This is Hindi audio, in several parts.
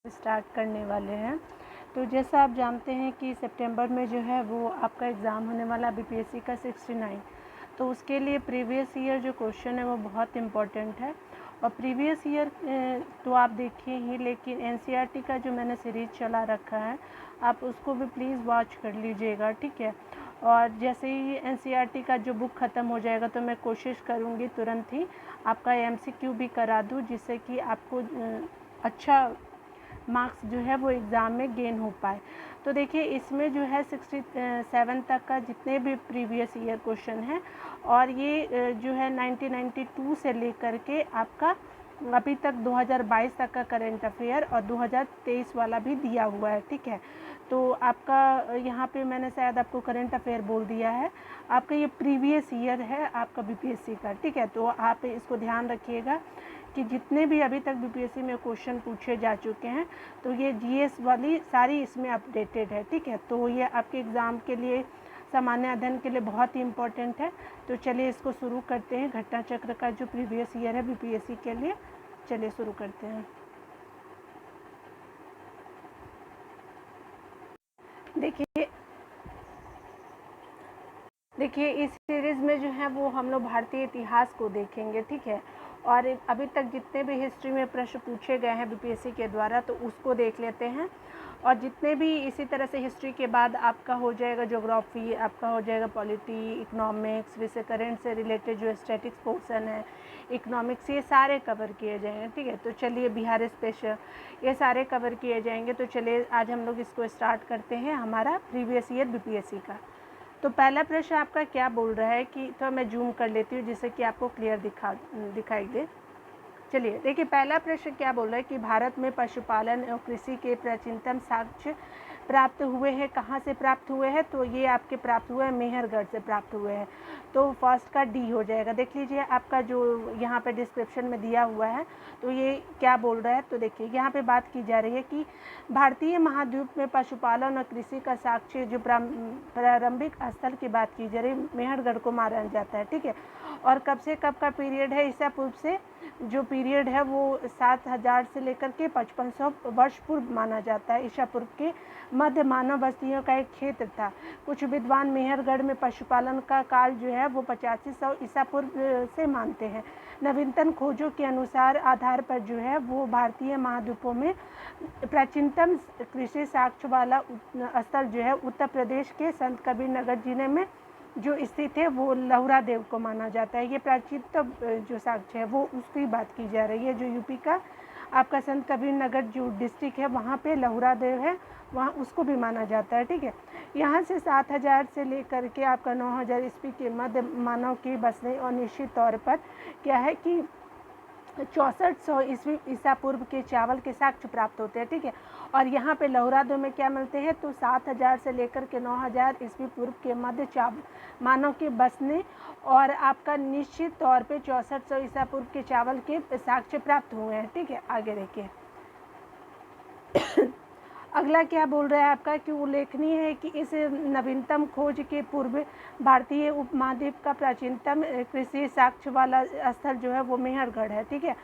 स्टार्ट करने वाले हैं। तो जैसा आप जानते हैं कि सितंबर में जो है वो आपका एग्ज़ाम होने वाला बीपीएससी का 69। तो उसके लिए प्रीवियस ईयर जो क्वेश्चन है वो बहुत इम्पोर्टेंट है। और प्रीवियस ईयर तो आप देखिए ही, लेकिन एनसीईआरटी का जो मैंने सीरीज़ चला रखा है आप उसको भी प्लीज़ वॉच कर लीजिएगा, ठीक है। और जैसे ही एनसीईआरटी का जो बुक ख़त्म हो जाएगा तो मैं कोशिश करूँगी तुरंत ही आपका एमसीक्यू भी करा दूँ, जिससे कि आपको अच्छा मार्क्स जो है वो एग्ज़ाम में गेन हो पाए। तो देखिए इसमें जो है 67 तक का जितने भी प्रीवियस ईयर क्वेश्चन हैं, और ये जो है 1992 से लेकर के आपका अभी तक 2022 तक का करंट अफेयर और 2023 वाला भी दिया हुआ है, ठीक है। तो आपका यहाँ पे मैंने शायद आपको करंट अफेयर बोल दिया है, आपका ये प्रीवियस ईयर है आपका बीपीएससी का, ठीक है। तो आप इसको ध्यान रखिएगा कि जितने भी अभी तक बीपीएससी में क्वेश्चन पूछे जा चुके हैं तो ये जीएस वाली सारी इसमें अपडेटेड है, ठीक है। तो ये आपके एग्ज़ाम के लिए, सामान्य अध्ययन के लिए बहुत ही इम्पोर्टेंट है। तो चलिए इसको शुरू करते हैं, घटना चक्र का जो प्रीवियस ईयर है बीपीएससी के लिए, चलिए शुरू करते हैं। देखिए इस सीरीज़ में जो है वो हम लोग भारतीय इतिहास को देखेंगे, ठीक है। और अभी तक जितने भी हिस्ट्री में प्रश्न पूछे गए हैं बीपीएससी के द्वारा तो उसको देख लेते हैं। और जितने भी इसी तरह से हिस्ट्री के बाद आपका हो जाएगा ज्योग्राफी, आपका हो जाएगा पॉलिटी, इकोनॉमिक्स, विषय करंट से रिलेटेड जो स्टैटिक्स पोर्शन है, इकोनॉमिक्स, ये सारे कवर किए जाएंगे, ठीक है। तो चलिए बिहार स्पेशल, ये सारे कवर किए जाएंगे। तो चलिए आज हम लोग इसको स्टार्ट करते हैं, हमारा प्रीवियस ईयर बीपीएससी का। तो पहला प्रश्न आपका क्या बोल रहा है कि तो मैं जूम कर लेती हूँ जिससे कि आपको क्लियर दिखाई दे। चलिए देखिए पहला प्रश्न क्या बोल रहा है कि भारत में पशुपालन और कृषि के प्राचीनतम साक्ष्य प्राप्त हुए हैं, कहाँ से प्राप्त हुए हैं? तो ये आपके प्राप्त हुए हैं मेहरगढ़ से प्राप्त हुए हैं। तो फर्स्ट का डी हो जाएगा। देख लीजिए आपका जो यहाँ पे डिस्क्रिप्शन में दिया हुआ है तो ये क्या बोल रहा है। तो देखिए यहाँ पे बात की जा रही है कि भारतीय महाद्वीप में पशुपालन और कृषि का साक्ष्य जो प्रारंभिक स्थल की बात की जा रही है मेहरगढ़ को माना जाता है, ठीक है। और कब से कब का पीरियड है? ईसा पूर्व से जो पीरियड है वो 7000 से लेकर के 5500 वर्ष पूर्व माना जाता है। ईसा पूर्व के मध्य मानव बस्तियों का एक क्षेत्र था। कुछ विद्वान मेहरगढ़ में पशुपालन का काल जो है वो 8500 ईसा पूर्व से मानते हैं। नवीनतम खोजों के अनुसार आधार पर जो है वो भारतीय महाद्वीपों में प्राचीनतम कृषि साक्ष्य वाला स्थल जो है उत्तर प्रदेश के संत कबीर नगर जिले में जो स्थित है वो लहुरा देव को माना जाता है। ये प्राचीनतम जो साक्ष्य है वो उसकी बात की जा रही है। जो यूपी का आपका संत कबीर नगर जो डिस्ट्रिक्ट है वहाँ पे लहुरा देव है, वहाँ उसको भी माना जाता है, ठीक है। यहाँ से 7000 से लेकर के आपका 9000 ईस्वी के मध्य मानव की बसने और निश्चित तौर पर क्या है कि 6400 ईस्वी ईसा पूर्व के चावल के साक्ष्य प्राप्त होते हैं, ठीक है। और यहाँ पे लहुरा दो में क्या मिलते हैं? तो 7000 से लेकर के 9000 ईस्वी पूर्व के मध्य चावल मानव के बसने और आपका निश्चित तौर पे 6400 ईसा पूर्व के चावल के साक्ष्य प्राप्त हुए हैं, ठीक है। आगे देखिए अगला क्या बोल रहा है आपका कि उल्लेखनीय है कि इस नवीनतम खोज के पूर्व भारतीय उपमहाद्वीप का प्राचीनतम कृषि साक्ष्य वाला स्थल जो है वो मेहरगढ़ है, ठीक है।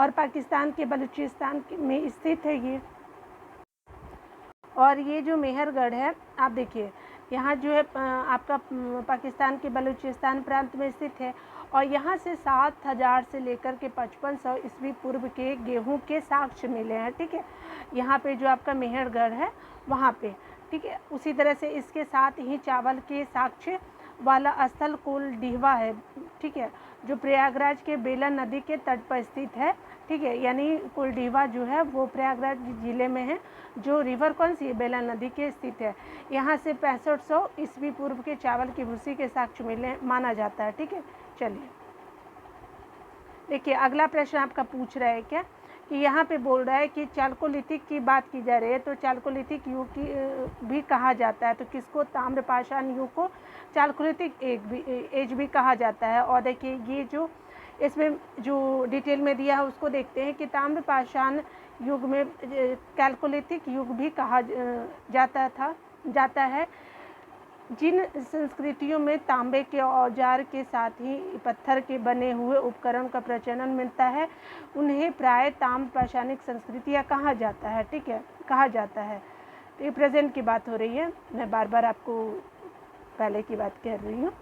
और पाकिस्तान के बलूचिस्तान में स्थित है ये। और ये जो मेहरगढ़ है आप देखिए यहाँ जो है आपका पाकिस्तान के बलूचिस्तान प्रांत में स्थित है। और यहाँ से 7000 से लेकर के 5500 ईस्वी पूर्व के गेहूं के साक्ष्य मिले हैं, ठीक है। यहाँ पे जो आपका मेहरगढ़ है वहाँ पे, ठीक है। उसी तरह से इसके साथ ही चावल के साक्ष्य वाला स्थल कुलडीहवा है, ठीक है, जो प्रयागराज के बेलन नदी के तट पर स्थित है, ठीक है। यानी कुलडीहवा जो है वो प्रयागराज जिले में है। जो रिवर कौन सी है? बेलन नदी के स्थित है। यहाँ से 6500 ईस्वी पूर्व के चावल की भूसी के साक्ष्य मिले माना जाता है, ठीक है। चलिए देखिए अगला प्रश्न आपका पूछ रहा है क्या कि यहाँ पे बोल रहा है कि चालकोलिथिक की बात की जा रही है। तो चालकोलिथिक युग की भी कहा जाता है। तो किसको? ताम्रपाषाण युग को चालकोलिथिक एज भी कहा जाता है। और देखिए ये जो इसमें जो डिटेल में दिया है उसको देखते हैं कि ताम्रपाषाण युग में कैलकोलिथिक युग भी कहा जाता है। जिन संस्कृतियों में तांबे के औजार के साथ ही पत्थर के बने हुए उपकरण का प्रचलन मिलता है उन्हें प्राय ताम्र पाषाणिक संस्कृतियाँ कहा जाता है, ठीक है, कहा जाता है। तो ये प्रेजेंट की बात हो रही है, मैं बार बार आपको पहले की बात कह रही हूँ।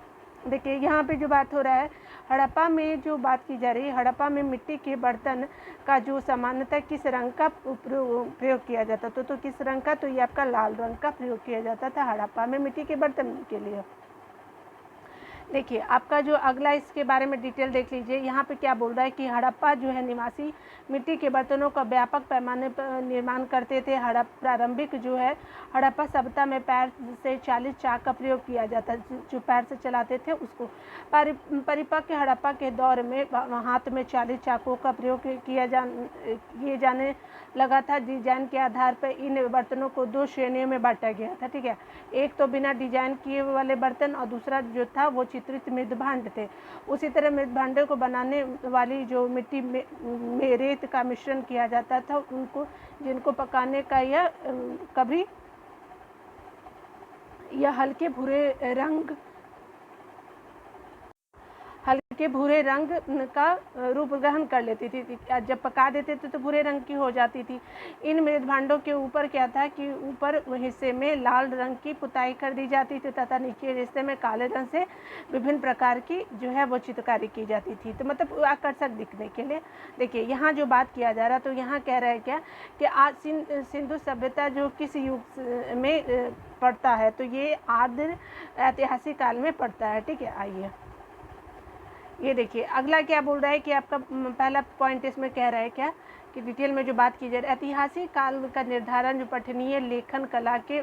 देखिए यहाँ पे जो बात हो रहा है, हड़प्पा में जो बात की जा रही है, हड़प्पा में मिट्टी के बर्तन का जो सामान्यतः किस रंग का प्रयोग किया जाता था, तो किस रंग का, तो ये आपका लाल रंग का प्रयोग किया जाता था हड़प्पा में मिट्टी के बर्तन के लिए। देखिए आपका जो अगला इसके बारे में डिटेल देख लीजिए। यहाँ पे क्या बोल रहा है कि हड़प्पा जो है निवासी मिट्टी के बर्तनों का व्यापक पैमाने पर निर्माण करते थे। प्रारंभिक जो है हड़प्पा सभ्यता में पैर से 40 चाक का प्रयोग किया जाता, जो पैर से चलाते थे उसको। परिपक्व हड़प्पा के दौर में हाथ में 40 चाकों का प्रयोग किए जाने लगा था। डिजाइन के आधार पर इन बर्तनों को 2 श्रेणियों में बांटा गया था, ठीक है। एक तो बिना डिजाइन किए वाले बर्तन और दूसरा जो था वो चित्रित मृदभांड थे। उसी तरह मृदभांडे को बनाने वाली जो मिट्टी में रेत का मिश्रण किया जाता था उनको, जिनको पकाने का यह हल्के भूरे रंग का रूप ग्रहण कर लेती थी। जब पका देते थे तो भूरे रंग की हो जाती थी। इन मृदभांडों के ऊपर क्या था कि ऊपर हिस्से में लाल रंग की पुताई कर दी जाती थी तथा नीचे हिस्से में काले रंग से विभिन्न प्रकार की जो है वो चित्रकारी की जाती थी, तो मतलब आकर्षक दिखने के लिए। देखिए यहाँ जो बात किया जा रहा, तो यहाँ कह रहा है क्या कि आज सिंधु सभ्यता जो किस युग में पड़ता है, तो ये आद्र ऐतिहासिक काल में पड़ता है, ठीक है। आइए ये देखिए अगला क्या बोल रहा है कि आपका पहला पॉइंट इसमें कह रहा है क्या कि डिटेल में जो बात की जा रही है, ऐतिहासिक काल का निर्धारण जो पठनीय लेखन कला के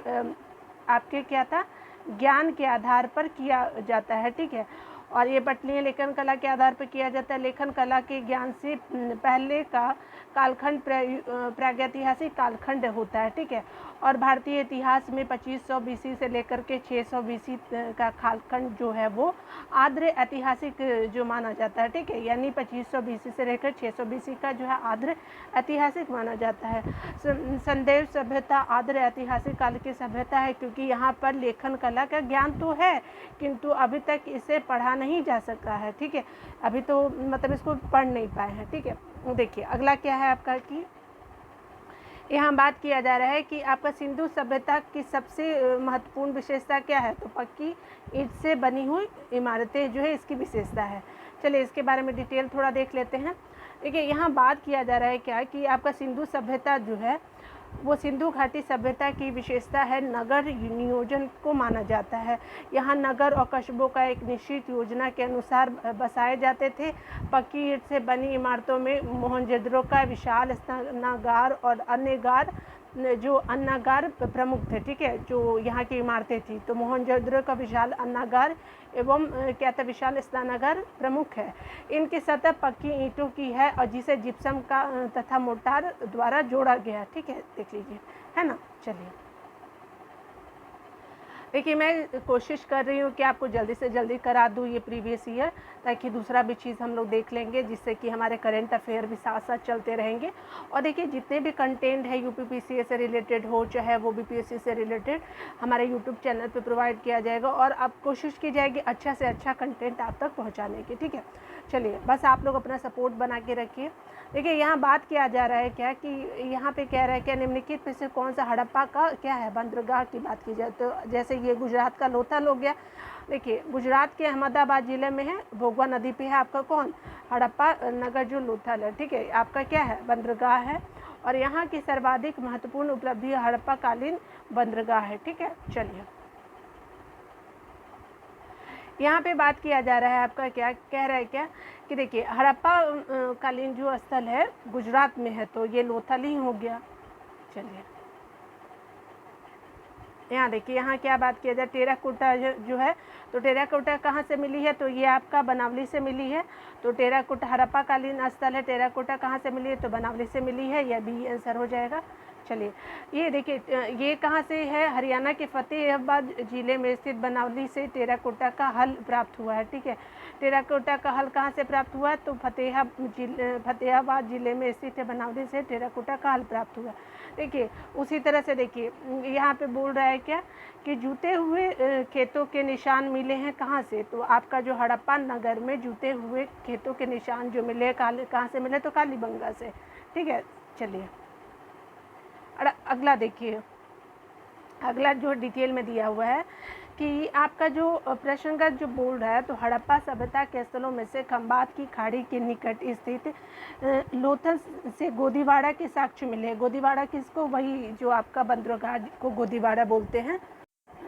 आपके क्या था ज्ञान के आधार पर किया जाता है, ठीक है। और ये पठनीय लेखन कला के आधार पर किया जाता है। लेखन कला के ज्ञान से पहले का कालखंड प्रागैतिहासिक कालखंड होता है, ठीक है। और भारतीय इतिहास में 2500 बीसी से लेकर के 600 बीसी का कालखंड जो है वो आर्द्र ऐतिहासिक जो माना जाता है, ठीक है। यानी 2500 बीसी से लेकर 600 बीसी का जो है आर्द्र ऐतिहासिक माना जाता है। संदेव सभ्यता आर्द्र ऐतिहासिक काल की सभ्यता है, क्योंकि यहाँ पर लेखन कला का ज्ञान तो है किंतु अभी तक इसे पढ़ा नहीं जा सका है, ठीक है। अभी तो मतलब इसको पढ़ नहीं पाए हैं, ठीक है। देखिए अगला क्या है आपका कि यहाँ बात किया जा रहा है कि आपका सिंधु सभ्यता की सबसे महत्वपूर्ण विशेषता क्या है, तो पक्की ईंट से बनी हुई इमारतें जो है इसकी विशेषता है। चलिए इसके बारे में डिटेल थोड़ा देख लेते हैं। देखिए यहाँ बात किया जा रहा है क्या कि आपका सिंधु सभ्यता जो है वो सिंधु घाटी सभ्यता की विशेषता है नगर नियोजन को माना जाता है। यहाँ नगर और कस्बों का एक निश्चित योजना के अनुसार बसाए जाते थे। पक्की ईंट से बनी इमारतों में मोहनजोदड़ो का विशाल स्नानागार और अन्नागार प्रमुख थे, ठीक है। जो यहाँ की इमारतें थी तो मोहनजोदड़ो का विशाल अन्नागार एवं क्या था विशाल स्नानागार प्रमुख है। इनकी सतह पक्की ईंटों की है और जिसे जिप्सम का तथा मोर्टार द्वारा जोड़ा गया, ठीक है। देख लीजिए, है ना। चलिए देखिए मैं कोशिश कर रही हूँ कि आपको जल्दी से जल्दी करा दूँ ये प्रीवियस ईयर, ताकि दूसरा भी चीज़ हम लोग देख लेंगे, जिससे कि हमारे करंट अफेयर भी साथ साथ चलते रहेंगे। और देखिए जितने भी कंटेंट है यूपीपीसीएस से रिलेटेड हो चाहे वो बीपीएससी से रिलेटेड, हमारे यूट्यूब चैनल पे प्रोवाइड किया जाएगा और अब कोशिश की जाएगी अच्छा से अच्छा कंटेंट आप तक पहुँचाने की, ठीक है। चलिए बस आप लोग अपना सपोर्ट बना के रखिए। देखिए यहाँ बात किया जा रहा है क्या कि यहाँ पे कह रहा है क्या निम्नलिखित में से कौन सा हड़प्पा का क्या है बंदरगाह की बात की जाए, तो जैसे ये गुजरात का लोथल हो गया। देखिए गुजरात के अहमदाबाद ज़िले में है, भोगवा नदी पे है आपका कौन हड़प्पा नगर जो लोथल है, ठीक है। आपका क्या है बंदरगाह है और यहाँ की सर्वाधिक महत्वपूर्ण उपलब्धि हड़प्पा कालीन बंदरगाह है, ठीक है। चलिए यहाँ पे बात किया जा रहा है आपका क्या कह रहा है क्या कि देखिए हड़प्पा कालीन जो स्थल है गुजरात में है, तो ये लोथल ही हो गया। चलिए यहाँ देखिए यहाँ क्या बात किया जाए, टेराकोटा जो है तो टेराकोटा कहाँ से मिली है, तो ये आपका बनावली से मिली है। तो टेराकोटा हड़प्पा कालीन स्थल है, टेराकोटा कहाँ से मिली है, तो बनावली से मिली है, यह भी आंसर हो जाएगा। चलिए ये देखिए ये कहाँ से है, हरियाणा के फतेहाबाद जिले में स्थित बनावली से टेराकोटा का हल प्राप्त हुआ है। ठीक है, टेराकोटा का हल कहाँ से प्राप्त हुआ, तो फतेहाबाद जिले में स्थित है बनावली से टेराकोटा का हल प्राप्त हुआ। देखिए उसी तरह से देखिए यहाँ पे बोल रहा है क्या कि जूते हुए खेतों के निशान मिले हैं कहाँ से, तो आपका जो हड़प्पा नगर में जूते हुए खेतों के निशान जो मिले कहाँ से मिले, तो कालीबंगा से। ठीक है, चलिए अगला देखिए, अगला जो डिटेल में दिया हुआ है कि आपका जो प्रश्न का जो बोल रहा है, तो हड़प्पा सभ्यता के स्थलों में से खंबात की खाड़ी के निकट स्थित लोथल से गोदीवाड़ा के साक्ष्य मिले। गोदीवाड़ा किसको, वही जो आपका बंदरगाह को गोदीवाड़ा बोलते हैं।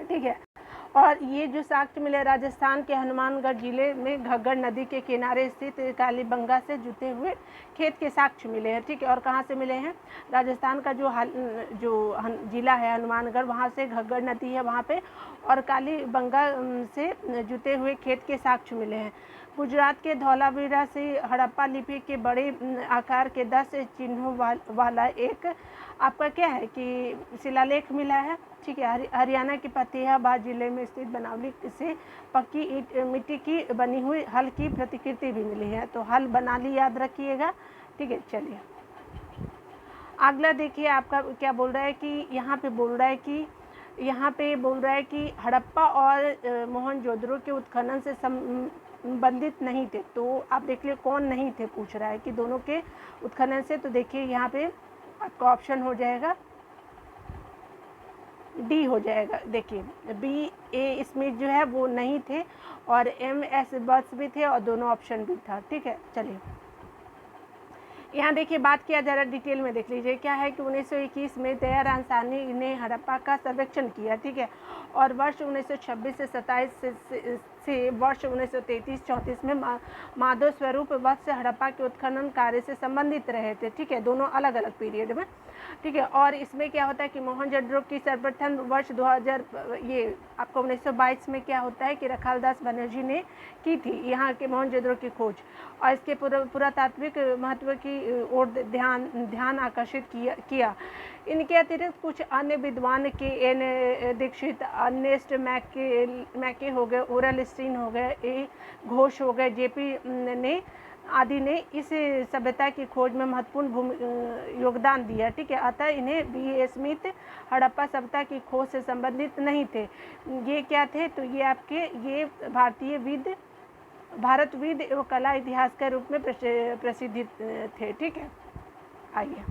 ठीक है, और ये जो साक्ष्य मिले राजस्थान के हनुमानगढ़ जिले में घग्गर नदी के किनारे स्थित कालीबंगा से जुते हुए खेत के साक्ष्य मिले हैं। ठीक है, और कहाँ से मिले हैं, राजस्थान का जो जिला है हनुमानगढ़, वहाँ से घग्गर नदी है वहाँ पे, और कालीबंगा से जुते हुए खेत के साक्ष्य मिले हैं। गुजरात के धौलावीरा से हड़प्पा लिपि के बड़े आकार के 10 चिन्हों वाला एक आपका क्या है कि शिलालेख मिला है। ठीक है, हरियाणा के फतेहाबाद जिले में स्थित बनावली से पक्की ईंट मिट्टी की बनी हुई हल की प्रतिकृति भी मिली है। तो हल बनाली याद रखिएगा। ठीक है, चलिए अगला देखिए आपका क्या बोल रहा है कि यहाँ पे बोल रहा है कि हड़प्पा और मोहनजोदड़ो के उत्खनन से संबंधित नहीं थे। तो आप देख लिए कौन नहीं थे पूछ रहा है कि दोनों के उत्खनन से। तो देखिए यहाँ पे आपका ऑप्शन हो जाएगा डी हो जाएगा। देखिए B.A. स्मिथ जो है वो नहीं थे, और M.S. बस भी थे, और दोनों ऑप्शन भी था। ठीक है, चलिए यहाँ देखिए बात किया जा रहा है, डिटेल में देख लीजिए क्या है कि 1921 में दयाराम साहनी ने हड़प्पा का सर्वेक्षण किया। ठीक है, और वर्ष 1926 से 27 से वर्ष 1933-34 में माधव स्वरूप वत्स हड़प्पा के उत्खनन कार्य से संबंधित रहे थे। ठीक है, दोनों अलग अलग पीरियड में। ठीक है, और इसमें क्या होता है कि मोहनजोदड़ो की सर्वप्रथम वर्ष 2000 ये आपको 1922 में क्या होता है कि रखालदास बनर्जी ने की थी यहाँ के मोहनजोदड़ो की खोज, और इसके पुरातात्विक महत्व की ओर ध्यान आकर्षित किया। इनके अतिरिक्त कुछ अन्य विद्वान के एन दीक्षित, अर्नेस्ट मैके हो गए, ओरल स्टीन हो गए, ए घोष हो गए, जेपी ने आदि ने इस सभ्यता की खोज में महत्वपूर्ण योगदान दिया। ठीक है, अतः इन्हें B.A. स्मिथ हड़प्पा सभ्यता की खोज से संबंधित नहीं थे। ये क्या थे, तो ये आपके ये भारतविद एवं कला इतिहास के रूप में प्रसिद्ध थे। ठीक है, आइए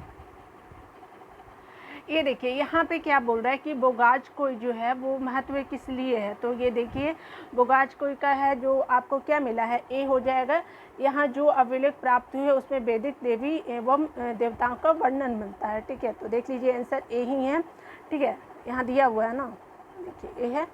ये देखिए यहाँ पे क्या बोल रहा है कि बोगाज कोई जो है वो महत्व किस लिए है। तो ये देखिए बोगाज कोई का है जो आपको क्या मिला है, ए हो जाएगा। यहाँ जो अभिलेख प्राप्त हुए उसमें वैदिक देवी एवं देवताओं का वर्णन मिलता है। ठीक है, तो देख लीजिए आंसर ए ही है। ठीक है, यहाँ दिया हुआ है ना, देखिए ए है।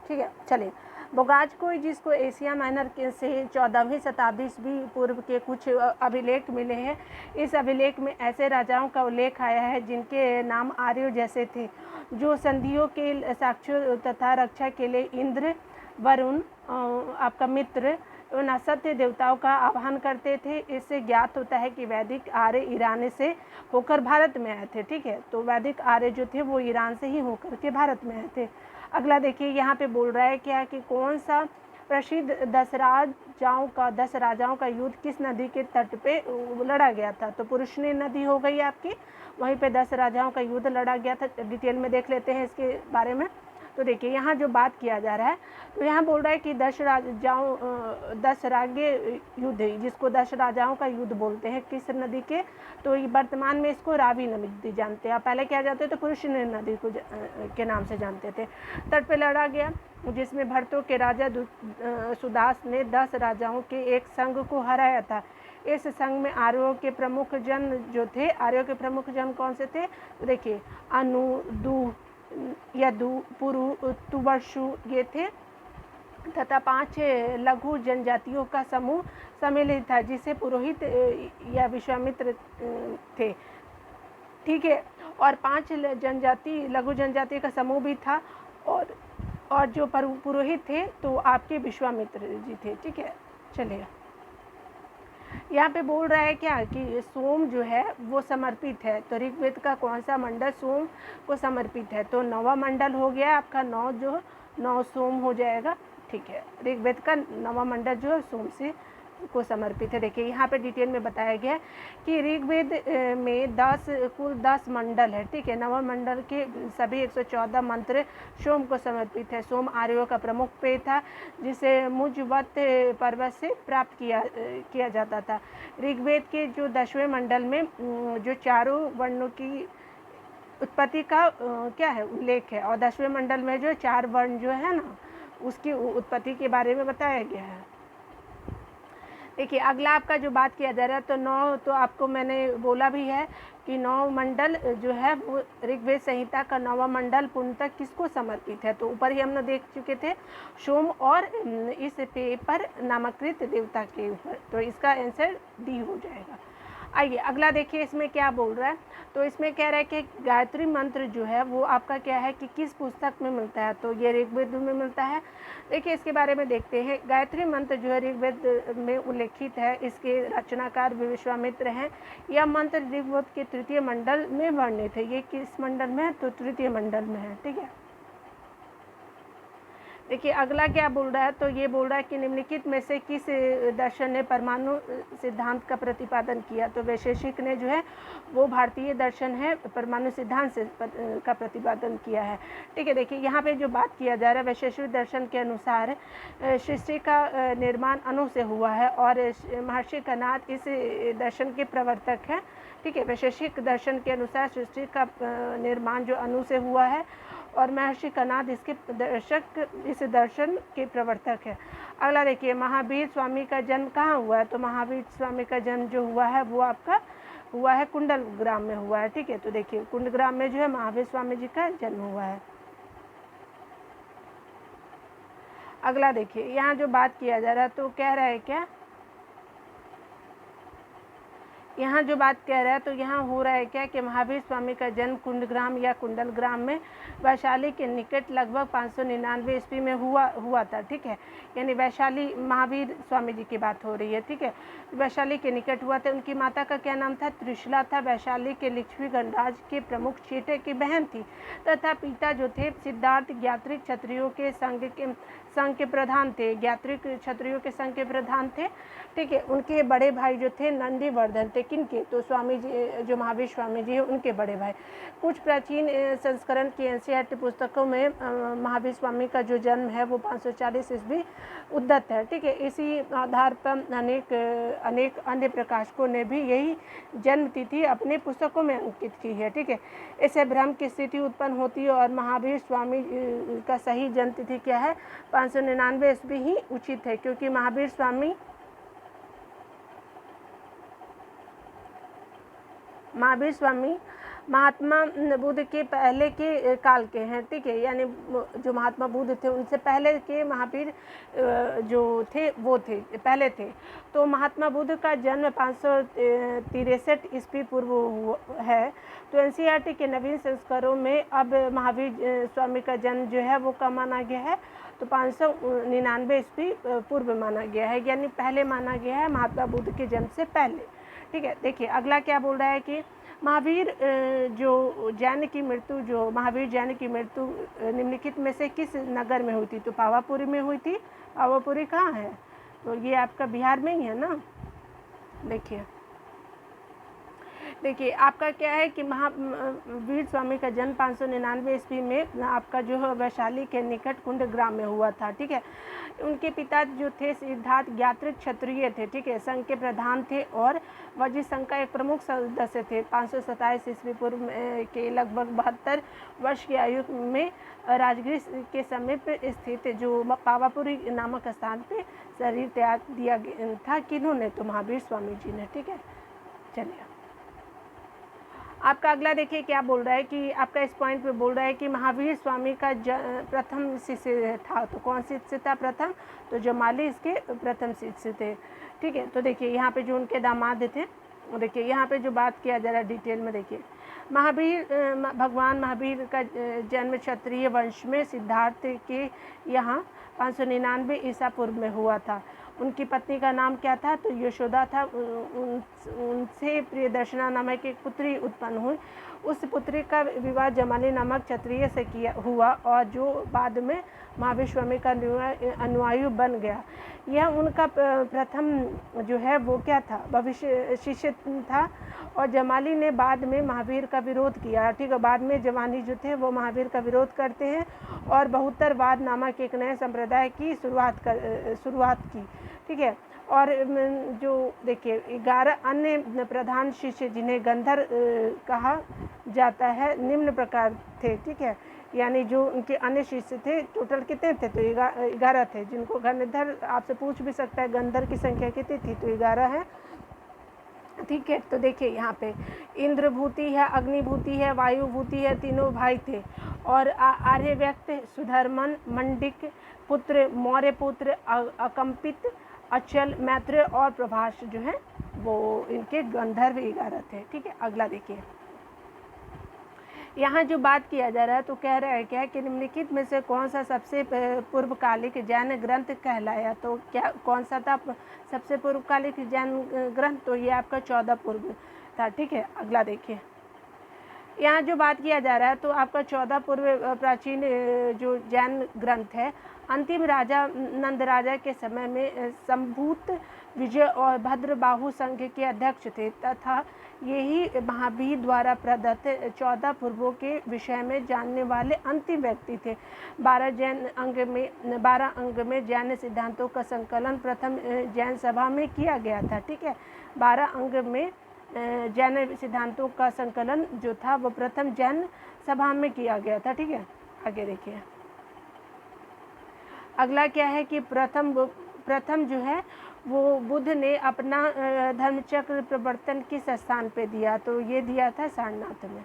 ठीक है, चलिए बोगाज कोई जिसको एशिया माइनर के से 14वीं शताब्दी ईस्वी पूर्व के कुछ अभिलेख मिले हैं। इस अभिलेख में ऐसे राजाओं का उल्लेख आया है जिनके नाम आर्यों जैसे थे, जो संधियों के साक्ष्यों तथा रक्षा के लिए इंद्र, वरुण, आपका मित्र एवं असत्य देवताओं का आह्वान करते थे। इससे ज्ञात होता है कि वैदिक आर्य ईरान से होकर भारत में आए थे। ठीक है, तो वैदिक आर्य जो थे वो ईरान से ही होकर के भारत में आए थे। अगला देखिए यहाँ पे बोल रहा है क्या कि कौन सा प्रसिद्ध 10 राजाओं का युद्ध किस नदी के तट पे लड़ा गया था। तो पुरुषनी नदी हो गई आपकी, वहीं पे 10 राजाओं का युद्ध लड़ा गया था। डिटेल में देख लेते हैं इसके बारे में। तो देखिए यहाँ जो बात किया जा रहा है, तो यहाँ बोल रहा है कि 10 रागे युद्ध, जिसको 10 राजाओं का युद्ध बोलते हैं, किस नदी के, तो वर्तमान में इसको रावी नदी जानते हैं। पहले क्या जानते थे, पुरुषनी नदी को के नाम से जानते थे। तट पे लड़ा गया जिसमें भरतों के राजा सुदास ने 10 राजाओं के एक संघ को हराया था। इस संघ में आर्यों के प्रमुख जन जो थे, आर्यों के प्रमुख जन कौन से थे, तो देखिए अनु, दु, यदु, पुरु, तुवर्षु ये थे, तथा 5 लघु जनजातियों का समूह सम्मिलित था जिसे पुरोहित या विश्वामित्र थे। ठीक है, और 5 लघु जनजाति का समूह भी था, और जो पुरोहित थे तो आपके विश्वामित्र जी थे। ठीक है, चलिए यहाँ पे बोल रहा है क्या कि सोम जो है वो समर्पित है, तो ऋग्वेद का कौन सा मंडल सोम को समर्पित है, तो 9वां मंडल हो गया आपका 9 जो 9 सोम हो जाएगा। ठीक है, ऋग्वेद का 9वां मंडल जो है सोम से को समर्पित है। देखिए यहाँ पे डिटेल में बताया गया है कि ऋग्वेद में कुल 10 मंडल है। ठीक है, 9वां मंडल के सभी 114 मंत्र सोम को समर्पित है। सोम आर्यों का प्रमुख पेय था जिसे मुजवत पर्वत से प्राप्त किया जाता था। ऋग्वेद के जो 10वें मंडल में जो चारों वर्णों की उत्पत्ति का क्या है उल्लेख है, और 10वें मंडल में जो 4 वर्ण जो है ना उसकी उत्पत्ति के बारे में बताया गया है। देखिए अगला आपका जो बात किया जा रहा है, तो 9 तो आपको मैंने बोला भी है कि 9 मंडल जो है वो ऋग्वेद संहिता का 9वां मंडल पूर्णतः किसको समर्पित है, तो ऊपर ही हमने देख चुके थे सोम और इस पेय पर नामकृत देवता के ऊपर, तो इसका आंसर डी हो जाएगा। आइए अगला देखिए इसमें क्या बोल रहा है, तो इसमें कह रहा है कि गायत्री मंत्र जो है वो आपका क्या है कि किस पुस्तक में मिलता है, तो ये ऋग्वेद में मिलता है। देखिए इसके बारे में देखते हैं। गायत्री मंत्र जो है ऋग्वेद में उल्लेखित है, इसके रचनाकार विश्वामित्र हैं। यह मंत्र ऋग्वेद के 3य मंडल में वर्णित है। ये किस मंडल में है, तो 3य मंडल में है। ठीक है, देखिए अगला क्या बोल रहा है, तो ये बोल रहा है कि निम्नलिखित में से किस दर्शन ने परमाणु सिद्धांत का प्रतिपादन किया, तो वैशेषिक ने जो है वो भारतीय दर्शन है परमाणु सिद्धांत से का प्रतिपादन किया है। ठीक है, देखिए यहाँ पे जो बात किया जा रहा है वैशेषिक दर्शन के अनुसार सृष्टि का निर्माण अणु से हुआ है और महर्षि कनाद इस दर्शन के प्रवर्तक हैं। ठीक है, वैशेषिक दर्शन के अनुसार सृष्टि का निर्माण जो अणु से हुआ है और महर्षि कनाद इस दर्शन के प्रवर्तक है। अगला देखिए महावीर स्वामी का जन्म कहाँ हुआ है, तो महावीर स्वामी का जन्म जो हुआ है वो आपका हुआ है कुंडल ग्राम में हुआ है। ठीक है, तो देखिए कुंडग्राम में जो है महावीर स्वामी जी का जन्म हुआ है। अगला देखिए यहाँ जो बात किया जा रहा है, तो कह रहा है क्या, यहाँ जो बात कह रहा है तो यहाँ हो रहा है क्या कि महावीर स्वामी का जन्म कुंडग्राम या कुंडल ग्राम में वैशाली के निकट लगभग 599 ईस्वी में हुआ था। ठीक है, यानी वैशाली महावीर स्वामी जी की बात हो रही है। ठीक है, वैशाली के निकट हुआ था। उनकी माता का क्या नाम था, त्रिशला था। वैशाली के लिच्छवी गणराज के प्रमुख चेटे की बहन थी तथा पिता जो थे सिद्धार्थ ज्ञात्रिक क्षत्रियों के संघ के प्रधान थे। ज्ञात्रिक क्षत्रियों के संघ के प्रधान थे। ठीक है, उनके बड़े भाई जो थे नंदीवर्धन थे। किनके, तो स्वामी जी जो महावीर स्वामी जी है उनके बड़े भाई। कुछ प्राचीन संस्करण की एनसीईआरटी पुस्तकों में महावीर स्वामी का जो जन्म है वो 540 ईस्वी उद्धत है। ठीक है, इसी आधार पर अनेक अन्य प्रकाशकों ने भी यही जन्म तिथि अपने पुस्तकों में अंकित की है। ठीक है, इससे भ्रम की स्थिति उत्पन्न होती है और महावीर स्वामी का सही जन्म तिथि क्या है, 599 ईस्वी ही उचित है, क्योंकि महावीर स्वामी महात्मा बुद्ध के पहले के काल के हैं। ठीक है, यानी जो महात्मा बुद्ध थे उनसे पहले के महावीर जो थे वो थे पहले थे। तो महात्मा बुद्ध का जन्म 563 ईस्वी पूर्व है। तो एनसीईआरटी के नवीन संस्करणों में अब महावीर स्वामी का जन्म जो है वो कब माना गया है, तो 599 ईस्वी पूर्व माना गया है, यानी पहले माना गया है महात्मा बुद्ध के जन्म से पहले। ठीक है, देखिए अगला क्या बोल रहा है कि महावीर जैन की मृत्यु निम्नलिखित में से किस नगर में हुई थी, तो पावापुरी में हुई थी। पावापुरी कहाँ है, तो ये आपका बिहार में ही है ना। देखिए आपका क्या है कि महावीर स्वामी का जन्म 599 ईस्वी में आपका जो है वैशाली के निकट कुंड ग्राम में हुआ था। ठीक है, उनके पिता जो थे सिद्धार्थ ज्ञात्रिक क्षत्रिय थे। ठीक है, संघ के प्रधान थे और वजी संघ का एक प्रमुख सदस्य थे। 527 ईस्वी पूर्व के लगभग 72 वर्ष की आयु में राजगीर के समीप स्थित जो पावापुरी नामक स्थान पे शरीर त्याग दिया था। किन्होंने, तो महावीर स्वामी जी ने। ठीक है, चलिए आपका अगला देखिए क्या बोल रहा है कि आपका इस पॉइंट पे बोल रहा है कि महावीर स्वामी का प्रथम शिष्य था, तो कौन शिष्य था प्रथम, तो जमाली इसके प्रथम शिष्य थे। ठीक है, तो देखिए यहाँ पे जो उनके दामाद थे, देखिए यहाँ पे जो बात किया जा रहा है डिटेल में देखिए। भगवान महावीर का जन्म क्षत्रिय वंश में सिद्धार्थ के यहाँ 599 ईसा पूर्व में हुआ था। उनकी पत्नी का नाम क्या था, तो यशोदा था। उनसे प्रियदर्शना नामक एक पुत्री उत्पन्न हुई। उस पुत्री का विवाह जमाली नामक क्षत्रिय से किया हुआ, और जो बाद में महाविश्वामित्र का अनुयायी बन गया। यह उनका प्रथम जो है वो क्या था, भविष्य शिष्य था। और जमाली ने बाद में महावीर का विरोध किया, ठीक है। बाद में जमाली जो थे वो महावीर का विरोध करते हैं और बहुत्तरवाद नामक एक नए संप्रदाय की शुरुआत की, ठीक है। और जो देखिए 11 अन्य प्रधान शिष्य जिन्हें गंधर कहा जाता है निम्न प्रकार थे, ठीक है। यानी जो उनके अन्य शिष्य थे, टोटल कितने थे, तो 11 थे, जिनको गंधर आपसे पूछ भी सकता है गंधर की संख्या कितनी थी, तो 11 है, ठीक है। तो देखिए यहाँ पे इंद्रभूति है, अग्निभूति है, वायुभूति है, तीनों भाई थे। और आर्यव्यक्त, सुधर्मन, मंडिक पुत्र, मौर्य पुत्र, अकंपित, अचल, मैत्र और प्रभास जो है वो इनके गंधर्व 11 थे, ठीक है। अगला देखिए, यहाँ जो बात किया जा रहा है तो कह रहा है क्या कि निम्नलिखित में से कौन सा सबसे पूर्वकालिक जैन ग्रंथ कहलाया, तो क्या कौन सा था सबसे पूर्वकालिक जैन ग्रंथ, तो ये आपका 14 पूर्व था, ठीक है। अगला देखिए, यहाँ जो बात किया जा रहा है तो आपका 14 पूर्व प्राचीन जो जैन ग्रंथ है, अंतिम राजा नंद राजा के समय में संभूत, विजय और भद्रबाहु संघ के अध्यक्ष थे तथा यही महावीर द्वारा प्रदत्त 14 पूर्वों के विषय में जानने वाले अंतिम व्यक्ति थे। 12 अंग में जैन सिद्धांतों का संकलन प्रथम जैन सभा में किया गया था, ठीक है। 12 अंग में जैन सिद्धांतों का संकलन जो था वो प्रथम जैन सभा में किया गया था, ठीक है। आगे देखिए, अगला क्या है कि प्रथम जो है वो बुद्ध ने अपना धर्मचक्र प्रवर्तन किस स्थान पे दिया, तो ये दिया था सारनाथ में।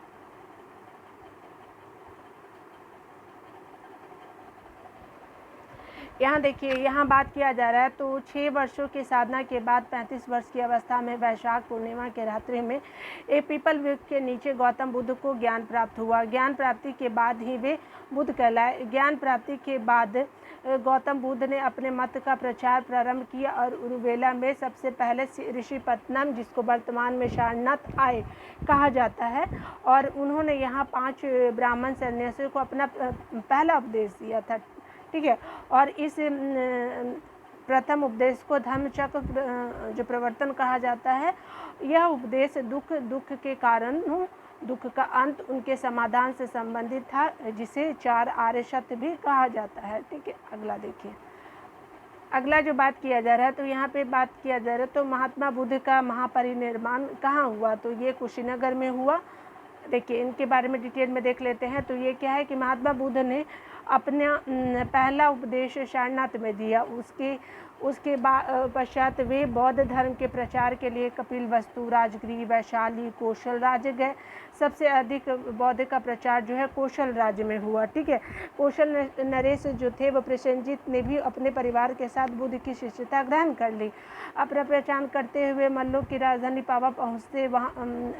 यहाँ देखिए, यहाँ बात किया जा रहा है तो 6 वर्षों की साधना के बाद 35 वर्ष की अवस्था में वैशाख पूर्णिमा के रात्रि में एक पीपल वृक्ष के नीचे गौतम बुद्ध को ज्ञान प्राप्त हुआ। ज्ञान प्राप्ति के बाद ही वे बुद्ध कहलाए। ज्ञान प्राप्ति के बाद गौतम बुद्ध ने अपने मत का प्रचार प्रारंभ किया और उरुवेला में सबसे पहले ऋषिपत्तनम, जिसको वर्तमान में सारनाथ आए कहा जाता है, और उन्होंने यहाँ 5 ब्राह्मण सन्यासियों को अपना पहला उपदेश दिया था, ठीक है। और इस प्रथम उपदेश को धर्मचक्र जो प्रवर्तन कहा जाता है। यह उपदेश दुख के कारण दुख का अंत, उनके समाधान से संबंधित था, जिसे 4 आर्य सत्य भी कहा जाता है, ठीक है। अगला देखिए, अगला जो बात किया जा रहा है तो यहाँ पे बात किया जा रहा है तो महात्मा बुद्ध का महापरिनिर्वाण कहाँ हुआ, तो ये कुशीनगर में हुआ। देखिए, इनके बारे में डिटेल में देख लेते हैं। तो ये क्या है कि महात्मा बुद्ध ने अपना पहला उपदेश सारनाथ में दिया। उसके पश्चात वे बौद्ध धर्म के प्रचार के लिए कपिलवस्तु, राजगृह, वैशाली, कौशल राज्य गए। सबसे अधिक बौद्ध का प्रचार जो है कौशल राज्य में हुआ, ठीक है। कौशल नरेश जो थे वो प्रसेनजीत ने भी अपने परिवार के साथ बुद्ध की शिष्यता ग्रहण कर ली। अपना पहचान करते हुए मल्लों की राजधानी पावा पहुँचते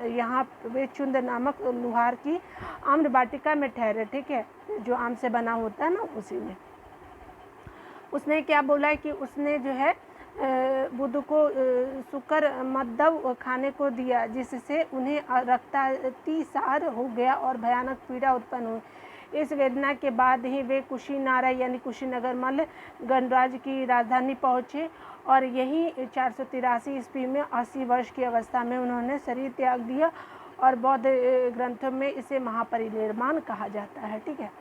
यहाँ वे चुंद नामक लुहार की आम्र वाटिका में ठहरे, ठीक है, जो आम से बना होता है ना, उसी में। उसने क्या बोला है कि उसने जो है बुद्ध को सुकर मद्दव खाने को दिया, जिससे उन्हें रक्तातिसार हो गया और भयानक पीड़ा उत्पन्न हुई। इस वेदना के बाद ही वे कुशीनारा यानी कुशीनगर मल्ल गणराज्य की राजधानी पहुँचे और यहीं 483 ईस्वी में 80 वर्ष की अवस्था में उन्होंने शरीर त्याग दिया और बौद्ध ग्रंथों में इसे महापरिनिर्वाण कहा जाता है, ठीक है।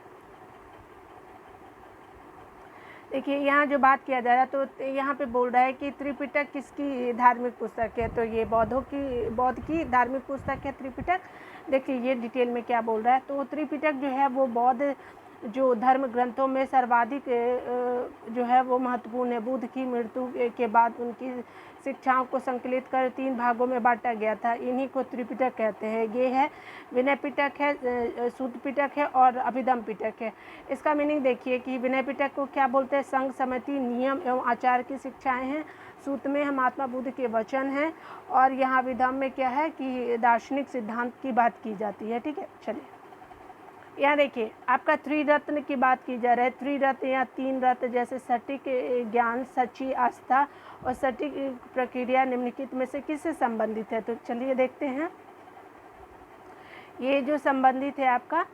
देखिए, यहाँ जो बात किया जा रहा है तो यहाँ पे बोल रहा है कि त्रिपिटक किसकी धार्मिक पुस्तक है, तो ये बौद्ध की धार्मिक पुस्तक है त्रिपिटक। देखिए ये डिटेल में क्या बोल रहा है, तो त्रिपिटक जो है वो बौद्ध जो धर्म ग्रंथों में सर्वाधिक जो है वो महत्वपूर्ण है। बुद्ध की मृत्यु के बाद उनकी शिक्षाओं को संकलित कर 3 भागों में बांटा गया था। इन्हीं को त्रिपिटक कहते हैं। ये है विनय पिटक है, सूत पिटक है और अभिधम पिटक है। इसका मीनिंग देखिए कि विनय पिटक को क्या बोलते हैं, संघ, समिति, नियम एवं आचार की शिक्षाएँ हैं। सूत में महात्मा बुद्ध के वचन हैं और यहाँ अभिधम में क्या है कि दार्शनिक सिद्धांत की बात की जाती है, ठीक है। चलिए यहाँ देखिए आपका त्रिरत्न की बात की जा रही है। त्रिरत्न या तीन रत्न जैसे सटीक ज्ञान, सच्ची आस्था और सटीक प्रक्रिया निम्नलिखित में से किससे संबंधित है? तो चलिए देखते हैं। ये जो संबंधित है आपका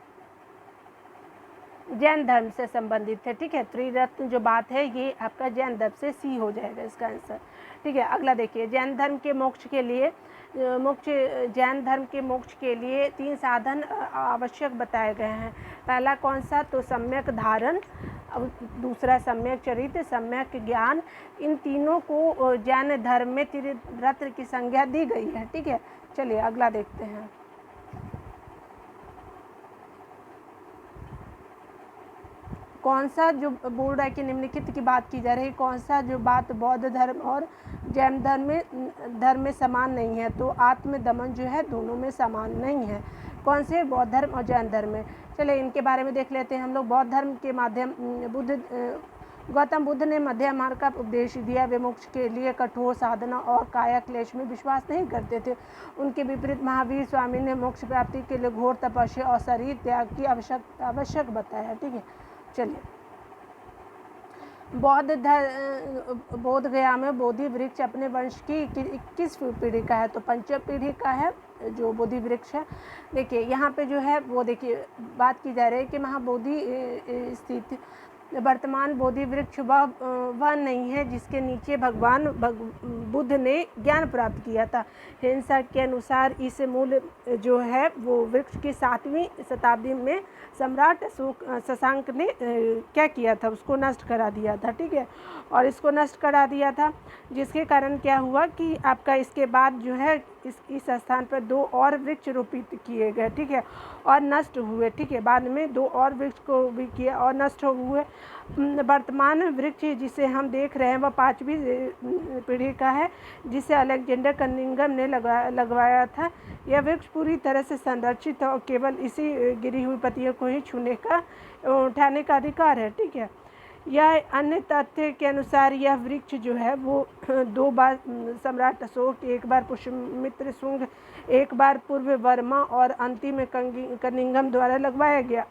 जैन धर्म से संबंधित है, ठीक है। त्रिरत्न जो बात है ये आपका जैन धर्म से, सी हो जाएगा इसका आंसर, ठीक है। अगला देखिए, जैन धर्म के मोक्ष के लिए जैन धर्म के मोक्ष के लिए 3 साधन आवश्यक बताए गए हैं। पहला कौन सा? तो सम्यक धारण, दूसरा सम्यक चरित्र, सम्यक ज्ञान। इन तीनों को जैन धर्म में त्रिरत्न की संज्ञा दी गई है, ठीक है। चलिए अगला देखते हैं। कौन सा जो बोल रहा है कि निम्नलिखित की बात की जा रही है, कौन सा जो बात बौद्ध धर्म और जैन धर्म में समान नहीं है? तो आत्मदमन जो है दोनों में समान नहीं है। कौन से? बौद्ध धर्म और जैन धर्म में। चलिए इनके बारे में देख लेते हैं हम लोग। बौद्ध धर्म के माध्यम गौतम बुद्ध ने मध्यम मार्ग का उपदेश दिया। वे मोक्ष के लिए कठोर साधना और काया क्लेश में विश्वास नहीं करते थे। उनके विपरीत महावीर स्वामी ने मोक्ष प्राप्ति के लिए घोर तपस्या और शरीर त्याग की आवश्यक बताया, ठीक है। चलिए, बोध गया में बोधि वृक्ष अपने वंश की 21 पीढ़ी का है, तो पंचम पीढ़ी का है जो बोधि वृक्ष है। देखिए यहाँ पे जो है वो देखिए बात की जा रही है कि महाबोधि स्थित वर्तमान बोधि वृक्ष वह नहीं है जिसके नीचे भगवान बुद्ध ने ज्ञान प्राप्त किया था। हिंसा के अनुसार इस मूल जो है वो वृक्ष की 7वीं शताब्दी में सम्राट शशांक ने क्या किया था? उसको नष्ट करा दिया था, ठीक है। और इसको नष्ट करा दिया था जिसके कारण क्या हुआ कि आपका इसके बाद जो है इस स्थान पर 2 और वृक्ष रोपित किए गए, ठीक है, और नष्ट हुए, ठीक है। बाद में 2 और वृक्ष को भी किया और नष्ट हुए। वर्तमान वृक्ष जिसे हम देख रहे हैं वह 5वीं पीढ़ी का है, जिसे अलेक्जेंडर कनिंघम ने लगवाया था। यह वृक्ष पूरी तरह से संरक्षित है और केवल इसी गिरी हुई पत्तियों को ही उठाने का अधिकार है, ठीक है। यह अन्य तथ्य के अनुसार यह वृक्ष जो है वो 2 बार सम्राट अशोक, 1 बार पुष्यमित्र शुंग, 1 बार पूर्व वर्मा और अंतिम में कनिंघम द्वारा लगवाया गया।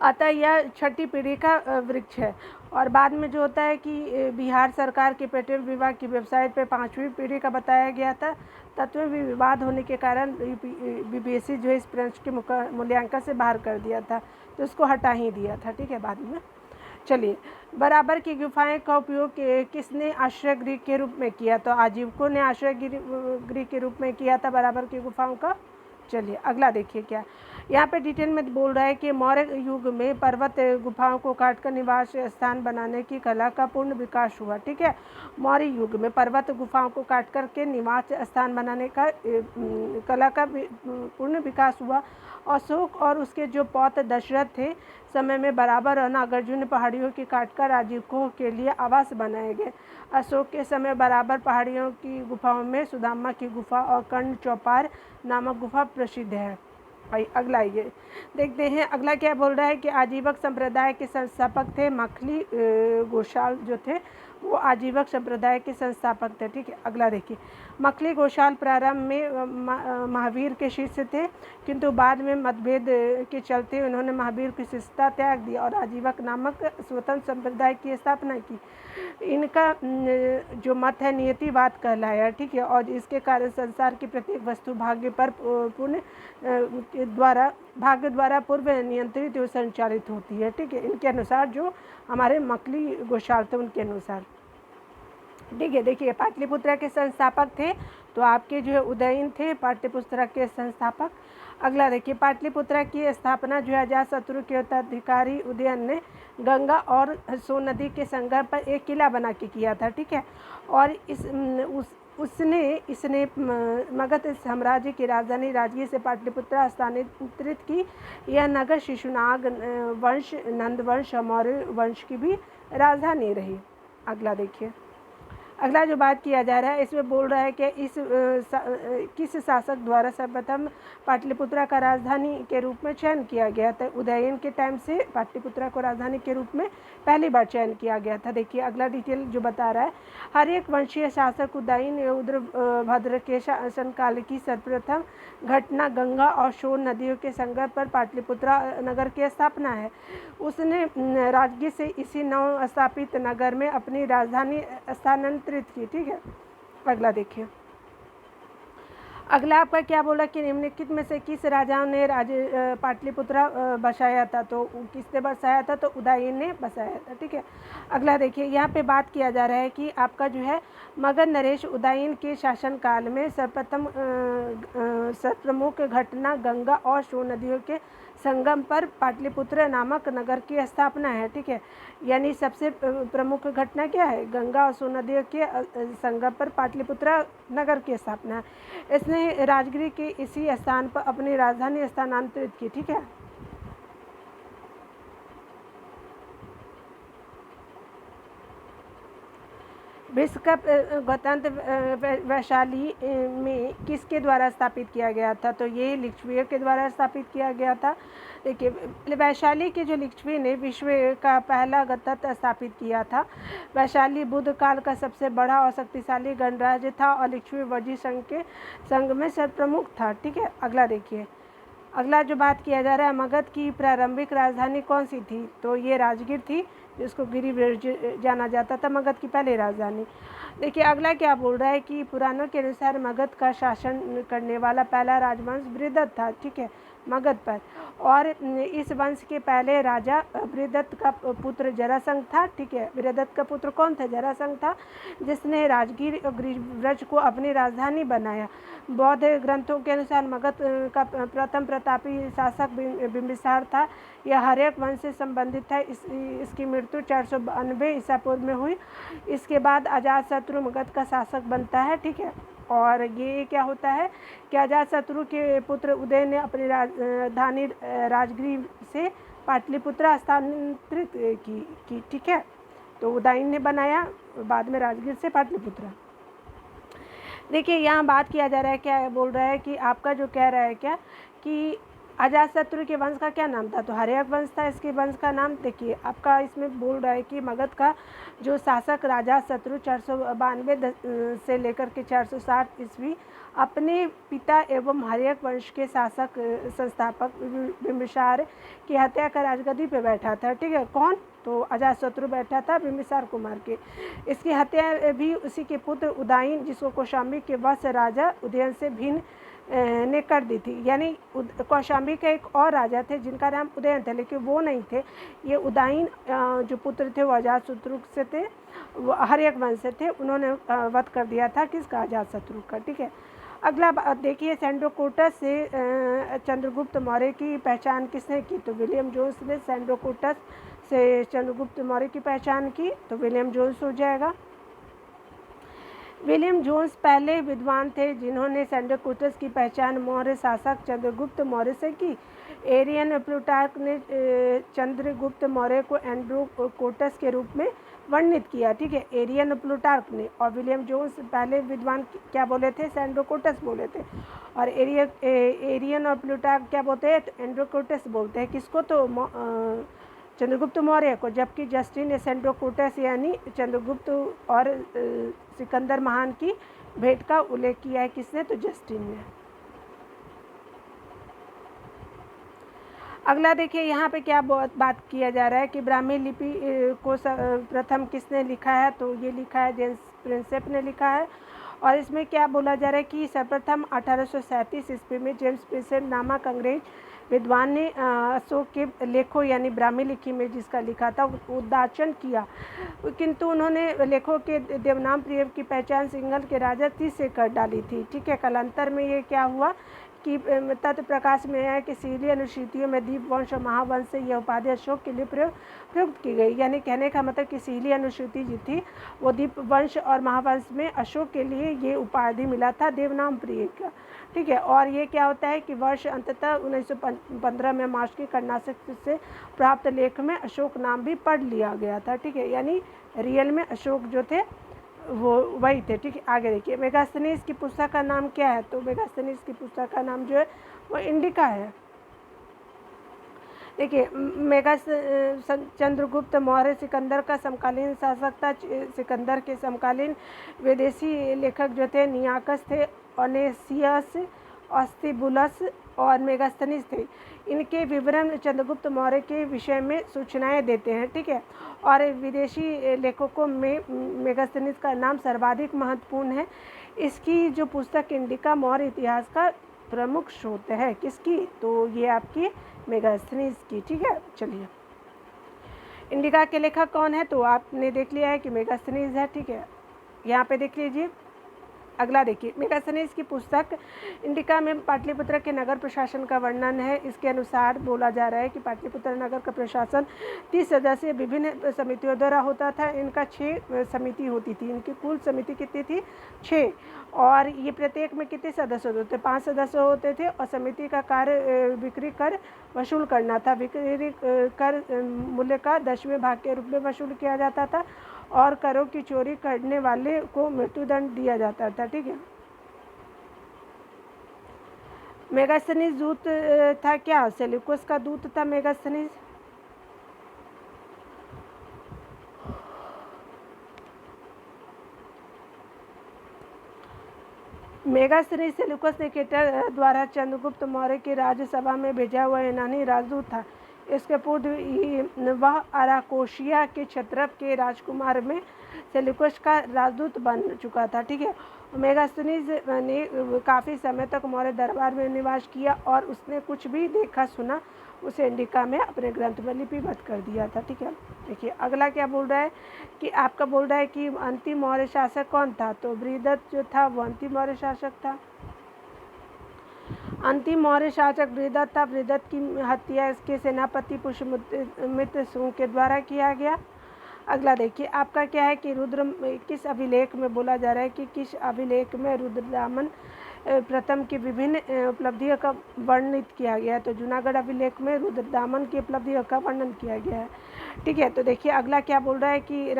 अतः यह 6ठी पीढ़ी का वृक्ष है। और बाद में जो होता है कि बिहार सरकार के पेटेंट विभाग की वेबसाइट पर 5वीं पीढ़ी का बताया गया था। तत्व में विवाद होने के कारण बीबीएससी जो है इस प्रश्न के मूल्यांकन से बाहर कर दिया था, तो उसको हटा ही दिया था, ठीक है, बाद में। चलिए, बराबर की गुफाएं का उपयोग किसने आश्रय गृह के रूप में किया? तो आजीवकों ने आश्रय गृह के रूप में किया था बराबर की गुफाओं का। चलिए अगला देखिए क्या यहाँ पे डिटेल में बोल रहा है कि मौर्य युग में पर्वत गुफाओं को काटकर निवास स्थान बनाने की कला का पूर्ण विकास हुआ, ठीक है। मौर्य युग में पर्वत गुफाओं को काट कर के निवास स्थान बनाने का कला का पूर्ण विकास हुआ। अशोक और उसके जो पौत्र दशरथ थे समय में बराबर और नागार्जुन पहाड़ियों की काटकर आजीविकों के लिए आवास बनाए गए। अशोक के समय बराबर पहाड़ियों की गुफाओं में सुदामा की गुफा और कर्ण चौपार नामक गुफा प्रसिद्ध है। भाई अगला ये देखते हैं। अगला क्या बोल रहा है कि आजीवक संप्रदाय के संस्थापक थे मखली गोशाल जो थे वो आजीवक संप्रदाय के संस्थापक थे, ठीक है। अगला देखिए, मखली गोशाल प्रारंभ में महावीर के शिष्य थे, किंतु बाद में मतभेद के चलते उन्होंने महावीर की शिष्यता त्याग दी और आजीवक नामक स्वतंत्र संप्रदाय की स्थापना की। इनका जो मत है नियतिवाद कहलाया, ठीक है, और इसके कारण संसार की प्रत्येक वस्तु भाग्य द्वारा पूर्व नियंत्रित व संचालित होती है, ठीक है। इनके अनुसार जो हमारे मखली गोशाल थे उनके अनुसार, ठीक है। देखिए, पाटलिपुत्र के संस्थापक थे तो आपके जो है उदयन थे पाटलिपुत्र के संस्थापक। अगला देखिए, पाटलिपुत्र की स्थापना जो है अजातशत्रु के उत्तराधिकारी उदयन ने गंगा और सोन नदी के संगम पर एक किला बना के किया था, ठीक है। और इसने मगध साम्राज्य की राजधानी राजगीर से पाटलिपुत्र स्थानांतरित की। यह नगर शिशुनाग वंश, नंद वंश और मौर्य वंश की भी राजधानी रही। अगला देखिए, अगला जो बात किया जा रहा है इसमें बोल रहा है कि किस शासक द्वारा सर्वप्रथम पाटलिपुत्रा का राजधानी के रूप में चयन किया गया था। उदयन के टाइम से पाटलिपुत्रा को राजधानी के रूप में पहली बार चयन किया गया था। देखिए अगला डिटेल जो बता रहा है, हर एक वंशीय शासक उदयन रुद्रभद्र के शासनकाल की सर्वप्रथम घटना गंगा और सोन नदियों के संगम पर पाटलिपुत्रा नगर की स्थापना है। उसने राजगीर से इसी नव स्थापित नगर में अपनी राजधानी स्थानांतरित की। ठीक है, अगला देखिए। अगला आपका क्या बोला कि निम्नलिखित में से किस राजाओं ने पाटलिपुत्रा बसाया था, तो किसने बसाया था, तो उदयन ने बसाया था। ठीक है, अगला देखिए, यहाँ पे बात किया जा रहा है कि आपका जो है मगध नरेश उदयन के शासनकाल में सर्वप्रथम सर्वप्रमुख घटना गंगा और सोन नदियों के संगम पर पाटलिपुत्र नामक नगर की स्थापना है। ठीक है, यानी सबसे प्रमुख घटना क्या है, गंगा और सोन नदियों के संगम पर पाटलिपुत्र नगर की स्थापना है। इसने राजगिरी के इसी स्थान पर अपनी राजधानी स्थानांतरित की। ठीक है, विश्व कप गणतंत्र वैशाली में किसके द्वारा स्थापित किया गया था, तो ये लिच्छवी के द्वारा स्थापित किया गया था। देखिए वैशाली के जो लिच्छवी ने विश्व का पहला गणतंत्र स्थापित किया था। वैशाली बुद्ध काल का सबसे बड़ा और शक्तिशाली गणराज्य था और लिच्छवी वजी संघ में सर्वप्रमुख था। ठीक है, अगला देखिए। अगला जो बात किया जा रहा है, मगध की प्रारंभिक राजधानी कौन सी थी, तो ये राजगीर थी, जिसको गिरिब्रज जाना जाता था, मगध की पहली राजधानी। देखिए अगला क्या बोल रहा है कि पुराणों के अनुसार मगध का शासन करने वाला पहला राजवंश बृहदत्त था। ठीक है, मगध पर, और इस वंश के पहले राजा बृहदत्त का पुत्र जरासंध था। ठीक है, बृहदत्त का पुत्र कौन था, जरासंध था, जिसने राजगीर और गिरिब्रज को अपनी राजधानी बनाया। बौद्ध ग्रंथों के अनुसार मगध का प्रथम प्रतापी शासक बिंबिसार था। यह हर्यक वंश से संबंधित है। इसकी मृत्यु 492 ईसा पूर्व में हुई। इसके बाद अजातशत्रु मगध का शासक बनता है। ठीक है, और ये क्या होता है कि अजातशत्रु के पुत्र उदय ने अपनी राजधानी राजगीर से पाटलिपुत्रा स्थानांतरित की। ठीक है, तो उदयन ने बनाया, बाद में राजगीर से पाटलिपुत्रा। देखिए यहाँ बात किया जा रहा है, क्या बोल रहा है कि आपका जो कह रहा है क्या कि अजातशत्रु के वंश का क्या नाम था, तो हर्यक वंश था इसके वंश का नाम। देखिए आपका इसमें बोल रहा है कि मगध का जो शासक अजातशत्रु 492 से लेकर के 460 ईस्वी अपने पिता एवं हर्यक वंश के शासक संस्थापक बिंबिसार की हत्या कर राजगद्दी पे बैठा था। ठीक है, कौन, तो अजातशत्रु बैठा था बिंबिसार को मार के। इसकी हत्या भी उसी के पुत्र उदयन, जिसको कौशाम्बी के वंश राजा उदयन से भिन्न ने कर दी थी। यानी कौशाम्बी के एक और राजा थे जिनका नाम उदयन थे, लेकिन वो नहीं थे। ये उदयन जो पुत्र थे वो अजातशत्रु से थे, वो हर्यक वंश से थे। उन्होंने वध कर दिया था किसका, अजातशत्रु का। ठीक है, अगला देखिए, सैंडोकोटस से चंद्रगुप्त मौर्य की पहचान किसने की, तो विलियम जोन्स ने सैंडोकोटस से चंद्रगुप्त मौर्य की पहचान की, तो विलियम जोन्स हो जाएगा। विलियम जोन्स पहले विद्वान थे जिन्होंने सैंडोकोटस की पहचान मौर्य शासक चंद्रगुप्त मौर्य से की। एरियन प्लूटार्क ने चंद्रगुप्त मौर्य को एंड्रोकोटस के रूप में वर्णित किया। ठीक है, एरियन प्लूटार्क ने, और विलियम जोन्स पहले विद्वान क्या बोले थे, सैंडोकोटस बोले थे, और एरियन और प्लूटार्क क्या बोलते हैं, एंड्रोकोटस बोलते हैं। किसको, तो चंद्रगुप्त मौर्य को, जबकि जस्टिन ने सैंडोकोटस यानी चंद्रगुप्त और सिकंदर महान की भेंट का उल्लेख किया है। किसने, तो जस्टिन ने। अगला देखिए, यहाँ पे क्या बात किया जा रहा है कि ब्राह्मी लिपि को प्रथम किसने लिखा है, तो ये लिखा है जेम्स प्रिंसेप ने लिखा है। और इसमें क्या बोला जा रहा है कि सर्वप्रथम 1837 ईस्वी में जेम्स प्रिंसेप नामक अंग्रेज विद्वान ने अशोक के लेखों यानी ब्राह्मी लिपि में जिसका लिखा था उदाचन किया, किंतु उन्होंने लेखों के देवनाम प्रिय की पहचान सिंघल के राजा तीस से कर डाली थी। ठीक है, कालांतर में ये क्या हुआ कि तत्व प्रकाश में है कि सीली अनुसूचियों में दीपवंश और महावंश से यह उपाधि अशोक के लिए प्रयुक्त की गई। यानी कहने का मतलब कि सीली अनुसूची जी थी वो दीपवंश और महावंश में अशोक के लिए ये उपाधि मिला था देवनाम प्रिय का। ठीक है, और ये क्या होता है कि वर्ष अंततः 1915 में मार्च की कर्नाटक से प्राप्त लेख में अशोक नाम भी पढ़ लिया गया था। ठीक है, यानी रियल में अशोक जो थे वो वही थे, ठीक है। आगे देखिए, मेगास्थनीज की पुस्तक का नाम क्या है? तो मेगास्थनीज की पुस्तक का नाम जो है वो इंडिका है। देखिए, चंद्रगुप्त मौर्य सिकंदर का समकालीन शासक था। सिकंदर के समकालीन विदेशी लेखक जो थे नियाकस थे, ओनेसियस, ऑस्तिबुलस और मेगास्थनीज थे। इनके विवरण चंद्रगुप्त मौर्य के विषय में सूचनाएं देते हैं, ठीक है। और विदेशी लेखकों में मेगास्थनीज का नाम सर्वाधिक महत्वपूर्ण है। इसकी जो पुस्तक इंडिका मौर्य इतिहास का प्रमुख स्रोत है। किसकी? तो ये आपकी मेगास्थनीज की, ठीक है। चलिए, इंडिका के लेखक कौन है? तो आपने देख लिया है कि मेगास्थनीज है, ठीक है। यहाँ पे देख लीजिए। अगला देखिए, मेगास्थनीज की पुस्तक इंडिका में पाटलिपुत्र के नगर प्रशासन का वर्णन है। इसके अनुसार बोला जा रहा है कि पाटलिपुत्र नगर का प्रशासन 30 सदस्य विभिन्न समितियों द्वारा होता था। इनका 6 समिति होती थी। इनकी कुल समिति कितनी थी? 6। और ये प्रत्येक में कितने सदस्य होते थे? 5 सदस्य होते थे। और समिति का कार्य बिक्री कर वसूल करना था। बिक्री कर मूल्य का 10वें भाग के रूप में वसूल किया जाता था और करों की चोरी करने वाले को मृत्युदंड दिया जाता था, ठीक है। मेगास्थनीज दूत था क्या? सेल्यूकस का दूत था मेगास्थनीज। मेगास्थनीज सेल्यूकस निकेटर द्वारा चंद्रगुप्त मौर्य की राज्यसभा में भेजा हुआ यूनानी राजदूत था। इसके पूर्व वह अराकोशिया के क्षत्रप के राजकुमार में सेल्यूकस का राजदूत बन चुका था, ठीक है। मेगास्थनीज ने काफ़ी समय तक मौर्य दरबार में निवास किया और उसने कुछ भी देखा सुना उसे इंडिका में अपने ग्रंथ में लिपिबद्ध कर दिया था, ठीक है। देखिए, अगला क्या बोल रहा है कि आपका बोल रहा है कि अंतिम मौर्य शासक कौन था? तो बृहदत्त जो था वो अंतिम मौर्य शासक था। अंतिम मौर्य शासक बृहदत्त था। बृहदत्त की हत्या इसके सेनापति पुष्यमित्र शुंग के द्वारा किया गया। अगला देखिए, आपका क्या है कि रुद्र किस अभिलेख में बोला जा रहा है कि किस अभिलेख में रुद्रदामन प्रथम की विभिन्न उपलब्धियों का वर्णित किया गया है? तो जूनागढ़ अभिलेख में रुद्रदामन की उपलब्धियों का वर्णन किया गया है, ठीक है। तो देखिए, अगला क्या बोल रहा है कि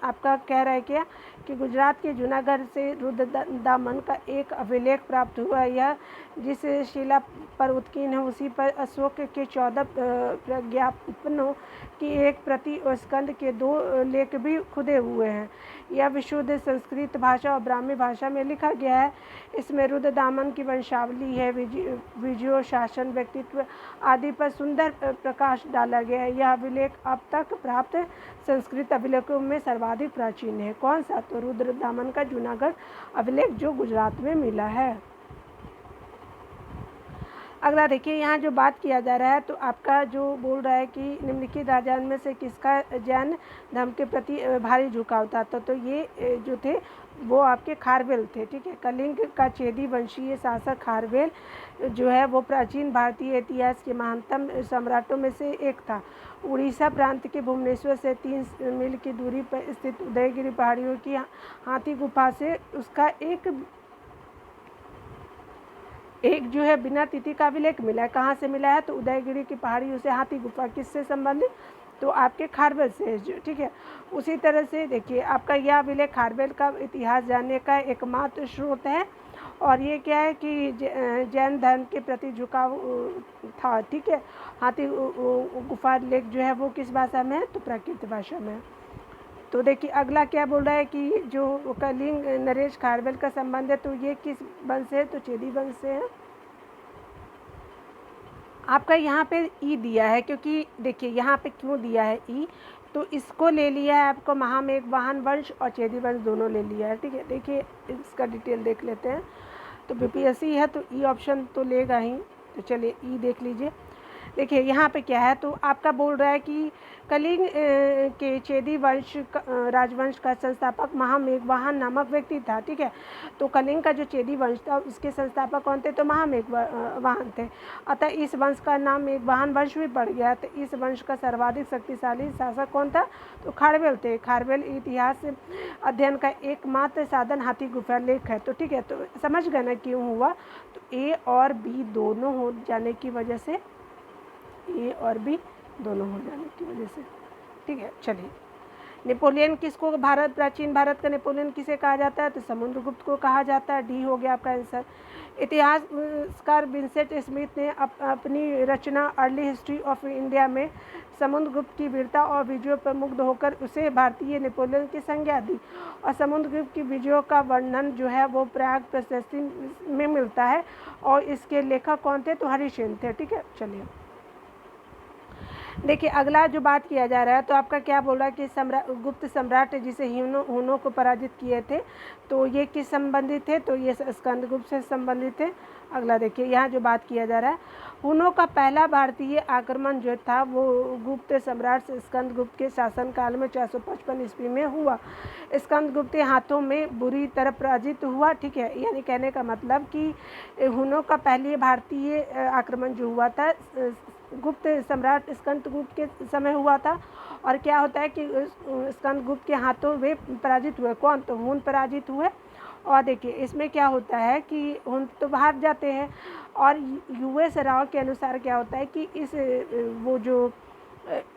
आपका कह रहा है क्या कि गुजरात के जूनागढ़ से रुद्रदामन का एक अभिलेख प्राप्त हुआ। यह जिस शिला पर उत्कीर्ण है उसी पर अशोक के 14 प्रज्ञापनों की एक प्रति और स्कंद के 2 लेख भी खुदे हुए हैं। यह विशुद्ध संस्कृत भाषा और ब्राह्मी भाषा में लिखा गया है। इसमें रुद्रदामन की वंशावली है, विजयों, शासन, व्यक्तित्व आदि पर सुंदर प्रकाश डाला गया है। यह अभिलेख अब तक प्राप्त संस्कृत अभिलेखों में सर्वाधिक प्राचीन है। कौन सा? तो रुद्रदामन का जूनागढ़ अभिलेख जो गुजरात में मिला है। अगला देखिए, यहाँ जो बात किया जा रहा है तो आपका जो बोल रहा है कि निम्नलिखित राजाओं में से किसका जैन धर्म के प्रति भारी झुकाव था? तो ये जो थे वो आपके खारवेल थे, ठीक है। कलिंग का चेदी वंशीय शासक खारवेल जो है वो प्राचीन भारतीय इतिहास के महानतम सम्राटों में से एक था। उड़ीसा प्रांत के भुवनेश्वर से 3 मील की दूरी पर स्थित उदयगिरी पहाड़ियों की हाथी गुफा से उसका एक जो है बिना तिथि का अभिलेख मिला है। कहाँ से मिला है? तो उदयगिरी की पहाड़ियों से हाथी गुफा। किससे संबंधित? तो आपके खारवेल से, जो, ठीक है। उसी तरह से देखिए, आपका यह अभिलेख खारवेल का इतिहास जानने का एकमात्र स्रोत है। और ये क्या है कि जैन धर्म के प्रति झुकाव था, ठीक है। हाथी गुफा लेख जो है वो किस भाषा में है? तो प्राकृत भाषा में। तो देखिए, अगला क्या बोल रहा है कि जो कलिंग नरेश खारवेल का संबंध है तो ये किस वंश से है? तो चेदी वंश से है। आपका यहाँ पे ई दिया है, क्योंकि देखिए यहाँ पे क्यों दिया है ई, तो इसको ले लिया है आपको महामेघवाहन वंश और चेदी वंश दोनों ले लिया है, ठीक है। देखिए, इसका डिटेल देख लेते हैं। तो बीपीएससी है तो ई ऑप्शन तो लेगा ही। तो चलिए ई देख लीजिए। देखिए यहाँ पे क्या है, तो आपका बोल रहा है कि कलिंग के चेदी वंश राजवंश का संस्थापक महामेघवाहन नामक व्यक्ति था, ठीक है। तो कलिंग का जो चेदी वंश था उसके संस्थापक कौन थे? तो महामेघवाहन थे। अतः इस वंश का नाम मेघवाहन वंश भी पड़ गया। तो इस वंश का सर्वाधिक शक्तिशाली शासक कौन था? तो खारवेल थे। खारवेल इतिहास अध्ययन का एकमात्र साधन हाथी गुफा लेख है। तो ठीक है, तो समझ गए ना क्यों हुआ? तो ए और बी दोनों हो जाने की वजह से, ए और बी दोनों हो जाने की वजह से, ठीक है। चलिए, नेपोलियन किसको, भारत, प्राचीन भारत का नेपोलियन किसे कहा जाता है, तो समुद्रगुप्त को कहा जाता है। डी हो गया आपका आंसर। इतिहासकार विंसेंट स्मिथ ने अपनी रचना अर्ली हिस्ट्री ऑफ इंडिया में समुद्रगुप्त की वीरता और विजयों पर मुग्ध होकर उसे भारतीय नेपोलियन की संज्ञा दी। और समुद्रगुप्त की विजयों का वर्णन जो है वो प्रयाग प्रशस्ति में मिलता है, और इसके लेखक कौन थे, तो हरिसेन थे। ठीक है, चलिए देखिए अगला जो बात किया जा रहा है, तो आपका क्या बोल रहा है कि गुप्त सम्राट जिसे हुनों को पराजित किए थे, तो ये किस संबंधित थे, तो ये स्कंदगुप्त से संबंधित थे। अगला देखिए यहाँ जो बात किया जा रहा है, हुनों का पहला भारतीय आक्रमण जो था वो गुप्त सम्राट स्कंदगुप्त के शासनकाल में 455 ईस्वी में हुआ। स्कंदगुप्त के हाथों में बुरी तरह पराजित हुआ। ठीक है, यानी कहने का मतलब कि हुनों का पहले भारतीय आक्रमण जो हुआ था गुप्त सम्राट स्कंदगुप्त के समय हुआ था। और क्या होता है कि स्कंदगुप्त के हाथों वे पराजित हुए। कौन, तो हुन पराजित हुए। और देखिए इसमें क्या होता है कि हुन तो बाहर जाते हैं, और यूएस राव के अनुसार क्या होता है कि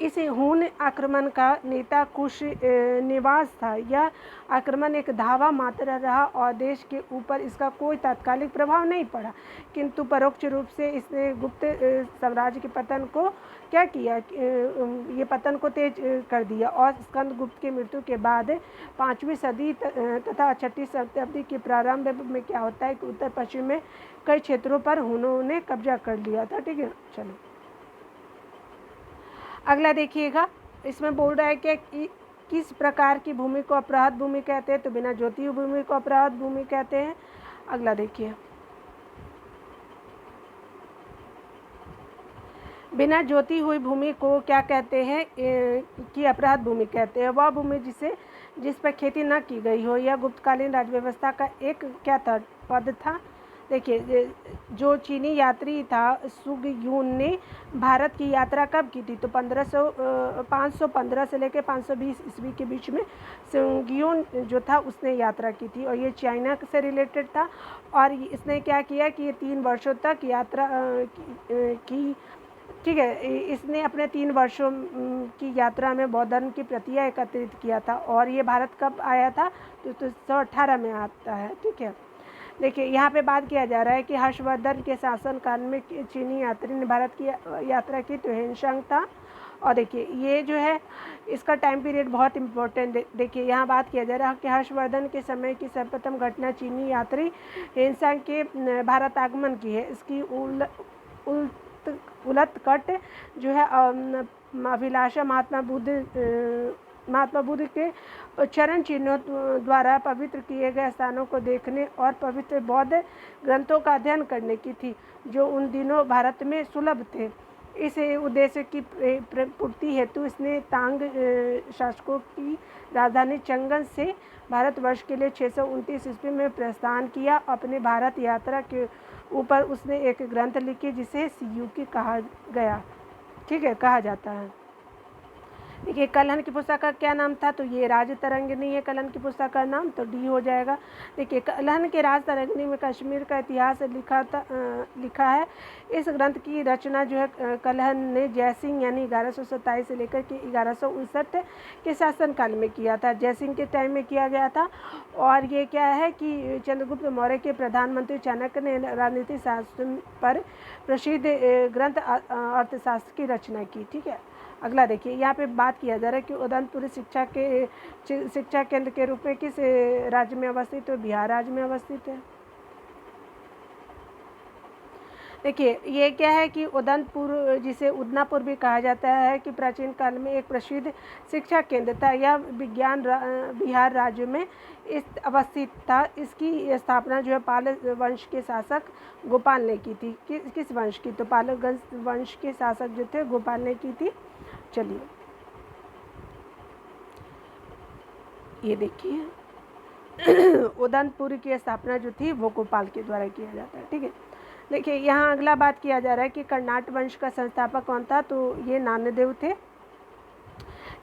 इस हुन आक्रमण का नेता कुश निवास था। यह आक्रमण एक धावा मात्र रहा और देश के ऊपर इसका कोई तात्कालिक प्रभाव नहीं पड़ा, किंतु परोक्ष रूप से इसने गुप्त साम्राज्य के पतन को क्या किया, ये पतन को तेज कर दिया। और स्कंदगुप्त की मृत्यु के बाद 5वीं सदी तथा 6वीं शताब्दी के प्रारंभ में क्या होता है कि उत्तर पश्चिम में कई क्षेत्रों पर हुनों ने कब्जा कर लिया था। ठीक है, चलो अगला देखिएगा, इसमें बोल रहा है कि किस प्रकार की भूमि को अपराध भूमि कहते हैं, तो बिना जोती हुई भूमि को अपराध भूमि कहते हैं। अगला देखिए, बिना जोती हुई भूमि को क्या कहते हैं कि अपराध भूमि कहते हैं। वह भूमि जिस पर खेती न की गई हो। यह गुप्तकालीन राजव्यवस्था का एक क्या था, पद था। देखिए जो चीनी यात्री था सुगयुन ने भारत की यात्रा कब की थी, तो 515 से लेकर 520 ईस्वी के बीच में सुगयुन जो था उसने यात्रा की थी, और ये चाइना से रिलेटेड था। और इसने क्या किया कि ये 3 वर्षों तक यात्रा की। ठीक है, इसने अपने 3 वर्षों की यात्रा में बौद्ध धर्म की प्रतियां एकत्रित किया था। और ये भारत कब आया था, तो 1918 में आता है। ठीक है, देखिए यहाँ पे बात किया जा रहा है कि हर्षवर्धन के शासनकाल में चीनी यात्री ने भारत की यात्रा की, तो हेनसांग था। और देखिए ये जो है इसका टाइम पीरियड बहुत इम्पोर्टेंट। देखिए यहाँ बात किया जा रहा है कि हर्षवर्धन के समय की सर्वप्रथम घटना चीनी यात्री हेनसांग के भारत आगमन की है। इसकी उलट-कट जो है अभिलाषा महात्मा बुद्ध के चरण चिन्हों द्वारा पवित्र किए गए स्थानों को देखने और पवित्र बौद्ध ग्रंथों का अध्ययन करने की थी, जो उन दिनों भारत में सुलभ थे। इस उद्देश्य की पूर्ति हेतु इसने तांग शासकों की राजधानी चंगन से भारतवर्ष के लिए 629 ईस्वी में प्रस्थान किया। अपने भारत यात्रा के ऊपर उसने एक ग्रंथ लिखी जिसे सियुकी कहा गया। ठीक है, कहा जाता है। देखिए कलहन की पुस्तक का क्या नाम था, तो ये राजतरंगिणी है कलहन की पुस्तक का नाम, तो डी हो जाएगा। देखिए कलहन के राजतरंगिणी में कश्मीर का इतिहास लिखा है। इस ग्रंथ की रचना जो है कलहन ने जयसिंह यानी 1127 से लेकर के 1159 के शासनकाल में किया था। जयसिंह के टाइम में किया गया था। और ये क्या है कि चंद्रगुप्त मौर्य के प्रधानमंत्री चाणक्य ने राजनीतिक शास्त्र पर प्रसिद्ध ग्रंथ अर्थशास्त्र की रचना की। ठीक है, अगला देखिए यहाँ पे बात किया जा रहा है कि उदयपुर शिक्षा केंद्र के रूप में किस राज्य में अवस्थित है, बिहार राज्य में अवस्थित है। देखिए ये क्या है कि उदयपुर जिसे उदनापुर भी कहा जाता है कि प्राचीन काल में एक प्रसिद्ध शिक्षा केंद्र था। यह बिहार राज्य में अवस्थित था। इसकी स्थापना जो है पाल वंश के शासक गोपाल ने की थी। किस वंश की, तो पाल वंश के शासक जो थे गोपाल ने की थी। चलिए ये देखिए उदयपुर की स्थापना जो थी वो गोपाल के द्वारा किया जाता है। ठीक है, देखिए यहाँ अगला बात किया जा रहा है कि कर्नाट वंश का संस्थापक कौन था, तो ये नामदेव थे।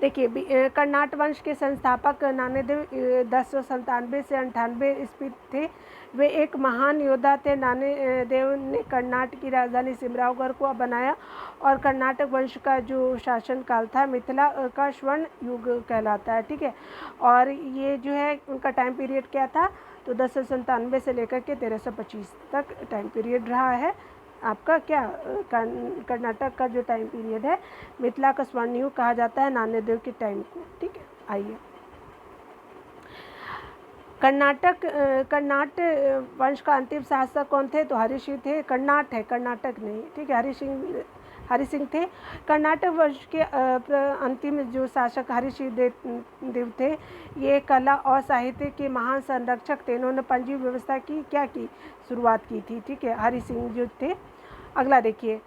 कर्नाट वंश के संस्थापक नामदेव 1097 से 98 ईस्वी थे। वे एक महान योद्धा थे। नामदेव ने कर्नाटक की राजधानी सिमरावगढ़ को बनाया और कर्नाटक वंश का जो शासन काल था मिथिला का स्वर्ण युग कहलाता है, ठीक है। और ये जो है उनका टाइम पीरियड क्या था, तो 1097 से लेकर के 1325 तक टाइम पीरियड रहा है आपका क्या कर्नाटक का जो टाइम पीरियड है, मिथिला का स्वर्ण युग कहा जाता है नामदेव के टाइम को, ठीक है। आइए, कर्नाट वंश का अंतिम शासक कौन थे, तो हरि सिंह थे। कर्नाट है, कर्नाटक नहीं, ठीक है। हरि सिंह थे। कर्नाटक वंश के अंतिम जो शासक हरि सिंह देव थे, ये कला और साहित्य के महान संरक्षक थे। इन्होंने पंजीय व्यवस्था की क्या की शुरुआत की थी, ठीक है, हरि सिंह जो थे। अगला देखिए,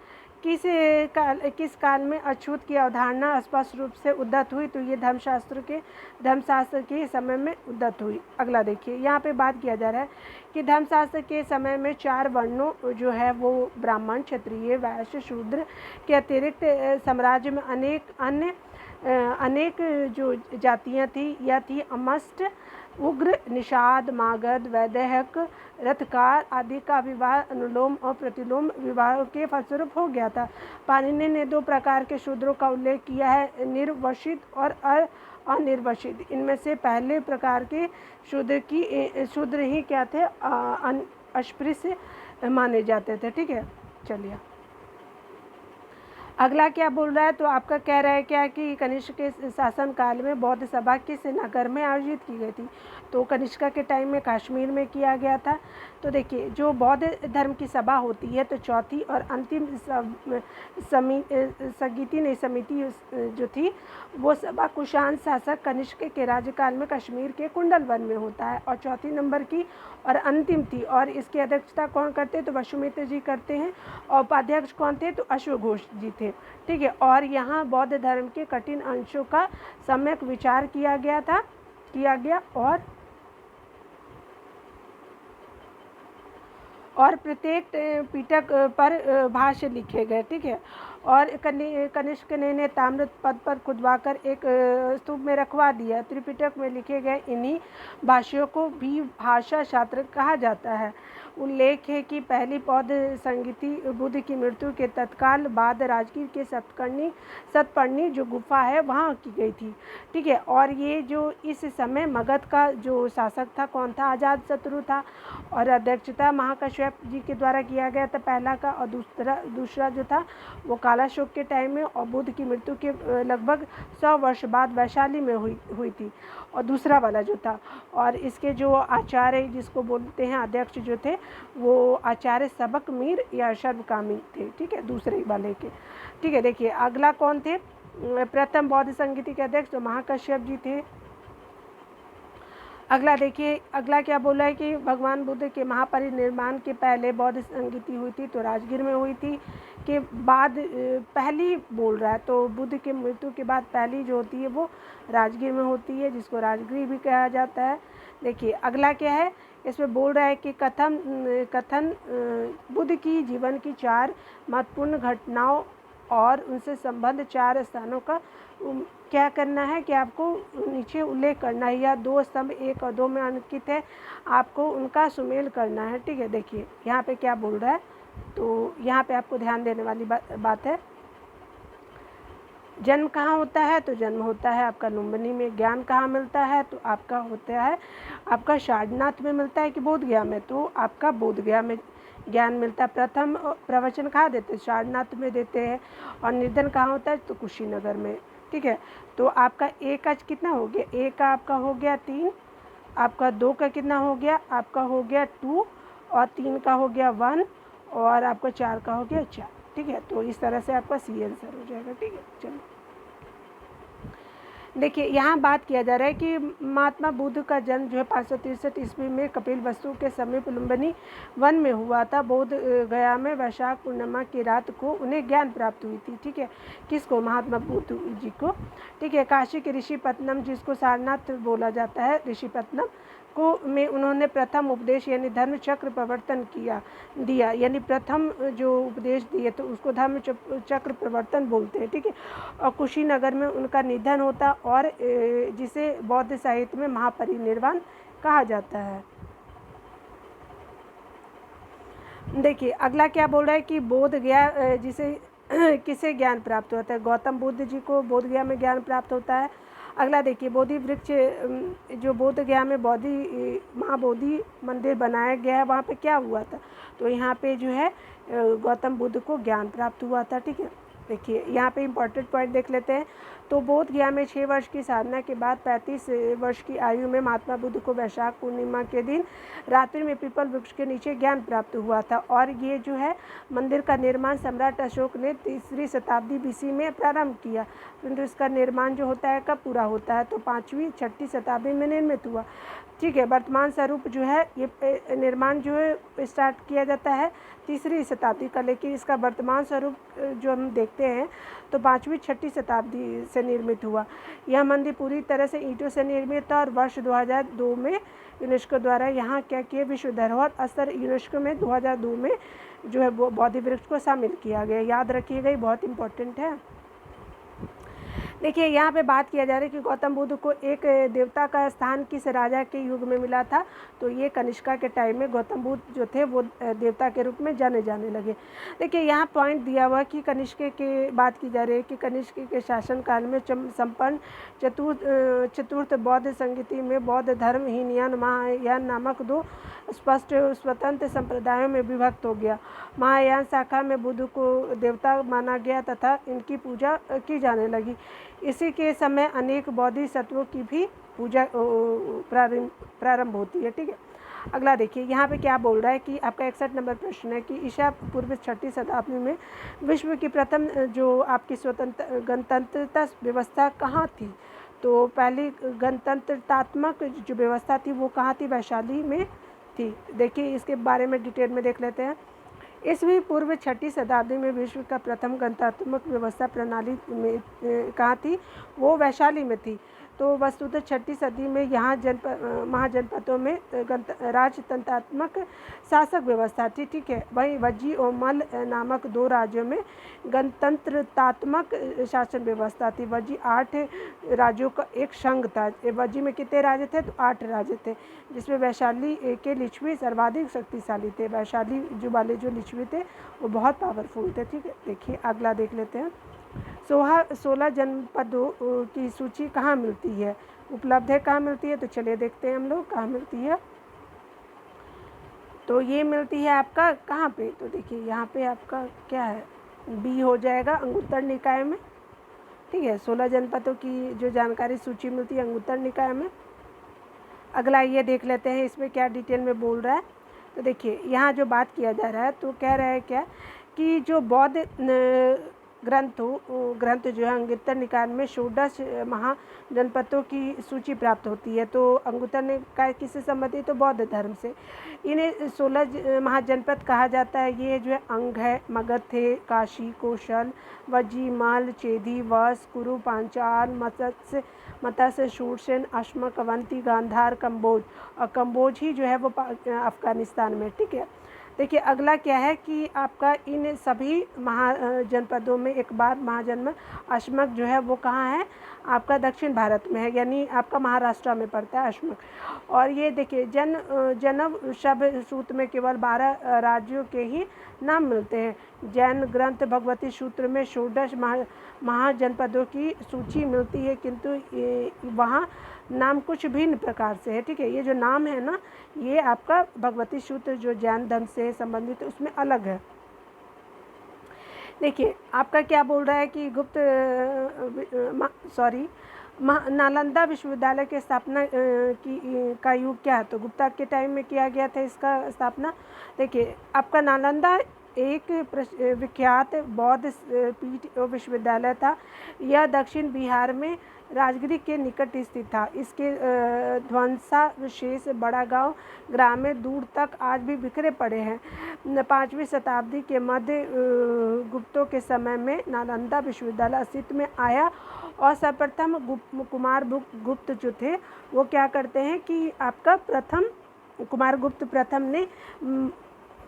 किस काल में अछूत की अवधारणा स्पष्ट रूप से उद्धत हुई, तो ये धर्मशास्त्र के समय में उद्धत हुई। अगला देखिए, यहाँ पे बात किया जा रहा है कि धर्मशास्त्र के समय में 4 वर्णों जो है वो ब्राह्मण, क्षत्रिय, वैश्य, शूद्र के अतिरिक्त साम्राज्य में अनेक जो जातियाँ थी, यह थी अमस्ट, उग्र, निषाद, मागध, वैदेहक, रथकार आदि का विवाह अनुलोम और प्रतिलोम विवाह के फलस्वरूप हो गया था। पाणिनि ने 2 प्रकार के शूद्रों का उल्लेख किया है, निर्वसित और अनिर्वसित। इनमें से पहले प्रकार के शूद्र ही क्या थे, अस्पृश्य माने जाते थे, ठीक है। चलिए, अगला क्या बोल रहा है, तो आपका कह रहा है क्या कि कनिष्क के शासन काल में बौद्ध सभा किस नगर में आयोजित की गई थी, तो कनिष्क के टाइम में कश्मीर में किया गया था। तो देखिए, जो बौद्ध धर्म की सभा होती है, तो चौथी और अंतिम समिति जो थी, वो सभा कुषाण शासक कनिष्क के राज्यकाल में कश्मीर के कुंडल वन में होता है और चौथी नंबर की और अंतिम थी। और इसकी अध्यक्षता कौन करते, तो वसुमित्र जी करते हैं और उपाध्यक्ष कौन थे, तो अश्वघोष जी थे, ठीक है। और यहाँ बौद्ध धर्म के कठिन अंशों का सम्यक विचार किया गया और प्रत्येक पिटक पर भाष्य लिखे गए, ठीक है। और कनिष्क ने ताम्र पद पर खुदवाकर एक स्तूप में रखवा दिया। त्रिपिटक में लिखे गए इन्हीं भाष्यों को भी भाषा शास्त्र कहा जाता है। उल्लेख है कि पहली बौद्ध संगीति बुद्ध की मृत्यु के तत्काल बाद राजगीर के सतपर्णी जो गुफा है वहाँ की गई थी, ठीक है। और ये जो इस समय मगध का जो शासक था कौन था, अजात शत्रु था और अध्यक्षता महाकश्यप जी के द्वारा किया गया था पहला का। और दूसरा जो था वो कालाशोक के टाइम में और बुद्ध की मृत्यु के लगभग 100 वर्ष बाद वैशाली में हुई थी और दूसरा वाला जो था। और इसके जो आचार्य जिसको बोलते हैं अध्यक्ष जो थे, वो आचार्य सबक मीर या सर्वकामी थे, ठीक है, दूसरे वाले के, ठीक है। देखिए, अगला कौन थे, प्रथम बौद्ध संगीति के अध्यक्ष तो महाकश्यप जी थे। अगला देखिए, अगला क्या बोला है कि भगवान बुद्ध के महापरिनिर्वाण के पहले बौद्ध संगीति हुई थी, तो राजगीर में हुई थी। के बाद पहली बोल रहा है, तो बुद्ध के मृत्यु के बाद पहली जो होती है वो राजगीर में होती है, जिसको राजगीर भी कहा जाता है। देखिए, अगला क्या है, इसमें बोल रहा है कि कथन बुद्ध की जीवन की 4 महत्वपूर्ण घटनाओं और उनसे संबंध 4 स्थानों का क्या करना है कि आपको नीचे उल्लेख करना है, या 2 स्तंभ 1 और 2 में अंकित है, आपको उनका सुमेल करना है, ठीक है। देखिए, यहाँ पे क्या बोल रहा है, तो यहाँ पे आपको ध्यान देने वाली बात है, जन्म कहाँ होता है, तो जन्म होता है आपका लुम्बिनी में। ज्ञान कहाँ मिलता है, तो आपका होता है आपका सारनाथ में मिलता है कि बोधगया में, तो आपका बोधगया में ज्ञान मिलता है। प्रथम प्रवचन कहाँ देते हैं, सारनाथ में देते हैं। और निर्धन कहाँ होता है, तो कुशीनगर में, ठीक है। तो आपका 1 का कितना हो गया, 1 का आपका हो गया 3, आपका 2 का कितना हो गया, आपका हो गया 2, और 3 का हो गया 1, और आपका 4 का हो गया 4, ठीक है। तो इस तरह से आपका सी आंसर हो जाएगा, ठीक है। चलो, देखिए, यहाँ बात किया जा रहा है कि महात्मा बुद्ध का जन्म जो है 563 ईस्वी में कपिल वस्तु के समीप लुम्बिनी वन में हुआ था। बोध गया में वैशाख पूर्णिमा की रात को उन्हें ज्ञान प्राप्त हुई थी, ठीक है। किसको, महात्मा बुद्ध जी को, ठीक है। काशी के ऋषिपत्तनम जिसको सारनाथ बोला जाता है, ऋषिपत्तनम को में उन्होंने प्रथम उपदेश यानी धर्म चक्र प्रवर्तन दिया, यानी प्रथम जो उपदेश दिए तो उसको धर्म चक्र प्रवर्तन बोलते हैं, ठीक है। और कुशीनगर में उनका निधन होता और जिसे बौद्ध साहित्य में महापरिनिर्वाण कहा जाता है। देखिए अगला क्या बोल रहा है कि बोध गया जिसे किसे ज्ञान प्राप्त होता है? गौतम बुद्ध जी को बोध गया में ज्ञान प्राप्त होता है। अगला देखिए बोधि वृक्ष जो बोध गया में महाबोधि मंदिर बनाया गया है, वहाँ पे क्या हुआ था? तो यहाँ पे जो है गौतम बुद्ध को ज्ञान प्राप्त हुआ था, ठीक है। देखिए यहाँ पे इम्पॉर्टेंट पॉइंट देख लेते हैं। तो बोध गया में 6 वर्ष की साधना के बाद 35 वर्ष की आयु में महात्मा बुद्ध को वैशाख पूर्णिमा के दिन रात्रि में पीपल वृक्ष के नीचे ज्ञान प्राप्त हुआ था। और ये जो है मंदिर का निर्माण सम्राट अशोक ने 3री शताब्दी BC में प्रारंभ किया, परंतु इसका निर्माण जो होता है कब पूरा होता है? तो 5वीं 6ठी शताब्दी में निर्मित हुआ, ठीक है। वर्तमान स्वरूप जो है ये निर्माण जो है स्टार्ट किया जाता है 3री शताब्दी का, लेकिन इसका वर्तमान स्वरूप जो हम देखते हैं तो 5वीं 6ठी शताब्दी से निर्मित हुआ। यह मंदिर पूरी तरह से ईंटों से निर्मित था और वर्ष 2002 में यूनेस्को द्वारा यहाँ क्या किया? विश्व धरोहर स्तर यूनेस्को में 2002 में जो है बोधि वृक्ष को शामिल किया गया। याद रखिएगा, ये बहुत इंपॉर्टेंट है। देखिए यहाँ पे बात किया जा रहा है कि गौतम बुद्ध को एक देवता का स्थान किस राजा के युग में मिला था? तो ये कनिष्का के टाइम में गौतम बुद्ध जो थे वो देवता के रूप में जाने लगे। देखिए यहाँ पॉइंट दिया हुआ कि कनिष्क की बात की जा रही है कि कनिष्क के शासनकाल में संपन्न चतुर्थ बौद्ध संगति में बौद्ध धर्म हीनयान महायान नामक 2 स्पष्ट स्वतंत्र संप्रदायों में विभक्त हो गया। महायान शाखा में बुद्ध को देवता माना गया तथा इनकी पूजा की जाने लगी। इसी के समय अनेक बोधिसत्वों की भी पूजा प्रारंभ होती है, ठीक है। अगला देखिए यहाँ पे क्या बोल रहा है कि आपका 61 नंबर प्रश्न है कि ईसा पूर्व 6ठी शताब्दी में विश्व की प्रथम जो आपकी गणतंत्रता व्यवस्था कहाँ थी? तो पहली गणतंत्रतात्मक जो व्यवस्था थी वो कहाँ थी? वैशाली में थी। देखिए इसके बारे में डिटेल में देख लेते हैं। ईस्वी पूर्व 6ठी शताब्दी में विश्व का प्रथम गणतंत्रात्मक व्यवस्था प्रणाली में कहाँ थी? वो वैशाली में थी। तो वस्तुतः 6ठी सदी में यहाँ महाजनपदों में राजतंत्रात्मक शासक व्यवस्था थी, ठीक है। वहीं वज्जी और मल नामक 2 राज्यों में गणतंत्रात्मक शासन व्यवस्था थी। वज्जी 8 राज्यों का एक संघ था। वज्जी में कितने राज्य थे? तो 8 राज्य थे, जिसमें वैशाली के लिच्छवी सर्वाधिक शक्तिशाली थे। वैशाली जो वाले जो लिच्छवी थे वो बहुत पावरफुल थे, ठीक है। देखिए अगला देख लेते हैं। 16 जनपदों की सूची कहाँ मिलती है? उपलब्ध है, कहाँ मिलती है? तो चलिए देखते हैं हम लोग कहाँ मिलती है। तो ये मिलती है आपका कहाँ पे? तो देखिए यहाँ पे आपका क्या है? बी हो जाएगा, अंगुत्तर निकाय में, ठीक है। 16 जनपदों की जो जानकारी सूची मिलती है अंगुत्तर निकाय में। अगला ये देख लेते हैं इसमें क्या डिटेल में बोल रहा है। तो देखिए यहाँ जो बात किया जा रहा है तो कह रहा है क्या कि जो बौद्ध ग्रंथ जो है अंगुत्तर निकाय में 16 महाजनपदों की सूची प्राप्त होती है। तो अंगुत्तर निकाय किससे संबंधित? तो बौद्ध धर्म से। इन्हें 16 महाजनपद कहा जाता है। ये जो है अंग है मगध, काशी, कौशल, वज्जी, मल, चेदी, वश, कुरु, पांचाल, मत्स्य, शूरसेन, अश्मक, अवंती, गांधार, कम्बोज। और कम्बोज ही जो है वो अफगानिस्तान में, ठीक है। देखिए अगला क्या है कि आपका इन सभी महाजनपदों में एक बार महाजन्म अश्मक जो है वो कहाँ है? आपका दक्षिण भारत में है, यानी आपका महाराष्ट्र में पड़ता है अश्मक। और ये देखिए जनव शब्द सूत्र में केवल 12 राज्यों के ही नाम मिलते हैं। जैन ग्रंथ भगवती सूत्र में 16 महाजनपदों की सूची मिलती है, किंतु वहाँ नाम कुछ भिन्न प्रकार से है, ठीक है। ये जो नाम है ना, ये आपका भगवती सूत्र जो जैन धर्म से संबंधित है उसमें अलग है। देखिए आपका क्या बोल रहा है कि नालंदा विश्वविद्यालय के स्थापना का युग क्या है? तो गुप्ता के टाइम में किया गया था इसका स्थापना। देखिए आपका नालंदा एक विख्यात बौद्ध पीठ और विश्वविद्यालय था। यह दक्षिण बिहार में राजगिरी के निकट स्थित था। इसके ध्वंसावशेष बड़ा गांव ग्राम में दूर तक आज भी बिखरे पड़े हैं। 5वीं शताब्दी के मध्य गुप्तों के समय में नालंदा विश्वविद्यालय अस्तित्व में आया और सर्वप्रथम कुमार गुप्त जो थे वो क्या करते हैं कि आपका कुमार गुप्त प्रथम ने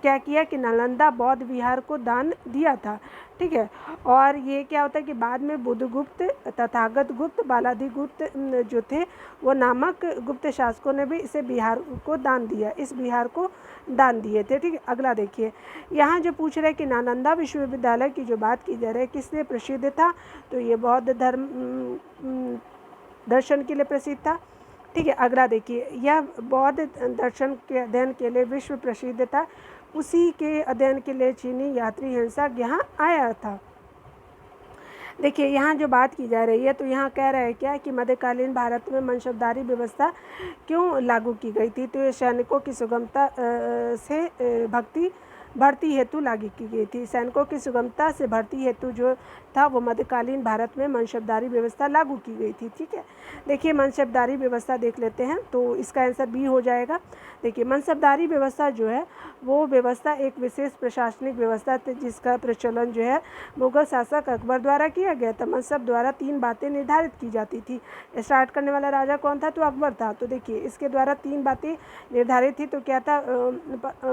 क्या किया कि नालंदा बौद्ध विहार को दान दिया था। ठीक है, और ये क्या होता है कि बाद में बुद्धगुप्त, तथागत गुप्त, बालादि गुप्त जो थे वो नामक गुप्त शासकों ने भी इसे बिहार को दान दिया, इस बिहार को दान दिए थे। ठीक है, अगला देखिए, यहाँ जो पूछ रहे हैं कि नालंदा विश्वविद्यालय की जो बात की जा रही है किस लिए प्रसिद्ध था, तो ये बौद्ध दर्शन के लिए प्रसिद्ध था। ठीक है, अगला देखिए, यह बौद्ध दर्शन के अध्ययन के लिए विश्व प्रसिद्ध था। उसी के अध्ययन के लिए चीनी यात्री हिंसक यहाँ आया था। देखिए यहाँ जो बात की जा रही है तो यहाँ कह रहा है क्या कि मध्यकालीन भारत में मनसबदारी व्यवस्था क्यों लागू की गई थी, तो ये सैनिकों की सुगमता से भर्ती हेतु लागू की गई थी। सैनिकों की सुगमता से भर्ती हेतु जो था वो मध्यकालीन भारत में मनसबदारी व्यवस्था लागू की गई थी। ठीक है, देखिए मनसबदारी व्यवस्था देख लेते हैं, तो इसका आंसर बी हो जाएगा। देखिए मनसबदारी व्यवस्था जो है वो व्यवस्था एक विशेष प्रशासनिक व्यवस्था थी जिसका प्रचलन जो है मुगल शासक अकबर द्वारा किया गया था। मनसब द्वारा 3 बातें निर्धारित की जाती थी। स्टार्ट करने वाला राजा कौन था, तो अकबर था। तो देखिए इसके द्वारा 3 बातें निर्धारित थी, तो क्या था,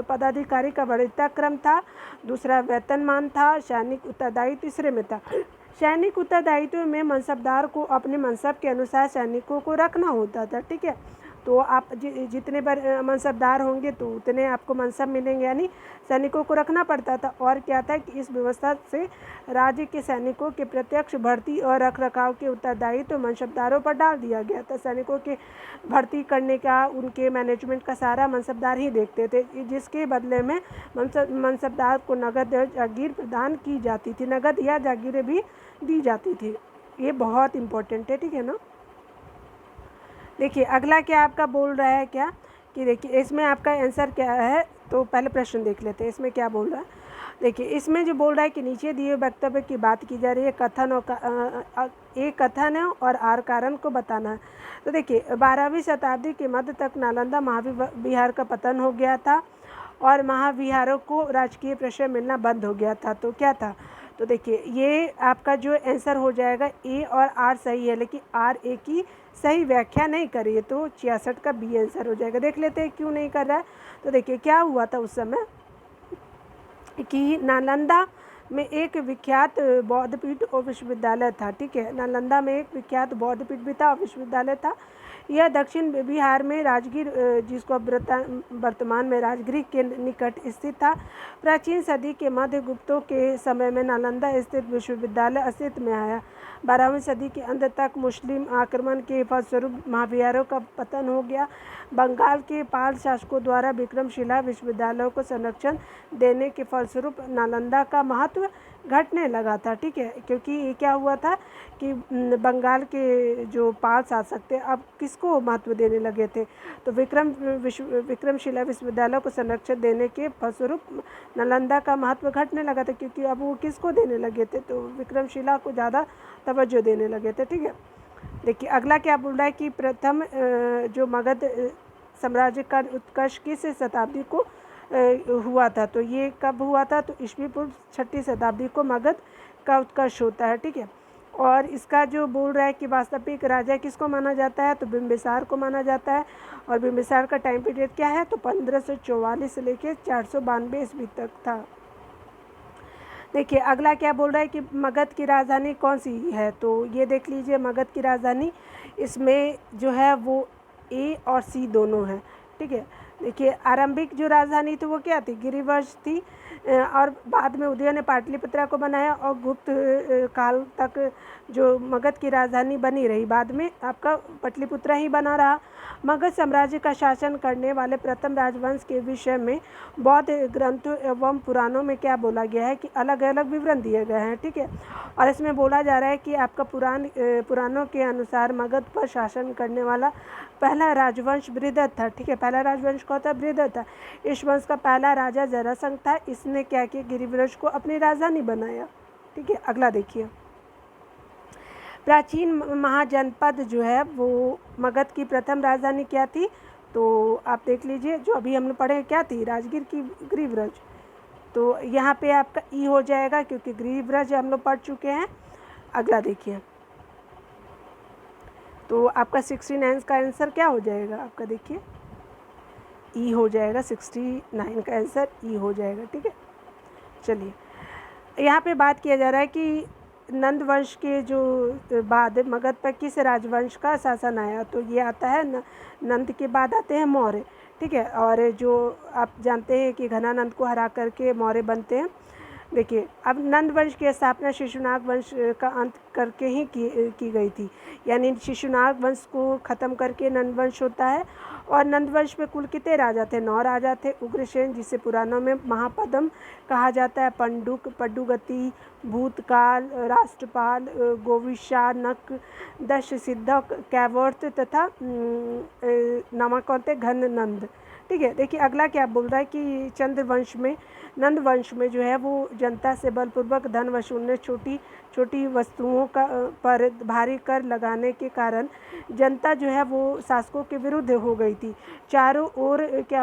पदाधिकारी का वरीयता क्रम था, दूसरा वेतनमान था, सैनिक उत्तरदायित्व तीसरे में था। सैनिक उत्तरदायित्व में मनसबदार को अपने मनसब के अनुसार सैनिकों को रखना होता था। ठीक है, तो आप जितने बार मनसबदार होंगे तो उतने आपको मनसब मिलेंगे, यानी सैनिकों को रखना पड़ता था। और क्या था कि इस व्यवस्था से राज्य के सैनिकों के प्रत्यक्ष भर्ती और रखरखाव के उत्तरदायित्व तो मनसबदारों पर डाल दिया गया था। सैनिकों के भर्ती करने का, उनके मैनेजमेंट का सारा मनसबदार ही देखते थे, जिसके बदले में मनसबदार को नगद जागीर प्रदान की जाती थी, नगद या जागीरें भी दी जाती थी। ये बहुत इम्पोर्टेंट है। ठीक है ना। देखिए अगला क्या आपका बोल रहा है क्या कि देखिए इसमें आपका आंसर क्या है, तो पहले प्रश्न देख लेते हैं इसमें क्या बोल रहा है। देखिए इसमें जो बोल रहा है कि नीचे दिए वक्तव्य की बात की जा रही है, कथन और एक कथन है और आर कारण को बताना है। तो देखिए 12वीं शताब्दी के मध्य तक नालंदा महाविहार का पतन हो गया था और महाविहारों को राजकीय प्रश्रय मिलना बंद हो गया था। तो क्या था, तो देखिए ये आपका जो आंसर हो जाएगा ए और आर सही है, लेकिन आर ए की सही व्याख्या नहीं करी है, तो 66 का बी आंसर हो जाएगा। देख लेते हैं क्यों नहीं कर रहा है। तो देखिए क्या हुआ था उस समय कि नालंदा में एक विख्यात बौद्ध पीठ और विश्वविद्यालय था। ठीक है, नालंदा में एक विख्यात बौद्ध पीठ भी था और विश्वविद्यालय था। यह दक्षिण बिहार में राजगीर, जिसको वर्तमान में राजगिरी के निकट स्थित था। प्राचीन सदी के मध्य गुप्तों के समय में नालंदा स्थित विश्वविद्यालय अस्तित्व में आया। 12वीं सदी के अंत तक मुस्लिम आक्रमण के फलस्वरूप महाविहारों का पतन हो गया। बंगाल के पाल शासकों द्वारा विक्रमशिला विश्वविद्यालयों को संरक्षण देने के फलस्वरूप नालंदा का महत्व घटने लगा था। ठीक है, क्योंकि ये क्या हुआ था कि बंगाल के जो पाल शासक थे अब किसको महत्व देने लगे थे, तो विक्रमशिला विश्वविद्यालय को संरक्षण देने के फलस्वरूप नालंदा का महत्व घटने लगा था, क्योंकि अब वो किसको देने लगे थे, तो विक्रमशिला को ज़्यादा तवज्जो देने लगे थे। ठीक है, देखिए अगला क्या बोल रहा है कि प्रथम जो मगध साम्राज्य का उत्कर्ष किस शताब्दी को हुआ था, तो ये कब हुआ था, तो ईस्वी पूर्व 6वीं शताब्दी को मगध का उत्कर्ष होता है। ठीक है, और इसका जो बोल रहा है कि वास्तविक राजा किसको माना जाता है, तो बिंबिसार को माना जाता है। और बिंबिसार का टाइम पीरियड क्या है, तो 1544 से लेकर 492 ईस्वी तक था। देखिए अगला क्या बोल रहा है कि मगध की राजधानी कौन सी है, तो ये देख लीजिए मगध की राजधानी, इसमें जो है वो ए और सी दोनों हैं। ठीक है, देखिए आरंभिक जो राजधानी थी वो क्या थी, गिरिवंश थी, और बाद में उदय ने पाटलिपुत्रा को बनाया और गुप्त काल तक जो मगध की राजधानी बनी रही, बाद में आपका पाटलिपुत्रा ही बना रहा। मगध साम्राज्य का शासन करने वाले प्रथम राजवंश के विषय में बौद्ध ग्रंथों एवं पुराणों में क्या बोला गया है कि अलग अलग विवरण दिए गए हैं। ठीक है, और इसमें बोला जा रहा है कि आपका पुराणों के अनुसार मगध पर शासन करने वाला पहला राजवंश बृहद था। ठीक है, पहला राजवंश कौन था, बृहद था। इस वंश का पहला राजा जरासंध था। इस किसने क्या किया, गिरिव्रज को अपनी राजधानी बनाया। ठीक है, अगला देखिए, प्राचीन महाजनपद जो है वो मगध की प्रथम राजधानी क्या थी, तो आप देख लीजिए, जो अभी हमने पढ़े क्या थी, राजगीर की गिरिव्रज। तो यहाँ पे आपका ई हो जाएगा क्योंकि गिरिव्रज हम लोग पढ़ चुके हैं। अगला देखिए, तो आपका 69 का आंसर क्या हो जाएगा, आपका देखिए ई हो जाएगा, 69 का आंसर ई हो जाएगा। ठीक है, चलिए यहाँ पे बात किया जा रहा है कि नंद वंश के जो बाद मगध पर किस राजवंश का शासन आया, तो ये आता है नंद के बाद आते हैं मौर्य। ठीक है, और जो आप जानते हैं कि घनानंद को हरा करके मौर्य बनते हैं। देखिए, अब नंद वंश की स्थापना शिशुनाग वंश का अंत करके ही की गई थी, यानी शिशुनाग वंश को ख़त्म करके नंद वंश होता है। और नंद वंश में कुल कितने राजा थे, 9 राजा थे। उग्रसेन, जिसे पुराणों में महापद्म कहा जाता है, पंडुक, पड्डुगति, भूतकाल, राष्ट्रपाल, गोविशानक, दश सिद्धक, कैवर्त तथा नामा कौन थे, घननंद। ठीक है, देखिए अगला क्या बोल रहा है कि चंद्रवंश में, नंद वंश में जो है वो जनता से बलपूर्वक धन वसूलने, छोटी छोटी वस्तुओं का पर भारी कर लगाने के कारण जनता जो है वो शासकों के विरुद्ध हो गई थी। चारों ओर क्या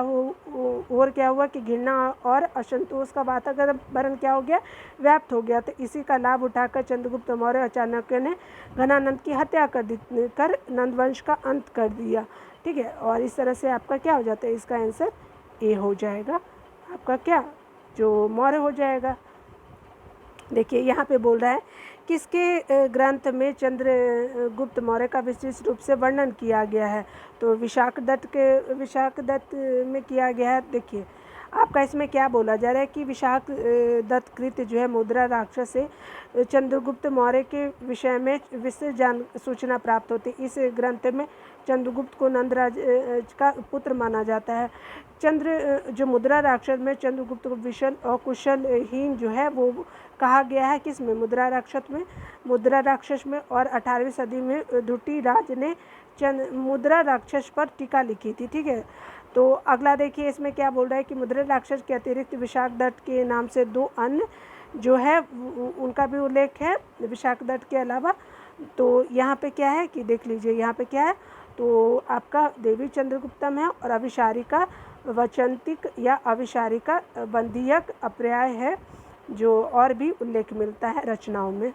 हुआ कि घृणा और असंतोष का वातावरण क्या हो गया, व्याप्त हो गया। तो इसी का लाभ उठाकर चंद्रगुप्त मौर्य और चाणक्य ने घनानंद की हत्या कर नंदवंश का अंत कर दिया। ठीक है, और इस तरह से आपका क्या हो जाता है, इसका आंसर ए हो जाएगा, आपका क्या जो मौर्य हो जाएगा। देखिए यहाँ पे बोल रहा है किसके ग्रंथ में चंद्रगुप्त मौर्य का विशेष रूप से वर्णन किया गया है, तो विशाखदत्त में किया गया है। देखिए आपका इसमें क्या बोला जा रहा है कि विशाखदत्त कृत जो है मुद्रा राक्षस से चंद्रगुप्त मौर्य के विषय में विस्तृत सूचना प्राप्त होती है। इस ग्रंथ में चंद्रगुप्त को नंदराज का पुत्र माना जाता है। जो मुद्रा राक्षस में चंद्रगुप्त को विशल और कुशलहीन जो है वो कहा गया है, किस में, मुद्रा राक्षस में। और 18वीं सदी में ध्रुतिराज ने मुद्रा राक्षस पर टीका लिखी थी। ठीक है, तो अगला देखिए इसमें क्या बोल रहा है कि मुद्रा राक्षस के अतिरिक्त विशाखदत्त के नाम से 2 अन्य जो है उनका भी उल्लेख है विशाखदत्त के अलावा। तो यहाँ पे क्या है कि देख लीजिए, यहाँ पे क्या है, तो आपका देवी चंद्रगुप्तम है और अविशारिका वचंतिक या अविशारिका बंधियक अपर्याय है, जो और भी उल्लेख मिलता है रचनाओं में।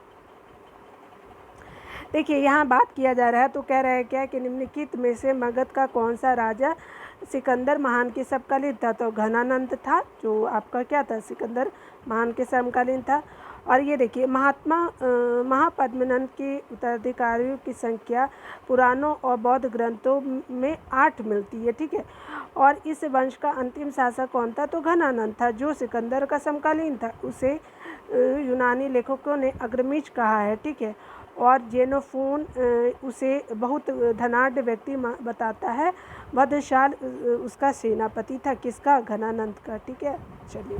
देखिए यहाँ बात किया जा रहा है, तो कह रहा है क्या कि निम्नलिखित में से मगध का कौन सा राजा सिकंदर महान के समकालीन था, तो घनानंद था, जो आपका क्या था, सिकंदर महान के समकालीन था। और ये देखिए महापद्मनंद के उत्तराधिकारियों की संख्या पुराणों और बौद्ध ग्रंथों में 8 मिलती है। ठीक है, और इस वंश का अंतिम शासक कौन था, तो घनानंद था, जो सिकंदर का समकालीन था। उसे यूनानी लेखकों ने अग्रमीज कहा है। ठीक है, और जेनोफोन उसे बहुत धनाढ़ व्यक्ति बताता है। वधशाल उसका सेनापति था, किसका, घनानंद का। ठीक है, चलिए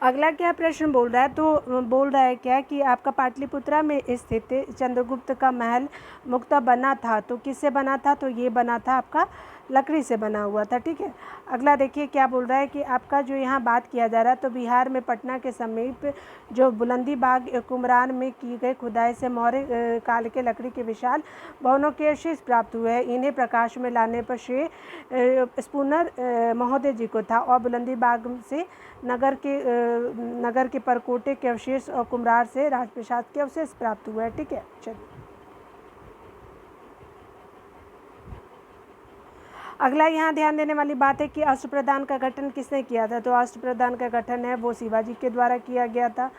अगला क्या प्रश्न बोल रहा है, तो बोल रहा है क्या कि आपका पाटलिपुत्रा में स्थित चंद्रगुप्त का महल मुक्ता बना था, तो किससे बना था, तो ये बना था आपका लकड़ी से बना हुआ था। ठीक है, अगला देखिए क्या बोल रहा है कि आपका जो यहाँ बात किया जा रहा है, तो बिहार में पटना के समीप जो बुलंदी बाग कुमरान में की गई खुदाई से मौर्य काल के लकड़ी के विशाल भवनों के अवशेष प्राप्त हुए हैं। इन्हें प्रकाश में लाने पर श्री स्पूनर महोदय जी को था, और बुलंदी बाग से नगर के परकोटे के अवशेष और कुम्हरार से राजप्रसाद के अवशेष प्राप्त हुए हैं। ठीक है, चलिए अगला यहाँ ध्यान देने वाली बात है कि अष्टप्रधान का गठन किसने किया था, तो अष्टप्रधान का गठन है वो शिवाजी के द्वारा किया गया था।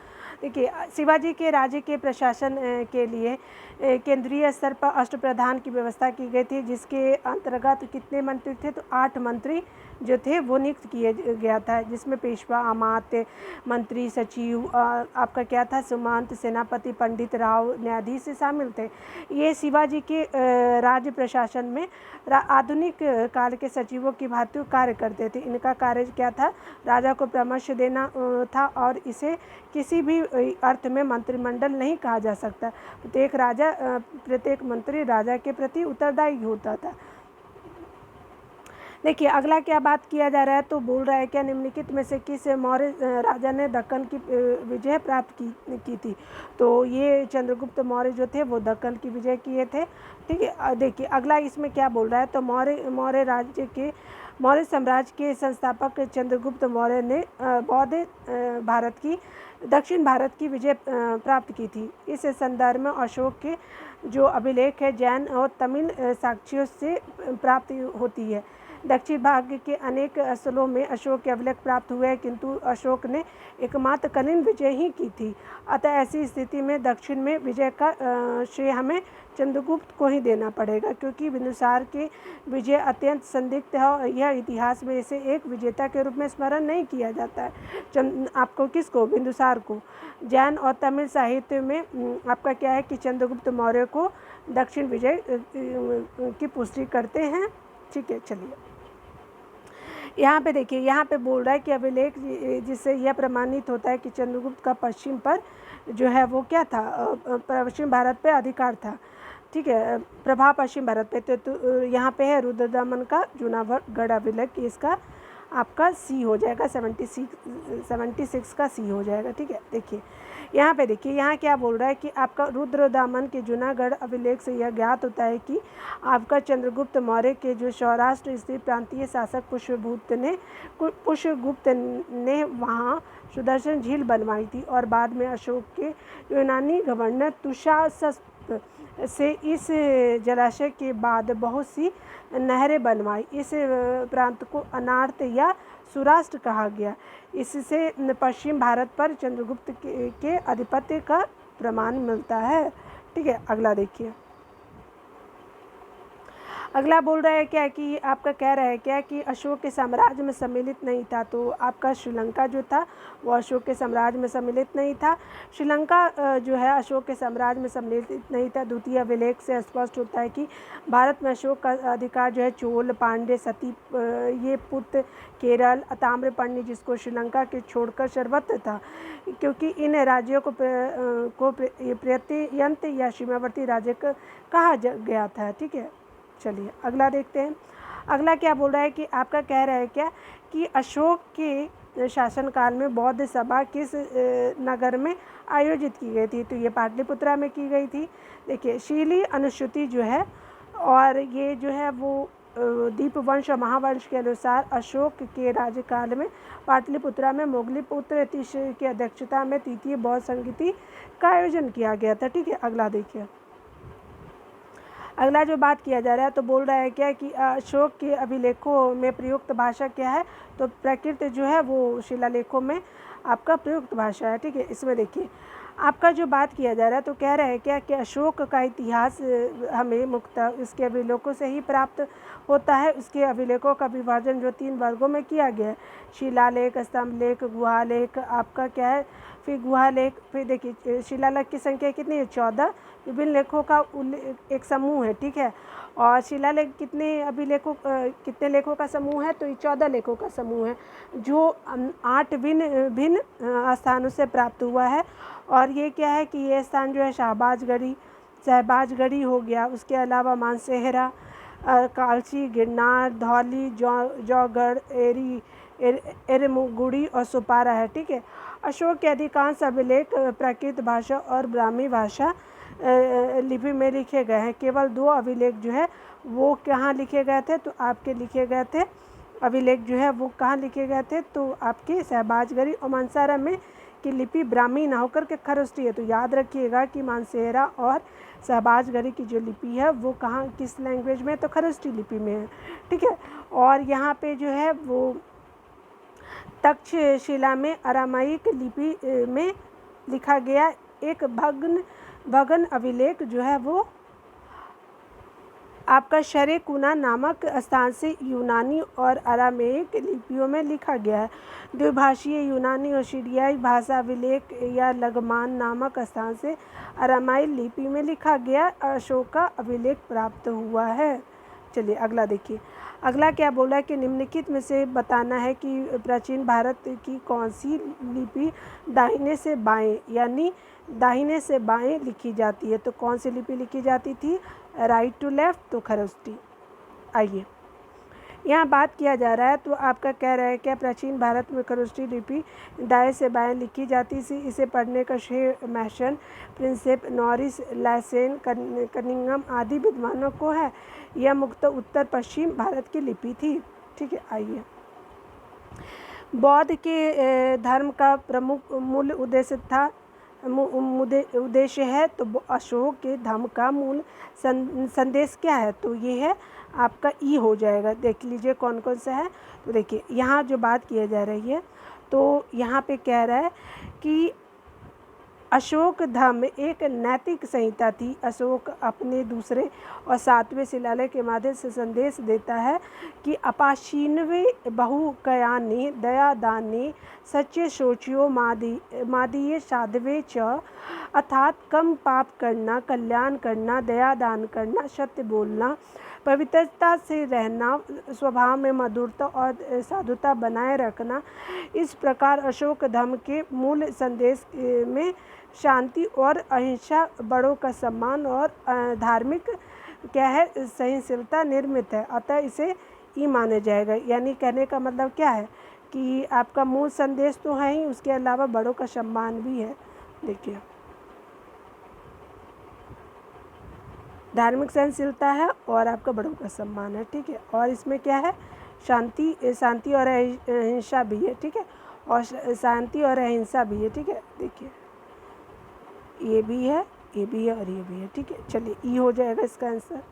देखिए शिवाजी के राज्य के प्रशासन के लिए केंद्रीय स्तर पर अष्टप्रधान की व्यवस्था की गई थी, जिसके अंतर्गत कितने मंत्री थे, तो 8 मंत्री जो थे वो नियुक्त किए गया था, जिसमें पेशवा, अमात्य, मंत्री, सचिव, आपका क्या था, सुमंत, सेनापति, पंडित, राव, न्यायाधीश शामिल थे। ये शिवाजी के राज्य प्रशासन में आधुनिक काल के सचिवों की भांति कार्य करते थे। इनका कार्य क्या था, राजा को परामर्श देना था, और इसे किसी भी अर्थ में मंत्रिमंडल नहीं कहा जा सकता। प्रत्येक मंत्री राजा के प्रति उत्तरदायी होता था। देखिए अगला क्या बात किया जा रहा है, तो बोल रहा है क्या निम्नलिखित में से किस मौर्य राजा ने दक्कन की विजय प्राप्त की थी। तो ये चंद्रगुप्त मौर्य जो थे वो दक्कन की विजय किए थे। ठीक है, देखिए अगला इसमें क्या बोल रहा है, तो मौर्य साम्राज्य के संस्थापक चंद्रगुप्त मौर्य ने बौद्ध भारत की दक्षिण भारत की विजय प्राप्त की थी। इस संदर्भ में अशोक के जो अभिलेख है जैन और तमिल साक्ष्यों से प्राप्त होती है। दक्षिण भाग के अनेक स्थलों में अशोक के अभिलेख प्राप्त हुए हैं, किंतु अशोक ने एकमात्र कलिंग विजय ही की थी। अतः ऐसी स्थिति में दक्षिण में विजय का श्रेय हमें चंद्रगुप्त को ही देना पड़ेगा, क्योंकि बिंदुसार के विजय अत्यंत संदिग्ध है और यह इतिहास में इसे एक विजेता के रूप में स्मरण नहीं किया जाता है। आपको किसको? बिंदुसार को। जैन और तमिल साहित्य में आपका क्या है कि चंद्रगुप्त मौर्य को दक्षिण विजय की पुष्टि करते हैं। ठीक है, चलिए यहाँ पे देखिए, यहाँ पे बोल रहा है कि अभिलेख जिससे यह प्रमाणित होता है कि चंद्रगुप्त का पश्चिम पर जो है वो क्या था, पश्चिम भारत पे अधिकार था। ठीक है, प्रभाव पश्चिम भारत पे। तो यहाँ पे है रुद्रदमन का जूनागढ़ अभिलेख, इसका आपका सी हो जाएगा, 76 का सी हो जाएगा। ठीक है, देखिए यहाँ पे देखिए, यहाँ क्या बोल रहा है कि आपका रुद्रदामन के जूनागढ़ अभिलेख से यह ज्ञात होता है कि आपका चंद्रगुप्त मौर्य के जो सौराष्ट्र स्थित प्रांतीय शासक पुष्यगुप्त ने वहाँ सुदर्शन झील बनवाई थी और बाद में अशोक के यूनानी गवर्नर तुषारसप से इस जलाशय के बाद बहुत सी नहरें बनवाई। इस प्रांत को अनार्त या सुराष्ट्र कहा गया। इससे पश्चिम भारत पर चंद्रगुप्त के आधिपत्य का प्रमाण मिलता है। ठीक है, अगला देखिए, अगला बोल रहा है क्या कि आपका कह रहा है क्या कि अशोक के साम्राज्य में सम्मिलित नहीं था। तो आपका श्रीलंका जो था वो अशोक के साम्राज्य में सम्मिलित नहीं था। श्रीलंका जो है अशोक के साम्राज्य में सम्मिलित नहीं था। द्वितीय अभिलेख से स्पष्ट होता है कि भारत में अशोक का अधिकार जो है चोल, पांड्य, सती, ये पुत, केरल, ताम्रपर्णी जिसको श्रीलंका के छोड़कर सर्वत्र था, क्योंकि इन राज्यों को प्रत्यंत या सीमावर्ती राज्य कहा गया था। ठीक है, चलिए अगला देखते हैं। अगला क्या बोल रहा है कि आपका कह रहा है क्या कि अशोक के शासनकाल में बौद्ध सभा किस नगर में आयोजित की गई थी। तो ये पाटलिपुत्रा में की गई थी। देखिए शीली अनुश्रुति जो है और ये जो है वो दीपवंश और महावंश के अनुसार अशोक के राज्यकाल में पाटलिपुत्रा में मोगलीपुत्र तीसरे की अध्यक्षता में तृतीय बौद्ध संगीति का आयोजन किया गया था। ठीक है, अगला देखिए, अगला जो बात किया जा रहा है तो बोल रहा है क्या कि अशोक के अभिलेखों में प्रयुक्त भाषा क्या है। तो प्राकृत जो है वो शिलालेखों में आपका प्रयुक्त भाषा है। ठीक है, इसमें देखिए आपका जो बात किया जा रहा है तो कह रहा है क्या कि अशोक का इतिहास हमें मुख्यतः इसके अभिलेखों से ही प्राप्त होता है। उसके अभिलेखों का विभाजन जो 3 वर्गों में किया गया है, शिलालेख, स्तंभलेख, गुहालेख। आपका क्या है फिर गुहालेख। फिर देखिए शिलालेख की संख्या कितनी है, 14 विभिन्न लेखों का एक समूह है। ठीक है, और शिलालेख कितने लेखों का समूह है, तो ये 14 लेखों का समूह है जो 8 भिन्न स्थानों से प्राप्त हुआ है। और ये क्या है कि ये स्थान जो है शहबाजगढ़ी हो गया। उसके अलावा मानसेहरा, कालची, गिरनार, धौली, जौगढ़, एरमुगुड़ी और सुपारा है। ठीक है, अशोक के अधिकांश अभिलेख प्राकृत भाषा और ब्राह्मी भाषा लिपि में लिखे गए हैं। केवल 2 अभिलेख जो है वो कहाँ लिखे गए थे, तो आपके लिखे गए थे अभिलेख जो है वो कहाँ लिखे गए थे, तो आपके शहबाजगढ़ी और मानसेहरा में की लिपि ब्राह्मी ना होकर के खरोष्टी है। तो याद रखिएगा कि मानसेहरा और शहबाजगढ़ी की जो लिपि है वो कहाँ किस लैंग्वेज में, तो खरोष्टी लिपि में है। ठीक है, और यहाँ पे जो है वो तक्षशिला में अरामाइक लिपि में लिखा गया एक भग्न अभिलेख जो है वो आपका शरेकुना नामक स्थान से यूनानी और अरामेइक लिपियों में लिखा गया है। द्विभाषीय यूनानी और सीरियाई भाषा अभिलेख या लगमान नामक स्थान से अरामाई लिपि में लिखा गया अशोक का अभिलेख प्राप्त हुआ है। चलिए अगला देखिए, अगला क्या बोला कि निम्नलिखित में से बताना है कि प्राचीन भारत की कौन सी लिपि दाहिने से बाएं यानी दाहिने से बाएं लिखी जाती है। तो कौन सी लिपि लिखी जाती थी, राइट टू लेफ्ट, तो खरोष्टी। आइए यहाँ बात किया जा रहा है तो आपका कह रहा है क्या प्राचीन भारत में खरोष्ठी लिपि दाएं से बाएं लिखी जाती थी। इसे पढ़ने का श्रेय मैशन, प्रिंसेप, नॉरिस, लैसेन, कनिंगम आदि विद्वानों को है। यह मुख्यतः उत्तर पश्चिम भारत की लिपि थी। ठीक है, आइए। बौद्ध के धर्म का प्रमुख मूल उद्देश्य था उद्देश्य है तो अशोक के धर्म का मूल संदेश क्या है, तो ये है आपका ई हो जाएगा। देख लीजिए कौन कौन सा है। तो देखिए यहाँ जो बात किया जा रही है तो यहाँ पे कह रहा है कि अशोक धर्म एक नैतिक संहिता थी। अशोक अपने दूसरे और 7वें शिलालेख के माध्यम से संदेश देता है कि अपाशीनवे बहुकयानि दया दाने सच्चे सोचियो मादीय साधवे च, अर्थात कम पाप करना, कल्याण करना, दया दान करना, सत्य बोलना, पवित्रता से रहना, स्वभाव में मधुरता और साधुता बनाए रखना। इस प्रकार अशोक धर्म के मूल संदेश में शांति और अहिंसा, बड़ों का सम्मान और धार्मिक क्या है सहनशीलता निर्मित है। अतः इसे ई माना जाएगा। यानी कहने का मतलब क्या है कि आपका मूल संदेश तो है ही, उसके अलावा बड़ों का सम्मान भी है। देखिए धार्मिक सहनशीलता है और आपका बड़ों का सम्मान है। ठीक है, और इसमें क्या है शांति और अहिंसा भी है। ठीक है, और शांति और अहिंसा भी है। ठीक है, देखिए ये भी है, ये भी है और ये भी है। ठीक है, चलिए ई हो जाएगा इसका आंसर।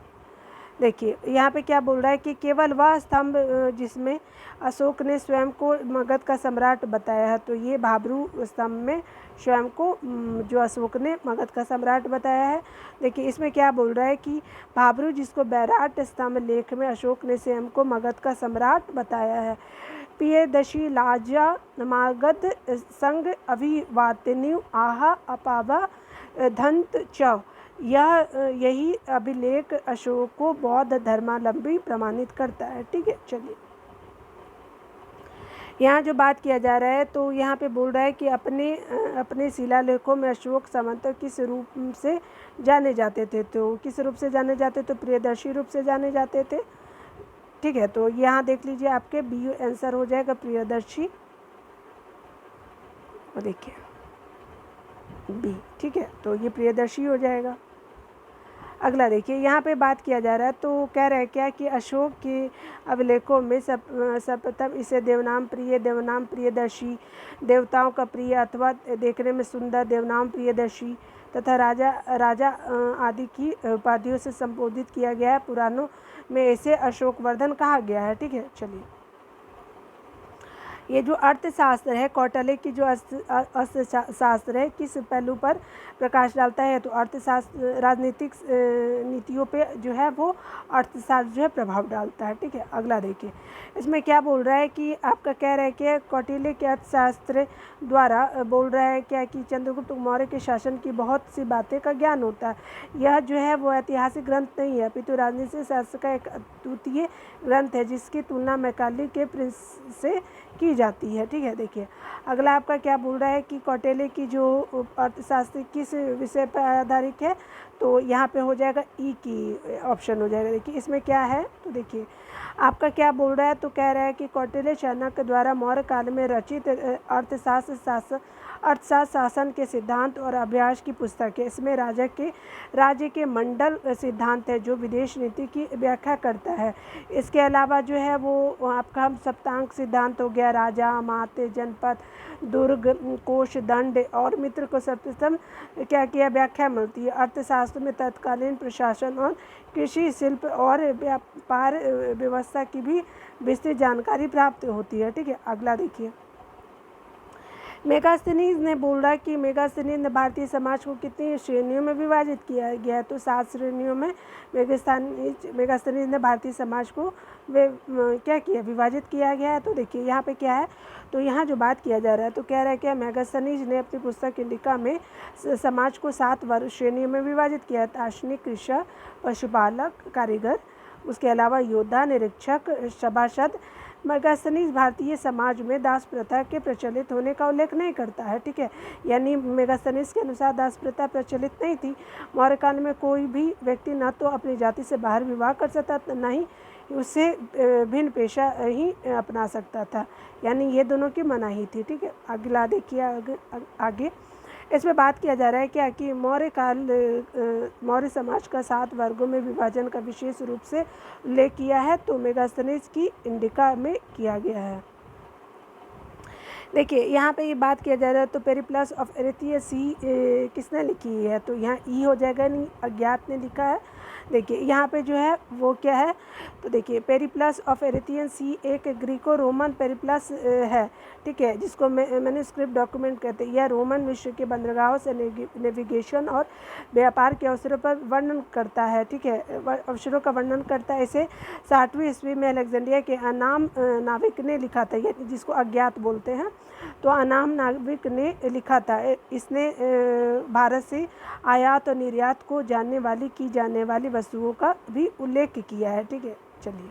देखिए यहाँ पे क्या बोल रहा है कि केवल वह स्तंभ जिसमें अशोक ने स्वयं को मगध का सम्राट बताया है, तो ये भाब्रू स्तंभ में स्वयं को जो अशोक ने मगध का सम्राट बताया है। देखिए इसमें क्या बोल रहा है कि भाब्रू जिसको बैराट स्तंभ लेख में अशोक ने स्वयं को मगध का सम्राट बताया है। पियदशी लाजा मागध संग अभिवातिनी आहा अपावा धंत च, यही अभिलेख अशोक को बौद्ध धर्मावलंबी प्रमाणित करता है। ठीक है, चलिए यहाँ जो बात किया जा रहा है तो यहाँ पे बोल रहा है कि अपने शिलालेखों में अशोक सामंत किस रूप से जाने जाते थे, तो किस रूप से जाने जाते तो प्रियदर्शी रूप से जाने जाते थे। ठीक है, तो यहाँ देख लीजिए आपके बी आंसर हो जाएगा प्रियदर्शी। और देखिए बी। ठीक है, तो ये प्रियदर्शी हो जाएगा। अगला देखिए यहाँ पे बात किया जा रहा है तो कह रहा है क्या कि अशोक के अभिलेखों में सर्वप्रथम इसे देवनाम प्रियदर्शी, देवताओं का प्रिय अथवा देखने में सुंदर देवनाम प्रियदर्शी तथा राजा आदि की उपाधियों से संबोधित किया गया है। पुराणों में इसे अशोकवर्धन कहा गया है। ठीक है, चलिए ये जो अर्थशास्त्र है कौटिल्य की जो अर्थशास्त्र है किस पहलू पर प्रकाश डालता है, तो अर्थशास्त्र राजनीतिक नीतियों पे जो है वो अर्थशास्त्र जो है प्रभाव डालता है। ठीक है, अगला देखिए इसमें क्या बोल रहा है कि आपका कह रहा है कि कौटिल्य के अर्थशास्त्र द्वारा बोल रहा है क्या कि चंद्रगुप्त मौर्य के शासन की बहुत सी बातें का ज्ञान होता है। यह जो है वो ऐतिहासिक ग्रंथ नहीं है अपितु राजनीतिक शास्त्र का एक अद्वितीय ग्रंथ है जिसकी तुलना मैकाले के प्रिंस से की जाती है। ठीक है, देखिए अगला आपका क्या बोल रहा है कि कौटिल्य की जो अर्थशास्त्र किस विषय पर आधारित है, तो यहाँ पे हो जाएगा ई की ऑप्शन हो जाएगा। देखिए इसमें क्या है तो देखिए आपका क्या बोल रहा है तो कह रहा है कि कौटिल्य चाणक्य द्वारा मौर्य काल में रचित अर्थशास्त्र शासन के सिद्धांत और अभ्यास की पुस्तक है। इसमें राज्य के मंडल सिद्धांत है जो विदेश नीति की व्याख्या करता है। इसके अलावा जो है वो आपका सप्तांक सिद्धांत हो गया, राजा, माते, जनपद, दुर्ग, कोष, दंड और मित्र को सर्वप्रथम क्या किया व्याख्या मिलती है। अर्थशास्त्र में तत्कालीन प्रशासन और कृषि, शिल्प और व्यापार व्यवस्था की भी विस्तृत जानकारी प्राप्त होती है। ठीक है, अगला देखिए मेगास्थनीज ने बोल रहा है कि मेगास्थनीज ने भारतीय समाज को कितनी श्रेणियों में विभाजित किया गया है, तो 7 श्रेणियों में मेगास्थनीज ने भारतीय समाज को क्या किया विभाजित किया गया है। तो देखिए यहाँ पे क्या है तो यहाँ जो बात किया जा रहा है तो कह रहा है कि मेगास्थनीज ने अपनी पुस्तक इंडिका में समाज को 7 वर्ग श्रेणियों में विभाजित किया है। दार्शनिक, कृषक, पशुपालक, कारीगर, उसके अलावा योद्धा, निरीक्षक, सभासद। मेगास्थनीज भारतीय समाज में दास प्रथा के प्रचलित होने का उल्लेख नहीं करता है। ठीक है, यानी मेगास्थनीज के अनुसार दास प्रथा प्रचलित नहीं थी। मौर्य काल में कोई भी व्यक्ति न तो अपनी जाति से बाहर विवाह कर सकता न ही उससे भिन्न पेशा ही अपना सकता था, यानी ये दोनों की मनाही थी। ठीक है, अगला देखिए आगे इसमें बात किया जा रहा है क्या कि मौर्य समाज का 7 वर्गों में विभाजन का विशेष रूप से उल्लेख किया है, तो मेगास्थनीज की इंडिका में किया गया है। देखिए यहाँ पे ये बात किया जा रहा है, तो पेरिप्लस ऑफ एरिथियस सी किसने लिखी है, तो यहाँ ई हो जाएगा, नहीं अज्ञात ने लिखा है। देखिए यहाँ पे जो है वो क्या है, तो देखिए पेरिप्लस ऑफ एरिथियन सी एक ग्रीको रोमन पेरिप्लस है। ठीक है, जिसको मैन्युस्क्रिप्ट डॉक्यूमेंट कहते हैं। यह रोमन विश्व के बंदरगाहों से नेविगेशन और व्यापार के अवसरों पर वर्णन करता है। ठीक है, अवसरों का वर्णन करता है। इसे 60वीं ईस्वी में अलेक्जेंड्रिया के अनाम नाविक ने लिखा था, यानी जिसको अज्ञात बोलते हैं, तो अनाम नाविक ने लिखा था। इसने भारत से आयात और निर्यात को जानने वाली की जाने वाली वस्तुओं का भी उल्लेख किया है। ठीक है, चलिए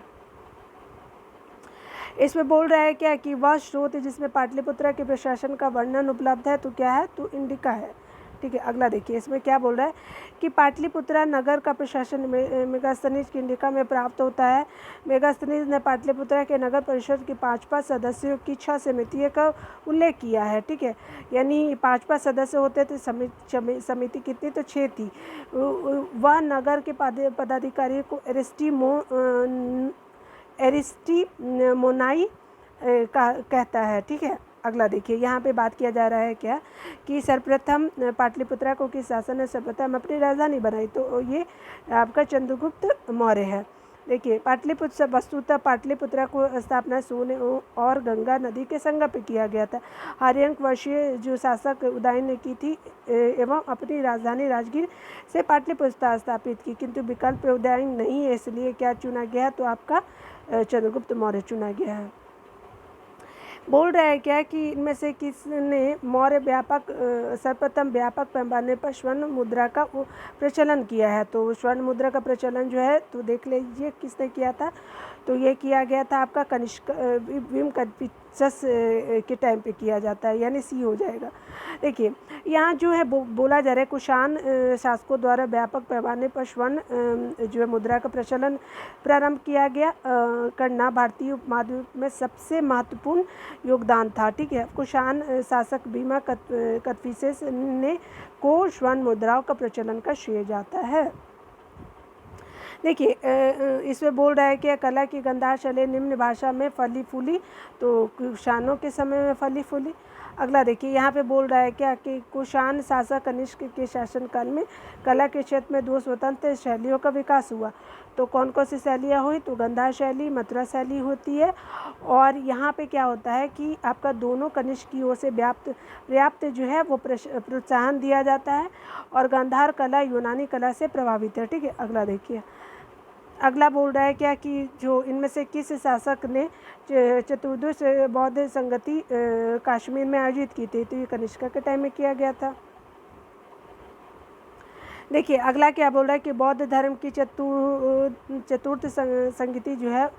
इसमें बोल रहा है क्या कि वह स्रोत जिसमें पाटलिपुत्र के प्रशासन का वर्णन उपलब्ध है, तो क्या है, तो इंडिका है। ठीक है, अगला देखिए इसमें क्या बोल रहा है कि पाटलिपुत्र नगर का प्रशासन मेगास्थनीज की इंडिका में प्राप्त होता है। मेगास्थनीज ने पाटलिपुत्र के नगर परिषद की 5 सदस्यों की 6 समितियों का उल्लेख किया है। ठीक है, यानी 5 सदस्य होते थे, समिति कितनी, तो 6 थी। वह नगर के पदाधिकारी को एरिस्टीमोनाई कहता है। ठीक है, अगला देखिए यहाँ पे बात किया जा रहा है क्या कि सर्वप्रथम पाटलिपुत्र को किस शासन ने सर्वप्रथम अपनी राजधानी बनाई, तो ये आपका चंद्रगुप्त मौर्य है। देखिए पाटलिपुत्र वस्तुतः पाटलिपुत्र को स्थापना सोने और गंगा नदी के संगम पे किया गया था। हरियंक वर्षीय जो शासक उदयन ने की थी एवं अपनी राजधानी राजगीर से पाटलिपुत्र स्थापित की, किंतु विकल्प उदयन नहीं है, इसलिए क्या चुना गया, तो आपका चंद्रगुप्त मौर्य चुना गया है। बोल रहा है क्या कि इनमें से किसने मौर्य सर्वप्रथम व्यापक पैमाने पर स्वर्ण मुद्रा का प्रचलन किया है, तो स्वर्ण मुद्रा का प्रचलन जो है, तो देख लीजिए किसने किया था, तो ये किया गया था आपका कनिष्क भीम कनिष्कस के टाइम पे किया जाता है, यानी सी हो जाएगा। देखिए यहाँ जो है बोला जा रहा है कुषाण शासकों द्वारा व्यापक पैमाने पर स्वर्ण जो है मुद्रा का प्रचलन प्रारंभ किया गया करना भारतीय उपमहाद्वीप में सबसे महत्वपूर्ण योगदान था। ठीक है, कुषाण शासक भीमा कदफिसेस ने को स्वर्ण मुद्राओं का प्रचलन का श्रेय जाता है। देखिए इसमें बोल रहा है कि कला की गांधार शैली निम्न भाषा में फली फूली, तो कुषाणों के समय में फली फूली। अगला देखिए यहाँ पे बोल रहा है क्या कि कुषाण शासक कनिष्क के शासनकाल में कला के क्षेत्र में 2 स्वतंत्र शैलियों का विकास हुआ। तो कौन कौन सी शैलियाँ हुई, तो गांधार शैली, मथुरा शैली होती है। और यहाँ पे क्या होता है कि आपका दोनों कनिष्क की ओर से पर्याप्त जो है वो प्रोत्साहन दिया जाता है, और गांधार कला यूनानी कला से प्रभावित है। ठीक है, अगला देखिए अगला बोल रहा है क्या कि जो इनमें से किस शासक ने चतुर्दश बौद्ध संगति कश्मीर में आयोजित की थी, तो ये कनिष्का के टाइम में किया गया था। देखिए अगला क्या बोल रहा है कि बौद्ध धर्म की चतुर्थ संगति जो है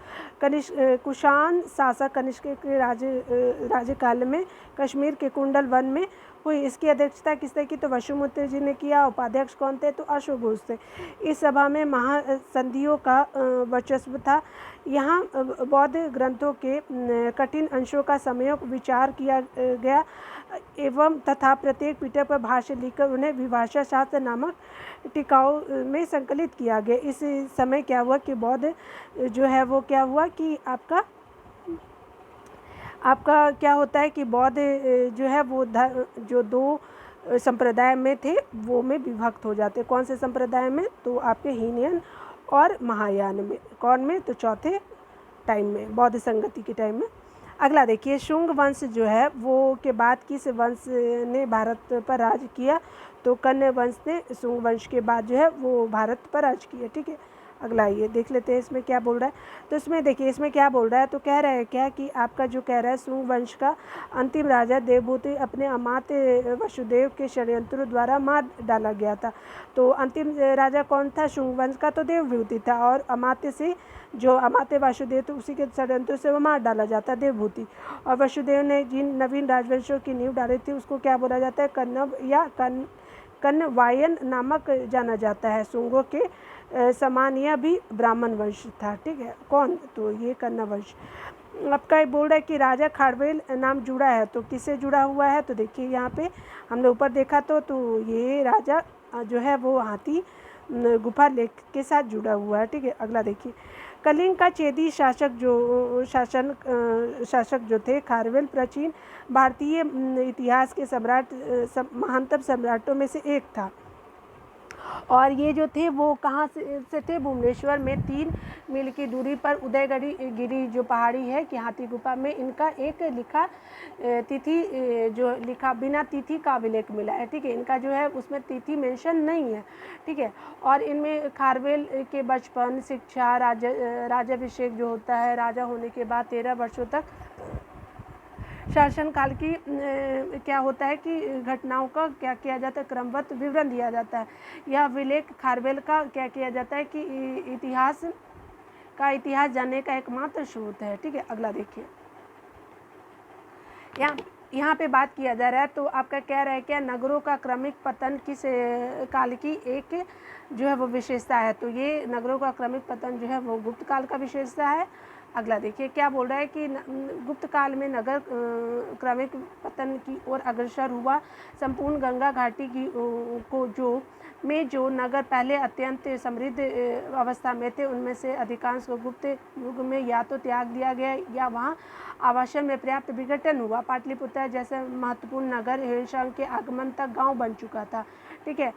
कुषाण शासक कनिष्क के राज्यकाल में कश्मीर के कुंडल वन में हुई। इसकी अध्यक्षता किसने की, तो वसुमित्र जी ने किया। उपाध्यक्ष कौन थे, तो अशोक घोष थे। इस सभा में महासंधियों का वर्चस्व था। यहाँ बौद्ध ग्रंथों के कठिन अंशों का सम्यक विचार किया गया एवं तथा प्रत्येक पीठक पर भाष्य लिखकर उन्हें विभाषा शास्त्र नामक टीकाओं में संकलित किया गया। इस समय क्या हुआ कि बौद्ध जो है वो क्या हुआ कि आपका क्या होता है कि बौद्ध जो है वो जो 2 संप्रदाय में थे वो में विभक्त हो जाते। कौन से संप्रदाय में, तो आपके हीनयान और महायान में। कौन में, तो चौथे टाइम में, बौद्ध संगति के टाइम में। अगला देखिए शुंग वंश जो है वो के बाद किस वंश ने भारत पर राज किया, तो कन्या वंश ने शुंग वंश के बाद जो है वो भारत पर राज किया। ठीक है, अगला ये देख लेते हैं इसमें क्या बोल रहा है। तो इसमें देखिए इसमें क्या बोल रहा है, तो कह रहा है क्या कि आपका जो कह रहा है शुंग वंश का अंतिम राजा देवभूति अपने अमात्य वसुदेव के षड्यंत्रों द्वारा मार डाला गया था। तो अंतिम राजा कौन था शुंग वंश का, तो देवभूति था, और अमात्य से जो अमात्य वासुदेव तो उसी के षड्यंत्रों से वो मार डाला जाता है देवभूति। और वसुदेव ने जिन नवीन राजवंशों की नींव डाली थी उसको क्या बोला जाता है, कन्नव या कन्वायन नामक जाना जाता है। शुंगों के समान यह भी ब्राह्मण वंश था, ठीक है। कौन? तो ये कन्ना वंश। आपका ये बोल रहा है कि राजा खारवेल नाम जुड़ा है, तो किससे जुड़ा हुआ है? तो देखिए यहाँ पे हमने ऊपर देखा तो ये राजा जो है वो हाथी गुफा लेक के साथ जुड़ा हुआ है, ठीक है। अगला देखिए, कलिंग का चेदी शासक जो थे खारवेल प्राचीन भारतीय इतिहास के महानतम सम्राटों में से एक था। और ये जो थे वो कहाँ से थे? भुवनेश्वर में 3 मील की दूरी पर उदयगिरी गिरी जो पहाड़ी है कि हाथी गुफा में इनका एक लिखा तिथि जो लिखा बिना तिथि का अभिलेख मिला है, ठीक है। इनका जो है उसमें तिथि मेंशन नहीं है, ठीक है। और इनमें खारवेल के बचपन, शिक्षा, राजाभिषेक जो होता है, राजा होने के बाद 13 वर्षों तक शासनकाल की क्या होता है कि घटनाओं का क्या किया जाता है? क्रमबद्ध विवरण दिया जाता है। यह अभिलेख खारवेल का क्या किया जाता है कि इतिहास जानने का एकमात्र स्रोत है, ठीक है। अगला देखिए, यहाँ पे बात किया जा रहा है तो आपका कह रहा है क्या? नगरों का क्रमिक पतन किस काल की एक जो है वो विशेषता है? तो ये नगरों का क्रमिक पतन जो है वो गुप्त काल का विशेषता है। अगला देखिए, क्या बोल रहा है कि गुप्त काल में नगर क्रमिक पतन की ओर अग्रसर हुआ। संपूर्ण गंगा घाटी की जो नगर पहले अत्यंत समृद्ध अवस्था में थे, उनमें से अधिकांश को गुप्त युग में या तो त्याग दिया गया या वहाँ आवासन में पर्याप्त विघटन हुआ। पाटलिपुत्र जैसे महत्वपूर्ण नगर हिंसांग के आगमन तक गांव बन चुका था, ठीक है।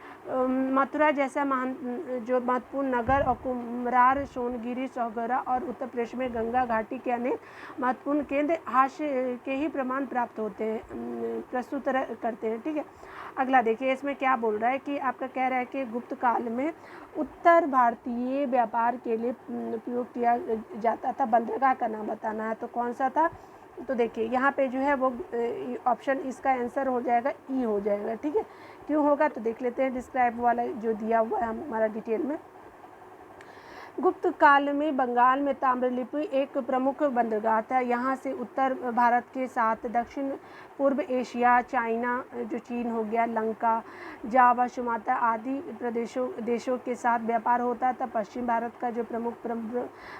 मथुरा जैसा जो महत्वपूर्ण नगर और कुम्हरार, सोनगिरी, सौगरा और उत्तर प्रदेश में गंगा घाटी के अनेक महत्वपूर्ण केंद्र हास्य के ही प्रमाण प्राप्त होते हैं, प्रस्तुत करते हैं, ठीक है। अगला देखिए, इसमें क्या बोल रहा है कि आपका कह रहा है कि गुप्त काल में उत्तर भारतीय व्यापार के लिए उपयोग किया जाता था। बंदरगाह का नाम बताना है, तो कौन सा था? तो देखिए यहाँ पे जो है वो ऑप्शन इसका आंसर हो जाएगा ई हो जाएगा, ठीक है। क्यों होगा? तो देख लेते हैं, डिस्क्राइब वाला जो दिया हुआ है हमारा डिटेल में। गुप्त काल में बंगाल में ताम्रलिप्ति एक प्रमुख बंदरगाह था। यहाँ से उत्तर भारत के साथ दक्षिण पूर्व एशिया, चाइना जो चीन हो गया, लंका, जावा, सुमात्रा आदि देशों के साथ व्यापार होता था। पश्चिम भारत का जो प्रमुख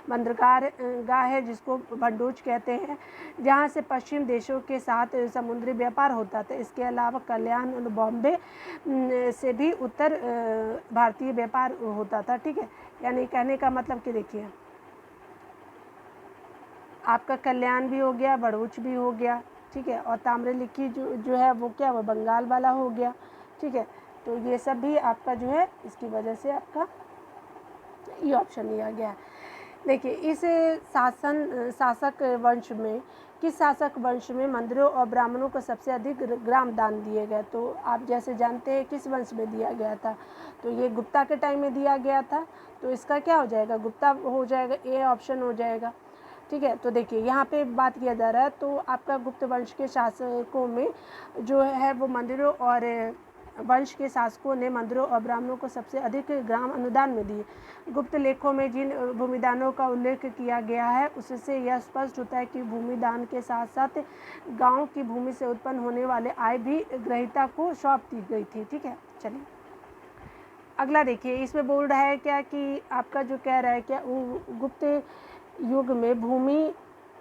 बंदरगाह है जिसको भंडोज कहते हैं, जहाँ से पश्चिम देशों के साथ समुद्री व्यापार होता था। इसके अलावा कल्याण और बॉम्बे से भी उत्तर भारतीय व्यापार होता था, ठीक है। यानी कहने का मतलब कि देखिए, आपका कल्याण भी हो गया, भरूच भी हो गया, ठीक है। और ताम्रलिप्ति जो है वो क्या, वो बंगाल वाला हो गया, ठीक है। तो ये सब भी आपका जो है इसकी वजह से आपका ये ऑप्शन लिया गया है। देखिए, इस शासक वंश में किस शासक वंश में मंदिरों और ब्राह्मणों को सबसे अधिक ग्राम दान दिए गए? तो आप जैसे जानते हैं किस वंश में दिया गया था? तो ये गुप्ता के टाइम में दिया गया था, तो इसका क्या हो जाएगा? गुप्ता हो जाएगा, ए ऑप्शन हो जाएगा, ठीक है। तो देखिए यहाँ पे बात किया जा रहा है तो आपका गुप्त वंश के शासकों में जो है वो मंदिरों और वंश के शासकों ने मंदिरों और ब्राह्मणों को सबसे अधिक ग्राम अनुदान में दिए। गुप्त लेखों में जिन भूमिदानों का उल्लेख किया गया है उससे यह स्पष्ट होता है कि भूमिदान के साथ साथ गांव की भूमि से उत्पन्न होने वाले आय भी ग्रहीता को सौंप दी गई थी, ठीक है। चलिए अगला देखिए, इसमें बोल रहा है क्या कि आपका जो कह रहा है क्या गुप्त युग में भूमि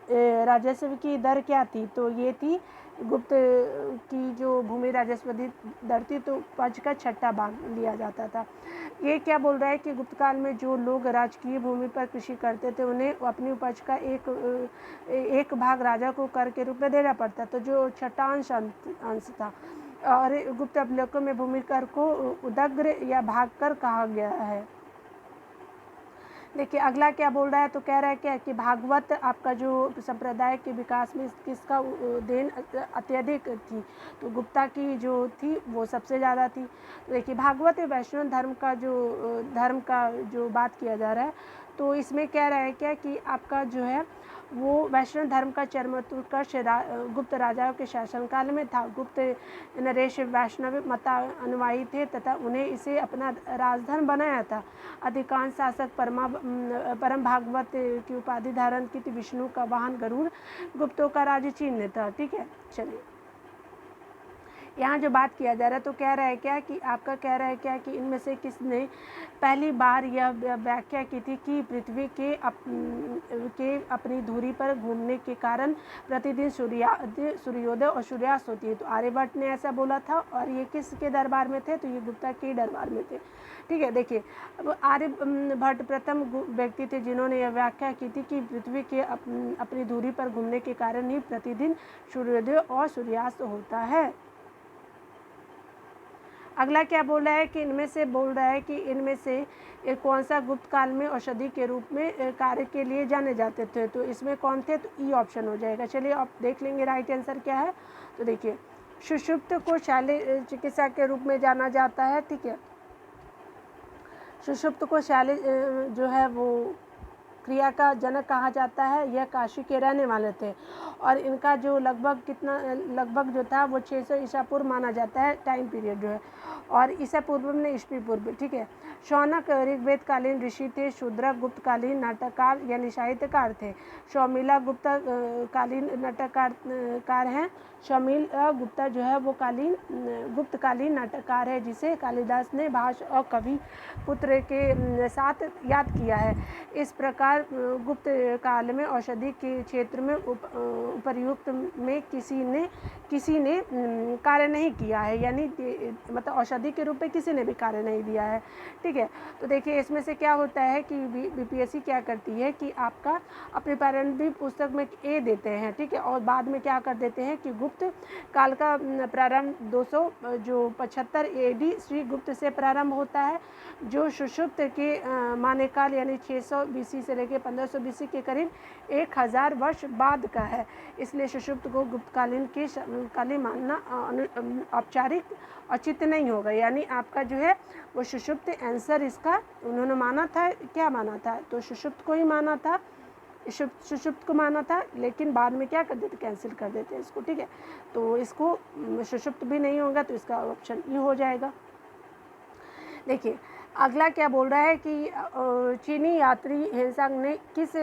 राजस्व की दर क्या थी? तो ये थी गुप्त की जो भूमि राजस्व दर थी तो उपज का 6ठा भाग लिया जाता था। ये क्या बोल रहा है कि गुप्त काल में जो लोग राजकीय भूमि पर कृषि करते थे उन्हें अपनी उपज का एक भाग राजा को कर के रूप में देना पड़ता, तो जो 6ठा अंश था। और गुप्त अभिलेखों में भूमि कर को उदग्र या भाग कर कहा गया है। देखिए अगला क्या बोल रहा है, तो कह रहा है क्या कि भागवत आपका जो संप्रदाय के विकास में किसका देन अत्यधिक थी? तो गुप्ता की जो थी वो सबसे ज़्यादा थी। देखिए भागवत वैष्णव धर्म का जो बात किया जा रहा है, तो इसमें कह रहा है क्या कि आपका जो है वो वैष्णव धर्म का चरमोत्कर्ष गुप्त राजाओं के शासनकाल में था। गुप्त नरेश वैष्णव मतानुयायी थे तथा उन्हें इसे अपना राजधर्म बनाया था। अधिकांश शासक परम भागवत की उपाधि धारण की थी। विष्णु का वाहन गरुड़ गुप्तों का राज्य चिन्ह था, ठीक है। चलिए यहाँ जो बात किया जा रहा है तो कह रहा है क्या कि आपका कह रहा है क्या कि इनमें से किसने पहली बार यह व्याख्या की थी कि पृथ्वी के अपनी धुरी पर घूमने के कारण प्रतिदिन सूर्योदय और सूर्यास्त होती है। तो आर्यभट्ट ने ऐसा बोला था, और ये किसके दरबार में थे? तो ये गुप्ता के दरबार में थे। ठीक है, देखिए अब आर्यभट्ट प्रथम व्यक्ति थे जिन्होंने यह व्याख्या की थी कि पृथ्वी के अपनी धुरी पर घूमने के कारण ही प्रतिदिन सूर्योदय और सूर्यास्त होता है। अगला क्या बोल रहा है कि इनमें से बोल रहा है कि इनमें से कौन सा गुप्त काल में औषधि के रूप में कार्य के लिए जाने जाते थे? तो इसमें कौन थे? तो ई ऑप्शन हो जाएगा। चलिए आप देख लेंगे राइट आंसर क्या है। तो देखिए सुषुप्त को शल्य चिकित्सा के रूप में जाना जाता है। ठीक है, सुषुप्त को शल्य जो है वो क्रिया का जनक कहा जाता है। यह काशी के रहने वाले थे और इनका जो लगभग जो था वो 600 ईसा पूर्व माना जाता है टाइम पीरियड जो है, और ईसा पूर्व में ईस्वी पूर्व। ठीक है, शौनक ऋग्वेद कालीन ऋषि थे। शूद्रक गुप्त कालीन नाटककार यानी साहित्यकार थे। शौमिला गुप्ता कालीन नाटककार हैं। शौमिल गुप्ता जो है वो गुप्त कालीन नाटककार है जिसे कालिदास ने भाष और कवि पुत्र के साथ याद किया है। इस प्रकार गुप्त काल में औषधि के क्षेत्र में उपर्युक्त में किसी ने कार्य नहीं किया है, यानी मतलब औषधि के रूप में किसी ने भी कार्य नहीं दिया है। ठीक है, तो देखिए इसमें से क्या होता है कि बीपीएससी क्या करती है कि आपका अपने प्रारंभिक पुस्तक में ए देते हैं। ठीक है, और बाद में क्या कर देते हैं कि गुप्त काल का प्रारंभ 275 एडी श्री गुप्त से प्रारंभ होता है, जो सुषुप्त के माने काल यानी 600 बीसी से लेकर 1500 बीसी के करीब 1000 वर्ष बाद का है। इसलिए सुषुप्त को गुप्तकालीन मानना औपचारिक औचित्य नहीं होगा, यानी आपका जो है वो सुषुप्त आंसर इसका उन्होंने माना था। क्या माना था? तो सुषुप्त को ही माना था, सुषुप्त को माना था, लेकिन बाद में क्या कर देते? कैंसिल कर देते इसको। ठीक है, तो इसको सुषुप्त भी नहीं होगा तो इसका ऑप्शन ये हो जाएगा। देखिए अगला क्या बोल रहा है कि चीनी यात्री हेनसांग ने किस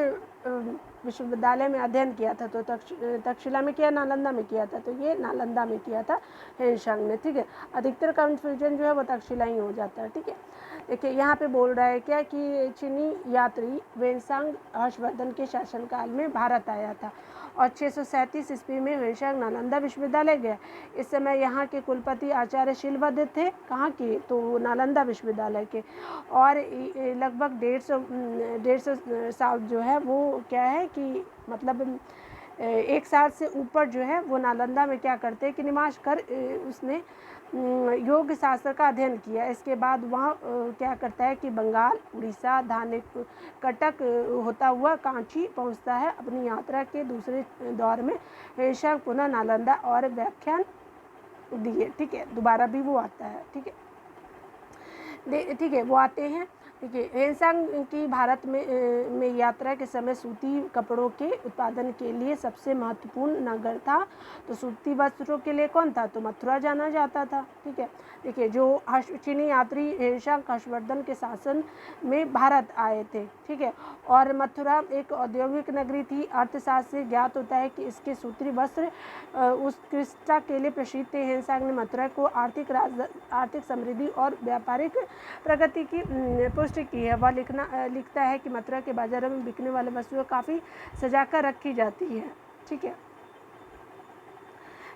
विश्वविद्यालय में अध्ययन किया था? तो तक्षशिला में किया, नालंदा में किया था? तो ये नालंदा में किया था हेनसांग ने। ठीक है, अधिकतर कंफ्यूजन जो है वो तक्षशिला ही हो जाता है। ठीक है, देखिए यहाँ पे बोल रहा है क्या कि चीनी यात्री वेनसांग हर्षवर्धन के शासनकाल में भारत आया था और 637 ईस्वी में वेनसांग नालंदा विश्वविद्यालय गया। इस समय यहाँ के कुलपति आचार्य शीलभद्र थे। कहाँ के? तो नालंदा विश्वविद्यालय के। और लगभग 150 साल जो है वो क्या है कि मतलब 1 साल से ऊपर जो है वो नालंदा में क्या करते हैं कि निवास कर उसने योग शास्त्र का अध्ययन किया। इसके बाद वह क्या करता है कि बंगाल, उड़ीसा, धाने, कटक होता हुआ कांची पहुंचता है। अपनी यात्रा के दूसरे दौर में हेनसांग पुनः नालंदा और व्याख्यान दिए। ठीक है, दोबारा भी वो आता है। ठीक है, वो आते हैं। देखिए हेनसांग की भारत में यात्रा के समय सूती कपड़ों के उत्पादन के लिए सबसे महत्वपूर्ण नगर था। तो सूती वस्त्रों के लिए कौन था? तो मथुरा जाना जाता था। ठीक है, देखिए जो चीनी यात्री हेनसांग हर्षवर्धन के शासन में भारत आए थे। ठीक है, और मथुरा एक औद्योगिक नगरी थी। अर्थशास्त्र से ज्ञात होता है कि इसके सूती वस्त्र उत्कृष्टता के लिए प्रसिद्ध थे। हेनसांग ने मथुरा को आर्थिक समृद्धि और व्यापारिक प्रगति की पुष्टि की है। वह लिखता है कि मथुरा के बाजारों में बिकने वाले वस्तुएं काफ़ी सजाकर रखी जाती है। ठीक है,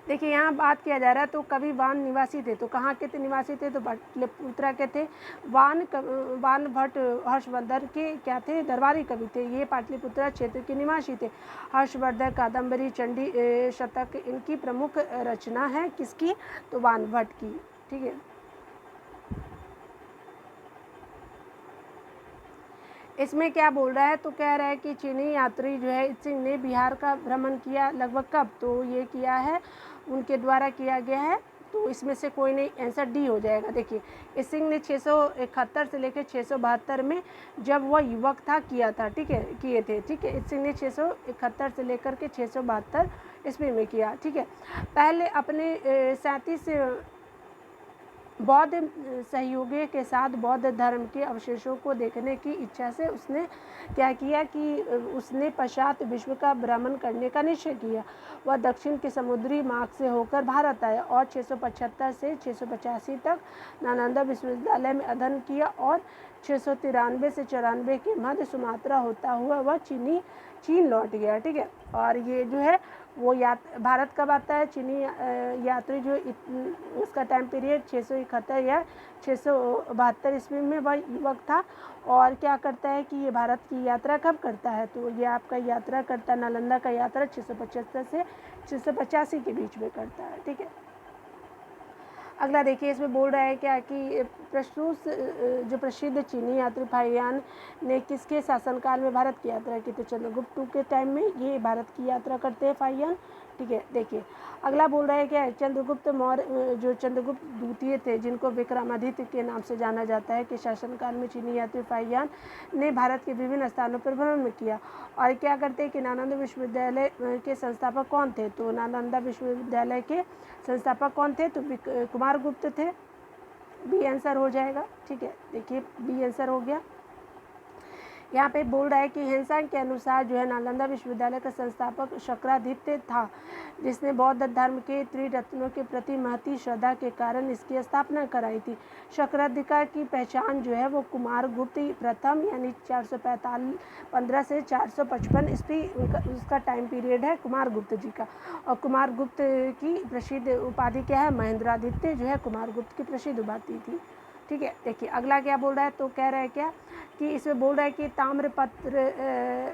देखिए यहाँ बात किया जा रहा है तो कवि वान निवासी थे। तो कहाँ के थे निवासी थे? तो पाटलिपुत्रा के थे। वान भट्ट हर्षवर्धन के क्या थे? दरबारी कवि थे। ये पाटलिपुत्रा क्षेत्र के निवासी थे। हर्षवर्धन कादम्बरी, चंडी शतक इनकी प्रमुख रचना है। किसकी? तो वान भट्ट की। ठीक है, इसमें क्या बोल रहा है? तो कह रहा है कि चीनी यात्री जो है सिंह ने बिहार का भ्रमण किया। लगभग कब? तो ये किया है उनके द्वारा किया गया है। तो इसमें से कोई नहीं, आंसर डी हो जाएगा। देखिए इस सिंह ने 671 से लेकर 672 में जब वह युवक था किया था। ठीक है, किए थे। ठीक है, इस सिंह ने 671 से लेकर के 672 ईस्वी में किया। ठीक है, पहले अपने 37 बौद्ध सहयोगियों के साथ बौद्ध धर्म के अवशेषों को देखने की इच्छा से उसने क्या किया कि उसने पश्चात विश्व का भ्रमण करने का निश्चय किया। वह दक्षिण के समुद्री मार्ग से होकर भारत आया और 675 से 685 तक नालंदा विश्वविद्यालय में अध्ययन किया और 693 से 94 के मध्य सुमात्रा होता हुआ वह चीन लौट गया। ठीक है, और ये जो है वो भारत कब आता है? चीनी यात्री जो उसका टाइम पीरियड 671 या 672 ईस्वी में वह युवक था। और क्या करता है कि ये भारत की यात्रा कब करता है? तो ये आपका यात्रा करता है, नालंदा का यात्रा 675 से 685 के बीच में करता है। ठीक है, अगला देखिए, इसमें बोल रहा है क्या कि प्रस्तुत जो प्रसिद्ध चीनी यात्री फाहियान ने किसके शासनकाल में भारत की यात्रा की? तो चंद्रगुप्त के टाइम में ये भारत की यात्रा करते हैं फाहियान। ठीक है, देखिए अगला बोल रहा है क्या है, चंद्रगुप्त मौर्य जो चंद्रगुप्त द्वितीय थे, जिनको विक्रमादित्य के नाम से जाना जाता है, कि शासनकाल में चीनी यात्री फाहियान ने भारत के विभिन्न स्थानों पर भ्रमण किया। और क्या करते हैं कि नालंदा विश्वविद्यालय के संस्थापक कौन थे? तो नालंदा विश्वविद्यालय के संस्थापक कौन थे? तो कुमार गुप्त थे। बी आंसर हो जाएगा। ठीक है, देखिए बी आंसर हो गया। यहाँ पे बोल रहा है कि हेनसांग के अनुसार जो है नालंदा विश्वविद्यालय का संस्थापक शक्रादित्य था, जिसने बौद्ध धर्म के त्रिरत्नों के प्रति महती श्रद्धा के कारण इसकी स्थापना कराई थी। शक्रादिका की पहचान जो है वो कुमार गुप्त प्रथम यानी 415 से 455 ईस्वी उसका टाइम पीरियड है कुमार गुप्त जी का। और कुमार गुप्त की प्रसिद्ध उपाधि क्या है? महेंद्रादित्य जो है कुमार गुप्त की प्रसिद्ध उपाधि थी। ठीक है, देखिए अगला क्या बोल रहा है, तो कह रहा है क्या कि इसमें बोल रहा है कि ताम्रपत्र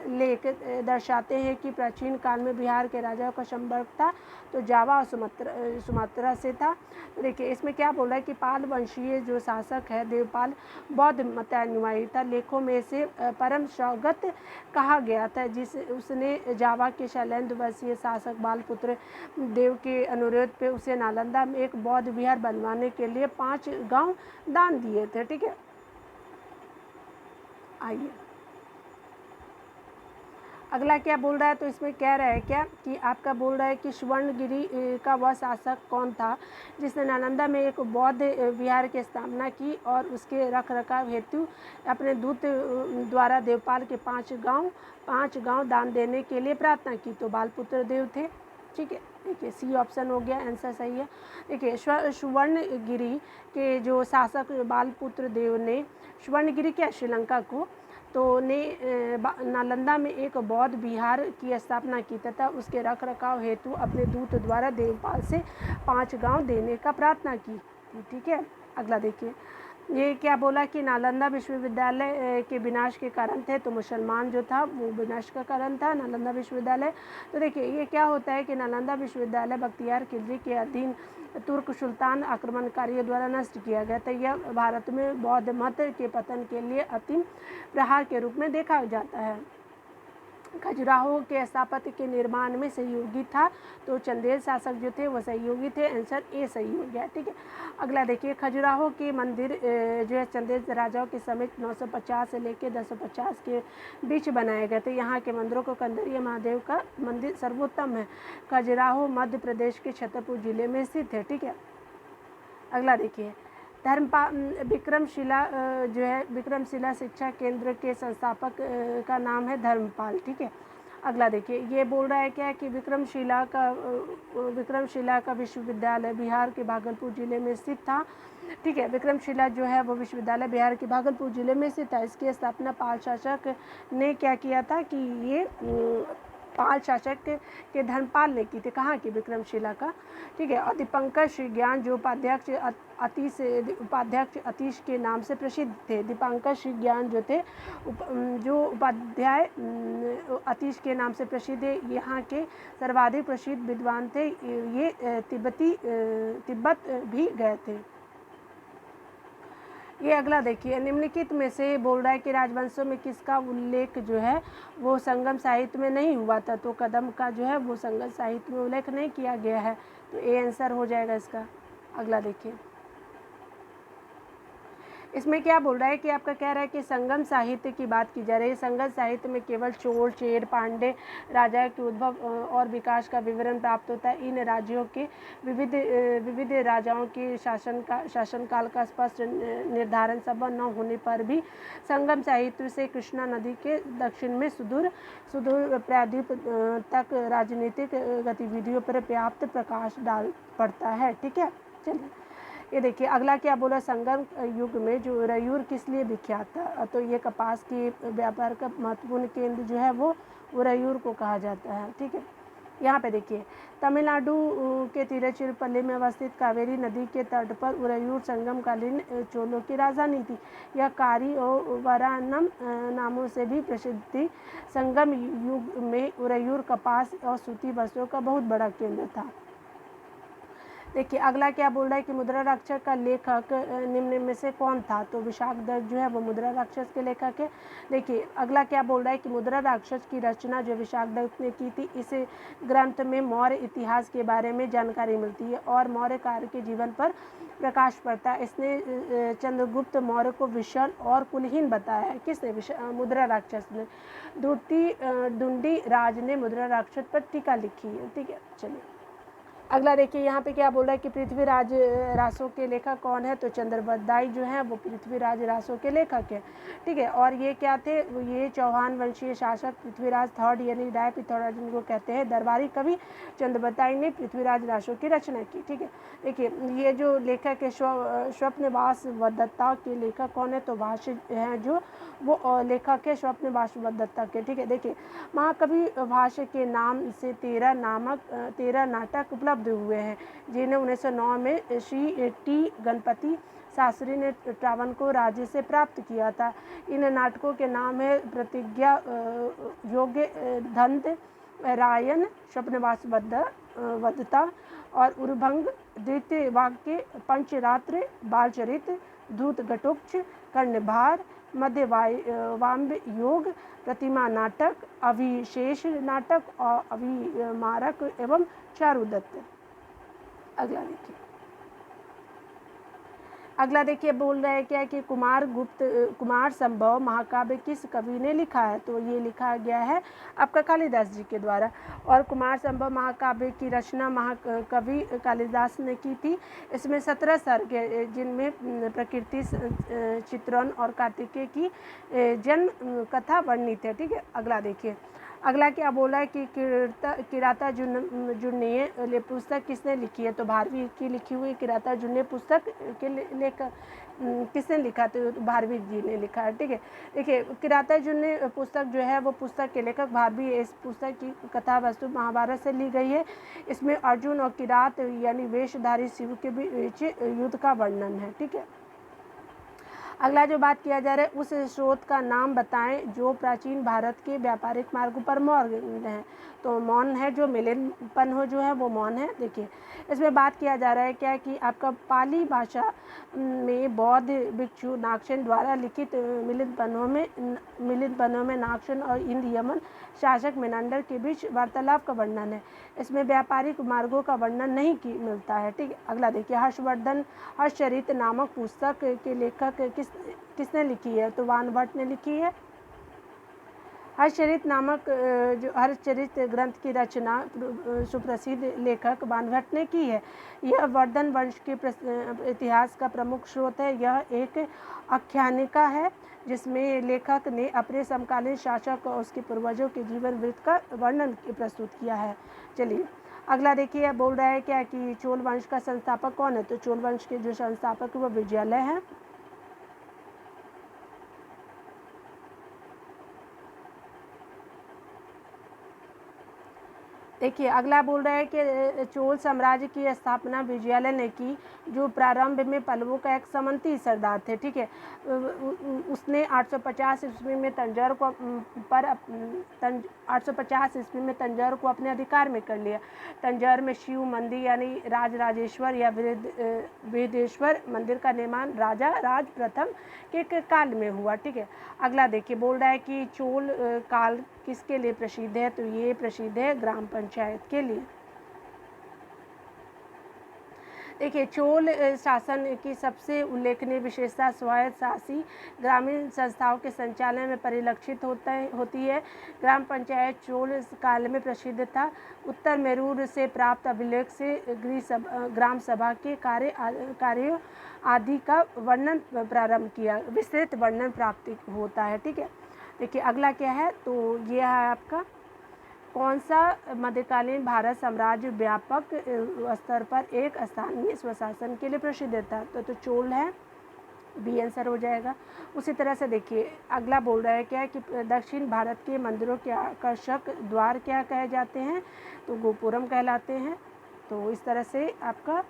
लेख दर्शाते हैं कि प्राचीन काल में बिहार के राजाओं का संपर्क था तो जावा और सुमात्रा से था। तो देखिए इसमें क्या बोल रहा है कि पाल वंशीय जो शासक है देवपाल बौद्ध मतानुयायी था। लेखों में से परम सौगत कहा गया था, जिस उसने जावा के शैलेंद्र वंशीय शासक बालपुत्र देव के अनुरोध पे उसे नालंदा में एक बौद्ध विहार बनवाने के लिए 5 गांव दान दिए थे। ठीक है, आइए अगला क्या बोल रहा है, तो इसमें कह रहा है क्या कि आपका बोल रहा है कि स्वर्णगिरी का वह शासक कौन था जिसने नालंदा में एक बौद्ध विहार की स्थापना की और उसके रख रखाव हेतु अपने दूत द्वारा देवपाल के 5 गांव दान देने के लिए प्रार्थना की? तो बालपुत्र देव थे। ठीक है, देखिए सी ऑप्शन हो गया, आंसर सही है। देखिए स्वर्णगिरी के जो शासक बालपुत्र देव ने स्वर्णगिरी क्या श्रीलंका को तो ने नालंदा में एक बौद्ध विहार की स्थापना की तथा उसके रख रखाव हेतु अपने दूत द्वारा देवपाल से 5 गांव देने का प्रार्थना की। ठीक है, अगला देखिए ये क्या बोला कि नालंदा विश्वविद्यालय के विनाश के कारण थे, तो मुसलमान जो था वो विनाश का कारण था नालंदा विश्वविद्यालय। तो देखिए ये क्या होता है कि नालंदा विश्वविद्यालय बख्तियार खिलजी के अधीन तुर्क सुल्तान आक्रमणकारियों द्वारा नष्ट किया गया था। यह भारत में बौद्ध मत के पतन के लिए अंतिम प्रहार के रूप में देखा जाता है। खजुराहो के स्थापत्य के निर्माण में सहयोगी था, तो चंदेल शासक जो थे वो सहयोगी थे। आंसर ए सही हो गया। ठीक है, अगला देखिए खजुराहो के मंदिर जो है चंदेल राजाओं के समय 950 से लेकर 1050 के बीच बनाए गए थे। यहाँ के मंदिरों को कंदरिया महादेव का मंदिर सर्वोत्तम है। खजुराहो मध्य प्रदेश के छतरपुर जिले में स्थित है। ठीक है, अगला देखिए विक्रमशिला जो है विक्रमशिला शिक्षा केंद्र के संस्थापक का नाम है धर्मपाल। ठीक है, अगला देखिए ये बोल रहा है क्या कि विक्रमशिला का विश्वविद्यालय बिहार के भागलपुर जिले में स्थित था। ठीक है, विक्रमशिला जो है वो विश्वविद्यालय बिहार के भागलपुर जिले में स्थित था। इसकी स्थापना पाल शासक ने क्या किया था कि ये पाल शासक के धर्मपाल ने की थी। कहाँ की? विक्रमशिला का। ठीक है, और दीपंकर श्री ज्ञान जो उपाध्यक्ष अतीश के नाम से प्रसिद्ध थे। दीपंकर श्री ज्ञान जो थे जो उपाध्याय अतीश के नाम से प्रसिद्ध है। यहाँ के सर्वाधिक प्रसिद्ध विद्वान थे। ये तिब्बत भी गए थे। ये अगला देखिए निम्नलिखित में से बोल रहा है कि राजवंशों में किसका उल्लेख जो है वो संगम साहित्य में नहीं हुआ था? तो कदम का जो है वो संगम साहित्य में उल्लेख नहीं किया गया है, तो ए आंसर हो जाएगा इसका। अगला देखिए इसमें क्या बोल रहा है कि आपका कह रहा है कि संगम साहित्य की बात की जा रही है। संगम साहित्य में केवल चोल, चेर, पांडे राजा के उद्भव और विकास का विवरण प्राप्त होता है। इन राज्यों के विविध राजाओं के शासनकाल का स्पष्ट निर्धारण संभव न होने पर भी संगम साहित्य से कृष्णा नदी के दक्षिण में सुदूर प्रायद्वीप तक राजनीतिक गतिविधियों पर पर्याप्त प्रकाश डाल पड़ता है। ठीक है, चलिए ये देखिए अगला क्या बोला, संगम युग में जो उरैयूर किस लिए विख्यात था। तो ये कपास के व्यापार का महत्वपूर्ण केंद्र जो है वो उरैयूर को कहा जाता है। ठीक है, यहाँ पे देखिए तमिलनाडु के तिरुचिरापल्ली में अवस्थित कावेरी नदी के तट पर उरैयूर संगमकालीन चोलों की राजधानी थी। यह कारी और वरानम नामों से भी प्रसिद्ध थी। संगम युग में उरैयूर कपास और सूती वस्त्रों का बहुत बड़ा केंद्र था। देखिए अगला क्या बोल रहा है कि मुद्रा राक्षस का लेखक निम्न में से कौन था। तो विशाखदत्त जो है वो मुद्रा राक्षस के लेखक है। देखिए अगला क्या बोल रहा है कि मुद्रा राक्षस की रचना जो विशाखदत्त ने की थी, इस ग्रंथ में मौर्य इतिहास के बारे में जानकारी मिलती है और मौर्य काल के जीवन पर प्रकाश पड़ता है। इसने चंद्रगुप्त मौर्य को विशाल और कुलहीन बताया है। किसने? मुद्रा राक्षस ने। डुंडी राज ने मुद्रा राक्षस पर टीका लिखी है। ठीक है, चलिए अगला देखिए यहाँ पे क्या बोल रहा है कि पृथ्वीराज रासों के लेखक कौन है। तो चंद्रवरदाई जो है वो पृथ्वीराज रासों के लेखक है। ठीक है, और ये क्या थे, ये चौहान वंशीय शासक पृथ्वीराज थर्ड यानी राय पिथौराज जिनको कहते हैं, दरबारी कवि चंद्रवरदाई ने पृथ्वीराज रासों की रचना की। ठीक है, देखिए ये जो लेखक है स्वप्नवास दत्ता के लेखक कौन है। तो भाष्य हैं जो वो लेखक है स्वप्नवास दत्ता के। ठीक है, देखिए महाकवि भाष्य के नाम से 13 नाटक उपलब्ध हुए हैं, जिन्हें 1909 में श्री टी गणपति शास्त्री ने ट्रावणकोर राज्य से प्राप्त किया था। इन नाटकों के नाम है प्रतिज्ञा योग्य, धंत, रायन, स्वप्नवास वदता और उर्भंग, द्वितीय वाक्य, पंचरात्र, बालचरित, धूत घटोत्कच, कर्णभार, मध्य वाम्ब योग, प्रतिमा नाटक, अभिशेष नाटक और अभिमारक एवं चारुदत्त। अगला देखिए बोल रहा है क्या कि कुमार संभव महाकाव्य किस कवि ने लिखा है। तो ये लिखा गया है आपका कालिदास जी के द्वारा। और कुमार संभव महाकाव्य की रचना महाकवि कालिदास ने की थी। इसमें 17 सर्ग जिनमें प्रकृति चित्रण और कार्तिकेय की जन्म कथा वर्णित है। ठीक है, अगला देखिए अगला क्या बोला है कि किराता जुन्नीय पुस्तक किसने लिखी है। तो भारवी की लिखी हुई किराता जुन्नीय पुस्तक के लेखक किसने लिखा। तो भारवी जी ने लिखा है। ठीक है, देखिए किराता जुन्नीय पुस्तक जो है वो पुस्तक के लेखक भारवी। इस पुस्तक की कथा वस्तु महाभारत से ली गई है। इसमें अर्जुन और किरात यानी वेशधारी शिव के बीच युद्ध का वर्णन है। ठीक है, अगला जो बात किया जा रहा है उस स्रोत का नाम बताएं जो प्राचीन भारत के व्यापारिक मार्गों पर मौन है। तो मौन है जो मिलिंद हो जो है वो मौन है। देखिए इसमें बात किया जा रहा है क्या कि आपका पाली भाषा में बौद्ध भिक्षु नागसेन द्वारा लिखित मिलिंद पन्नों में नागसेन और इंद यमन शासक मेनांडर के बीच वार्तालाप का वर्णन है। इसमें व्यापारिक मार्गों का वर्णन नहीं मिलता है। ठीक है, अगला देखिए हर्षचरित नामक पुस्तक के लेखक किसने लिखी है। तो वानभट्ट ने लिखी है। हर्षचरित ग्रंथ की रचना सुप्रसिद्ध लेखक वानभट्ट ने की है। यह वर्धन वंश के इतिहास का प्रमुख स्रोत है। यह एक आख्यानिका है जिसमें लेखक ने अपने समकालीन शासक और उसके पूर्वजों के जीवन वृत्त का वर्णन प्रस्तुत किया है। चलिए अगला देखिए बोल रहा है क्या कि चोल वंश का संस्थापक कौन है। तो चोल वंश के जो संस्थापक वो विजयालय हैं। देखिए अगला बोल रहा है कि चोल साम्राज्य की स्थापना विजयालय ने की, जो प्रारंभ में पल्लवों का एक सामंती सरदार थे। ठीक है, उसने 850 ईस्वी में तंजौर को अपने अधिकार में कर लिया। तंजौर में शिव मंदिर यानी राजराजेश्वर या वेदेश्वर मंदिर का निर्माण राजा राज प्रथम के काल में हुआ। ठीक है, अगला देखिए बोल रहा है कि चोल काल किसके लिए प्रसिद्ध है। तो ये प्रसिद्ध है ग्राम पंचायत के लिए। देखिए, चोल शासन की सबसे उल्लेखनीय विशेषता स्वायत्त शासी ग्रामीण संस्थाओं के संचालन में परिलक्षित होती है। ग्राम पंचायत चोल काल में प्रसिद्ध था। उत्तर मेरूर से प्राप्त अभिलेख से ग्राम सभा के कार्यों आदि का वर्णन प्रारंभ किया, विस्तृत वर्णन प्राप्त होता है। ठीक है, देखिए अगला क्या है, तो ये है आपका कौन सा मध्यकालीन भारत साम्राज्य व्यापक स्तर पर एक स्थानीय स्वशासन के लिए प्रसिद्ध था। तो चोल है, बी आंसर हो जाएगा। उसी तरह से देखिए अगला बोल रहा है क्या है कि दक्षिण भारत के मंदिरों के आकर्षक द्वार क्या कहे जाते हैं, तो गोपुरम कहलाते हैं। तो इस तरह से आपका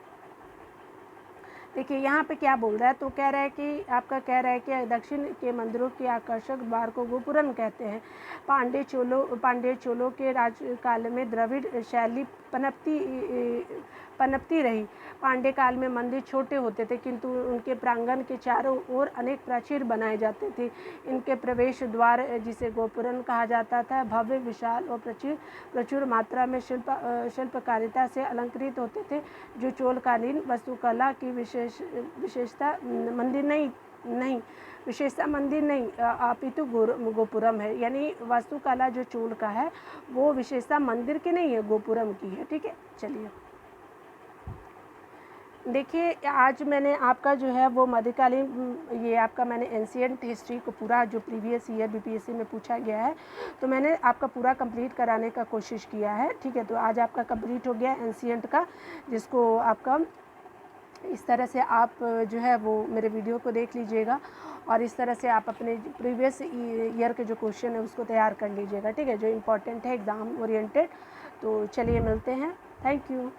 देखिए यहाँ पे क्या बोल रहा है, तो कह रहा है कि आपका कह रहा है कि दक्षिण के मंदिरों के आकर्षक द्वार को गोपुरम कहते हैं। पांड्य चोलों के राजकाल में द्रविड़ शैली पनपती रही। पांड्य काल में मंदिर छोटे होते थे, किंतु उनके प्रांगण के चारों ओर अनेक प्राचीर बनाए जाते थे। इनके प्रवेश द्वार, जिसे गोपुरम कहा जाता था, भव्य, विशाल और प्रचुर मात्रा में शिल्पकारिता से अलंकृत होते थे, जो चोलकालीन वास्तुकला की विशेषता मंदिर नहीं अपितु गोपुरम है। यानी वास्तुकला जो चोल का है वो विशेषता मंदिर की नहीं है, गोपुरम की है। ठीक है, चलिए देखिए आज मैंने आपका जो है वो मध्यकालीन ये आपका मैंने एंशिएंट हिस्ट्री को पूरा जो प्रीवियस ईयर बीपीएससी में पूछा गया है तो मैंने आपका पूरा कंप्लीट कराने का कोशिश किया है। ठीक है, तो आज आपका कंप्लीट हो गया एंशिएंट का, जिसको आपका इस तरह से आप जो है वो मेरे वीडियो को देख लीजिएगा और इस तरह से आप अपने प्रीवियस ईयर के जो क्वेश्चन है उसको तैयार कर लीजिएगा। ठीक है, जो इम्पोर्टेंट है एग्ज़ाम ओरिएंटेड। तो चलिए मिलते हैं, थैंक यू।